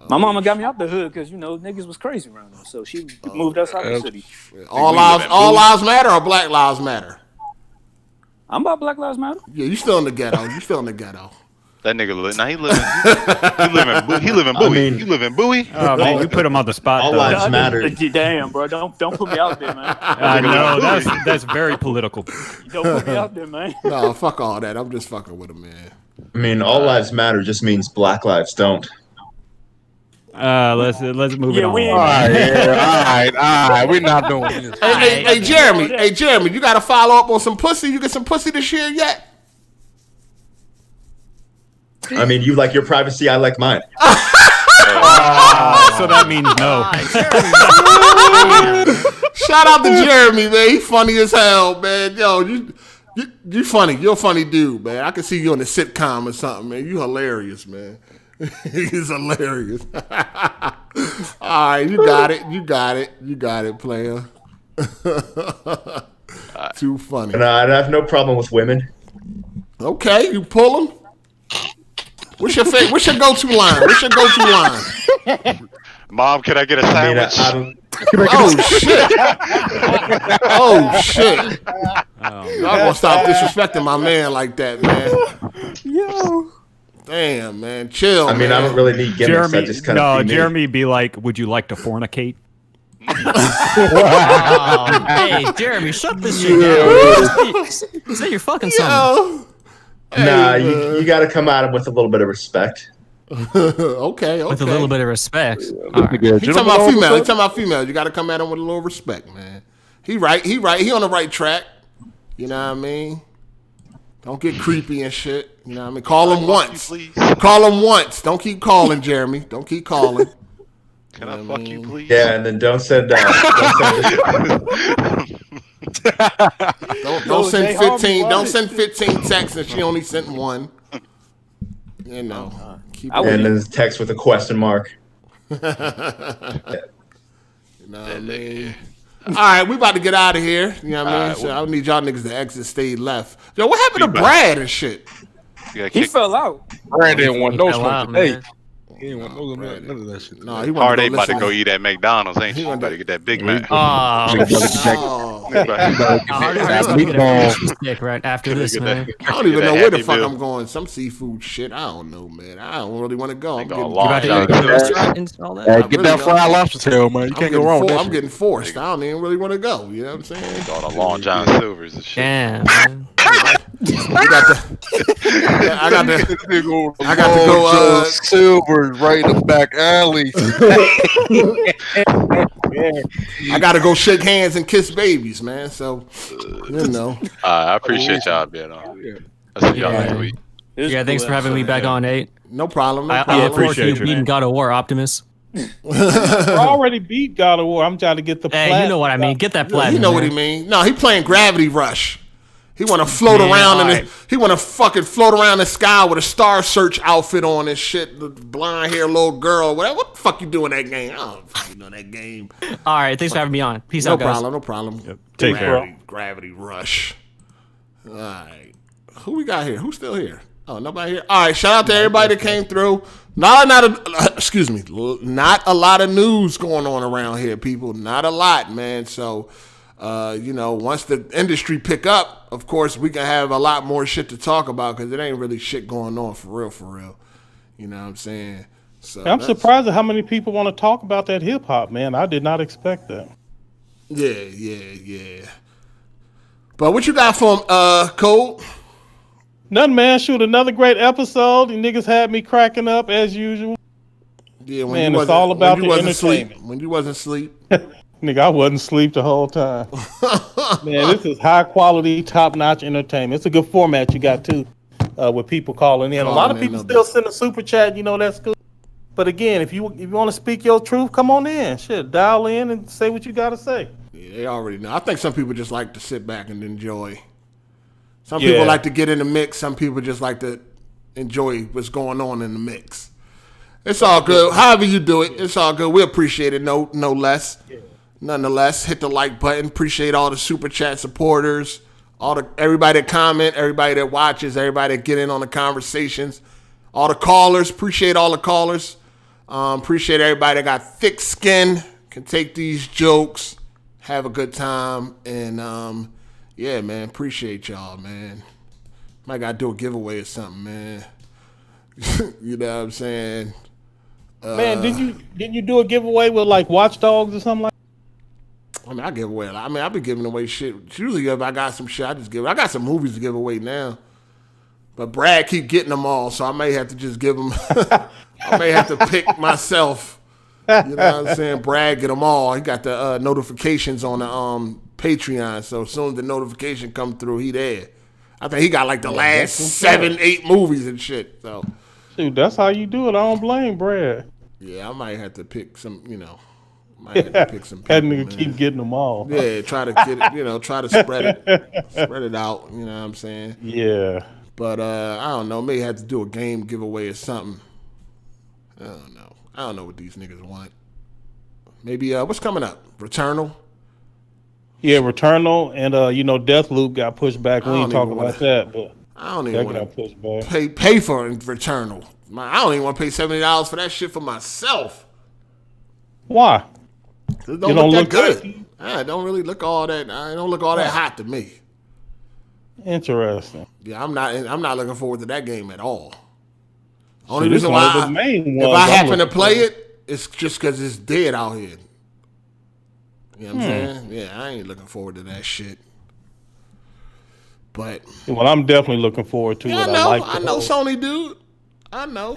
My mama got me out the hood because niggas was crazy around there, so she moved us out the city. All lives matter or Black Lives Matter? I'm about Black Lives Matter. Yeah, you still in the ghetto. You still in the ghetto. That nigga he live in Bowie. You live in Bowie? Oh man, you put him on the spot. All though. lives matter. Damn, bro, don't put me out there, man. I know that's very political. Don't put me out there, man. No, fuck all that. I'm just fucking with him, man. I mean, all lives matter just means black lives don't. Let's move it on. we ain't- All right. We're not doing this. Hey, Jeremy. Hey, Jeremy, you got to follow up on some pussy. You get some pussy this year yet? I mean, you like your privacy, I like mine. So that means no. Shout out to Jeremy, man. He funny as hell, man. Yo, you funny. You're a funny dude, man. I can see you on a sitcom or something, man. You hilarious, man. He's hilarious. All right, you got it, player. Too funny. And I have no problem with women. Okay, you pull them. What's your go-to line? Mom, can I get a I mean, sandwich? Oh shit! Y'all gonna stop disrespecting my man like that, man. Yo. Damn, man, chill. I mean, man. I don't really need gimmicks. I Jeremy, just kind of Jeremy be like, would you like to fornicate? Hey, Jeremy, shut this shit down. Say you're fucking something. Nah, you got to come at him with a little bit of respect. Okay. With a little bit of respect. All right. He talking about female. He talking about females. You got to come at him with a little respect, man. He right. He on the right track. You know what I mean? Don't get creepy and shit. You know what I mean? Call him once. Call him once. Don't keep calling, Jeremy. Don't keep calling. Can I fuck you, please? Yeah, and then don't send Don't send 15. Don't send 15 texts and she only sent one. You know. Keep and then text with a question mark. You know what I mean? All right, we about to get out of here. You know what I mean? So I need y'all niggas to exit, stay left. Yo, what happened to Brad and shit? He fell out. Brad didn't want no Fell out, smoke today. man. He didn't want none of that shit. No, he Hard wanted about to listen. go eat at McDonald's, ain't He you? wanted Better to- get that Big Mac. Oh, stick right after this, man. I don't even know where the fuck I'm going. Some seafood shit. I don't know, man. I don't really want to go. I'm They getting, go You about to long go to time. the restaurant and all that? Hey, I get really that don't. fried lobster tail, man. You can't go wrong with that I'm shit. getting forced. I don't even really want to go. You know what I'm saying? Going to Long John Silver's and shit. Damn, man. I got to go. Silver right in the back alley. I got to go shake hands and kiss babies, man. So, you know. I appreciate y'all being on. I see y'all next week. Yeah, thanks for having me back on, Nate. No problem. I look forward to you beating God of War, Optimus. I already beat God of War. I'm trying to get the Hey, you know what I mean. Get that platinum. You know what he mean. No, he playing Gravity Rush. He want to float around he want to fucking float around the sky with a Star Search outfit on and shit. The blonde hair little girl. What the fuck you doing that game? I don't fucking know that game. All right, thanks for having me on. Peace out, guys. No problem. Yep. Take care. Gravity Rush. All right. Who we got here? Who's still here? Oh, nobody here. All right. Shout out to everybody that came through. Not a lot of news going on around here, people. Not a lot, man. So, once the industry pick up, of course, we can have a lot more shit to talk about because it ain't really shit going on for real. You know what I'm saying? So I'm surprised at how many people want to talk about that hip hop, man. I did not expect that. Yeah. But what you got for him, Cole? Nothing, man. Shoot, another great episode. You niggas had me cracking up as usual. Yeah, man, it's all about the entertainment. When you wasn't asleep. Nigga, I wasn't asleep the whole time. Man, this is high quality, top notch entertainment. It's a good format you got too, with people calling in. A lot of people still send a super chat. You know that's good. But again, if you want to speak your truth, come on in. Shit, dial in and say what you got to say. Yeah, they already know. I think some people just like to sit back and enjoy. Some people like to get in the mix. Some people just like to enjoy what's going on in the mix. It's all good. However you do it, it's all good. We appreciate it. No less. Yeah. Nonetheless, hit the like button. Appreciate all the super chat supporters, everybody that comment, everybody that watches, everybody that get in on the conversations, all the callers. Appreciate all the callers. Appreciate everybody that got thick skin, can take these jokes, have a good time, and yeah, man, appreciate y'all, man. Might gotta do a giveaway or something, man. You know what I'm saying? Man, didn't you do a giveaway with like Watch Dogs or something like that? I mean, I give away a lot. I mean, I've been giving away shit. Usually if I got some shit, I just give it. I got some movies to give away now. But Brad keep getting them all, so I may have to just give them. I may have to pick myself. You know what I'm saying? Brad get them all. He got the notifications on the Patreon, so as soon as the notification come through, he there. I think he got like the last 7-8 movies and shit. So, dude, that's how you do it. I don't blame Brad. Yeah, I might have to pick some. Might have to pick some people. That nigga keep getting them all. Yeah, try to get it. Try to spread it out. You know what I'm saying? Yeah. But I don't know. Maybe have to do a game giveaway or something. I don't know. I don't know what these niggas want. Maybe what's coming up? Returnal. Yeah, Returnal and Deathloop got pushed back. We ain't talking about that, but I don't even want to pay for Returnal. I don't even want to pay $70 for that shit for myself. Why? It don't look that good. It don't really look all that. It don't look all that hot to me. Interesting. Yeah, I'm not looking forward to that game at all. Only reason why if I happen to play it, it's just because it's dead out here. You know what I'm saying? Yeah, I ain't looking forward to that shit. But I'm definitely looking forward to it. I know Sony, dude. I know.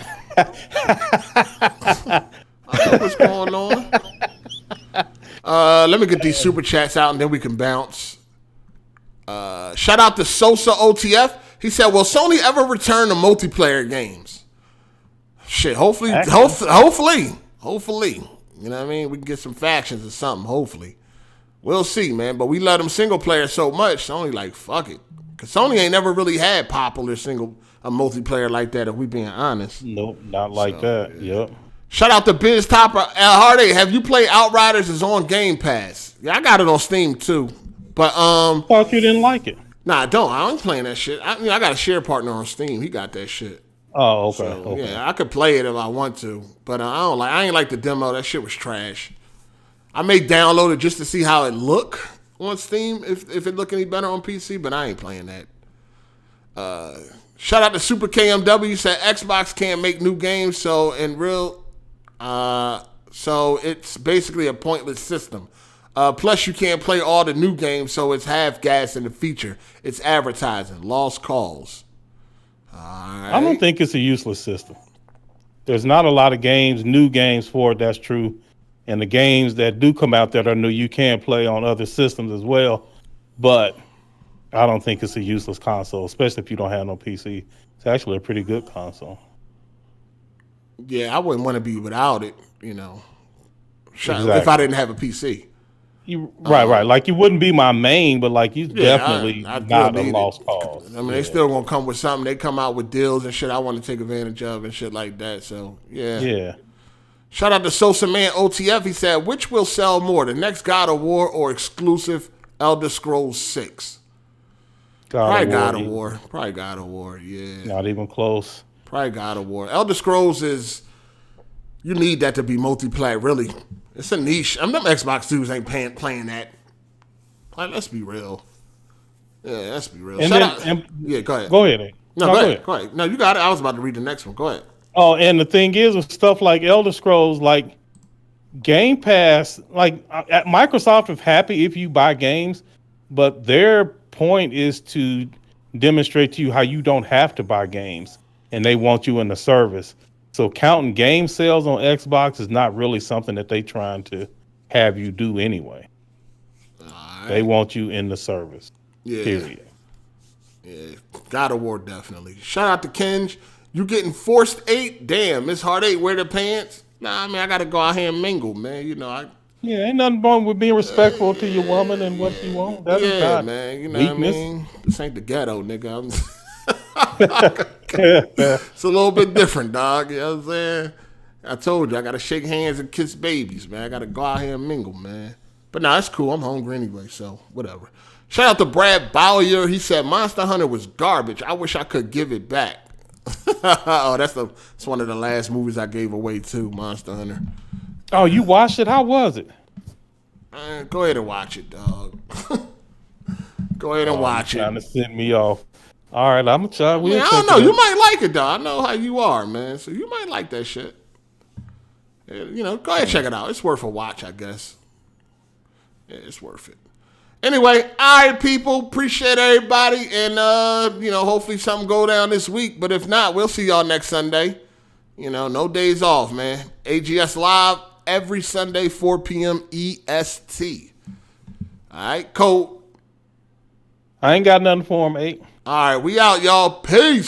I know what's going on. Let me get these super chats out and then we can bounce. Shout out to Sosa OTF. He said, "Will Sony ever return to multiplayer games?" Shit, hopefully. You know what I mean? We can get some factions or something, hopefully. We'll see, man. But we love them single player so much, Sony like, fuck it. Because Sony ain't never really had popular multiplayer like that, if we being honest. Nope, not like that. Yep. Shout out to Biz Topper. Hard8, have you played Outriders? It's on Game Pass. Yeah, I got it on Steam too. But thought you didn't like it. Nah, I don't. I ain't playing that shit. I got a share partner on Steam. He got that shit. Oh, okay. So, okay. Yeah, I could play it if I want to, but I ain't like the demo. That shit was trash. I may download it just to see how it look on Steam if it look any better on PC, but I ain't playing that. Shout out to Super KMW, said Xbox can't make new games, so it's basically a pointless system. Plus, you can't play all the new games, so it's half gas in the feature. It's advertising. Lost cause. All right. I don't think it's a useless system. There's not a lot of games, new games for it. That's true. And the games that do come out that are new, you can play on other systems as well. But I don't think it's a useless console, especially if you don't have no PC. It's actually a pretty good console. Yeah, I wouldn't want to be without it, you know. Exactly. If I didn't have a PC. Right. Like, you wouldn't be my main, but like, you definitely I'd not a lost cause. I mean, they still gonna come with something. They come out with deals and shit I want to take advantage of and shit like that. So yeah. Shout out to Sosa Man OTF. He said, which will sell more, the next God of War or exclusive Elder Scrolls 6? Probably God of War. Yeah. Not even close. Probably God of War. Elder Scrolls is, you need that to be multiplayer, really. It's a niche. Them Xbox dudes ain't playing that. Like, let's be real. Yeah, let's be real. And yeah, go ahead. Go ahead. Go ahead. No, you got it. I was about to read the next one. Go ahead. Oh, and the thing is with stuff like Elder Scrolls, like Game Pass, like Microsoft is happy if you buy games, but their point is to demonstrate to you how you don't have to buy games, and they want you in the service. So counting game sales on Xbox is not really something that they trying to have you do anyway. Right. They want you in the service. Yeah. Period. Yeah. God of War, definitely. Shout out to Kenj. You getting forced 8? Damn, Miss Hard 8 wear the pants? Nah, I mean, I got to go out here and mingle, man. You know, yeah, ain't nothing wrong with being respectful to your woman and what you want. That's not man. You know weakness. What I mean? This ain't the ghetto, nigga. It's a little bit different, dog. You know what I'm saying? I told you, I got to shake hands and kiss babies, man. I got to go out here and mingle, man. But nah, it's cool. I'm hungry anyway, so whatever. Shout out to Brad Bowyer. He said, Monster Hunter was garbage. I wish I could give it back. Oh, that's one of the last movies I gave away too, Monster Hunter. Oh, you watched it? How was it? Go ahead and watch it, dog. Go ahead and watch it. Trying to send me off. All right, I'm gonna try. I don't know. You might like it, though. I know how you are, man. So you might like that shit. You know, go ahead and check it out. It's worth a watch, I guess. Yeah, it's worth it. Anyway, all right, people. Appreciate everybody. And, you know, hopefully something go down this week. But if not, we'll see y'all next Sunday. You know, no days off, man. AGS Live every Sunday, 4 p.m. EST. All right, Cole. I ain't got nothing for him, 8. All right, we out, y'all. Peace.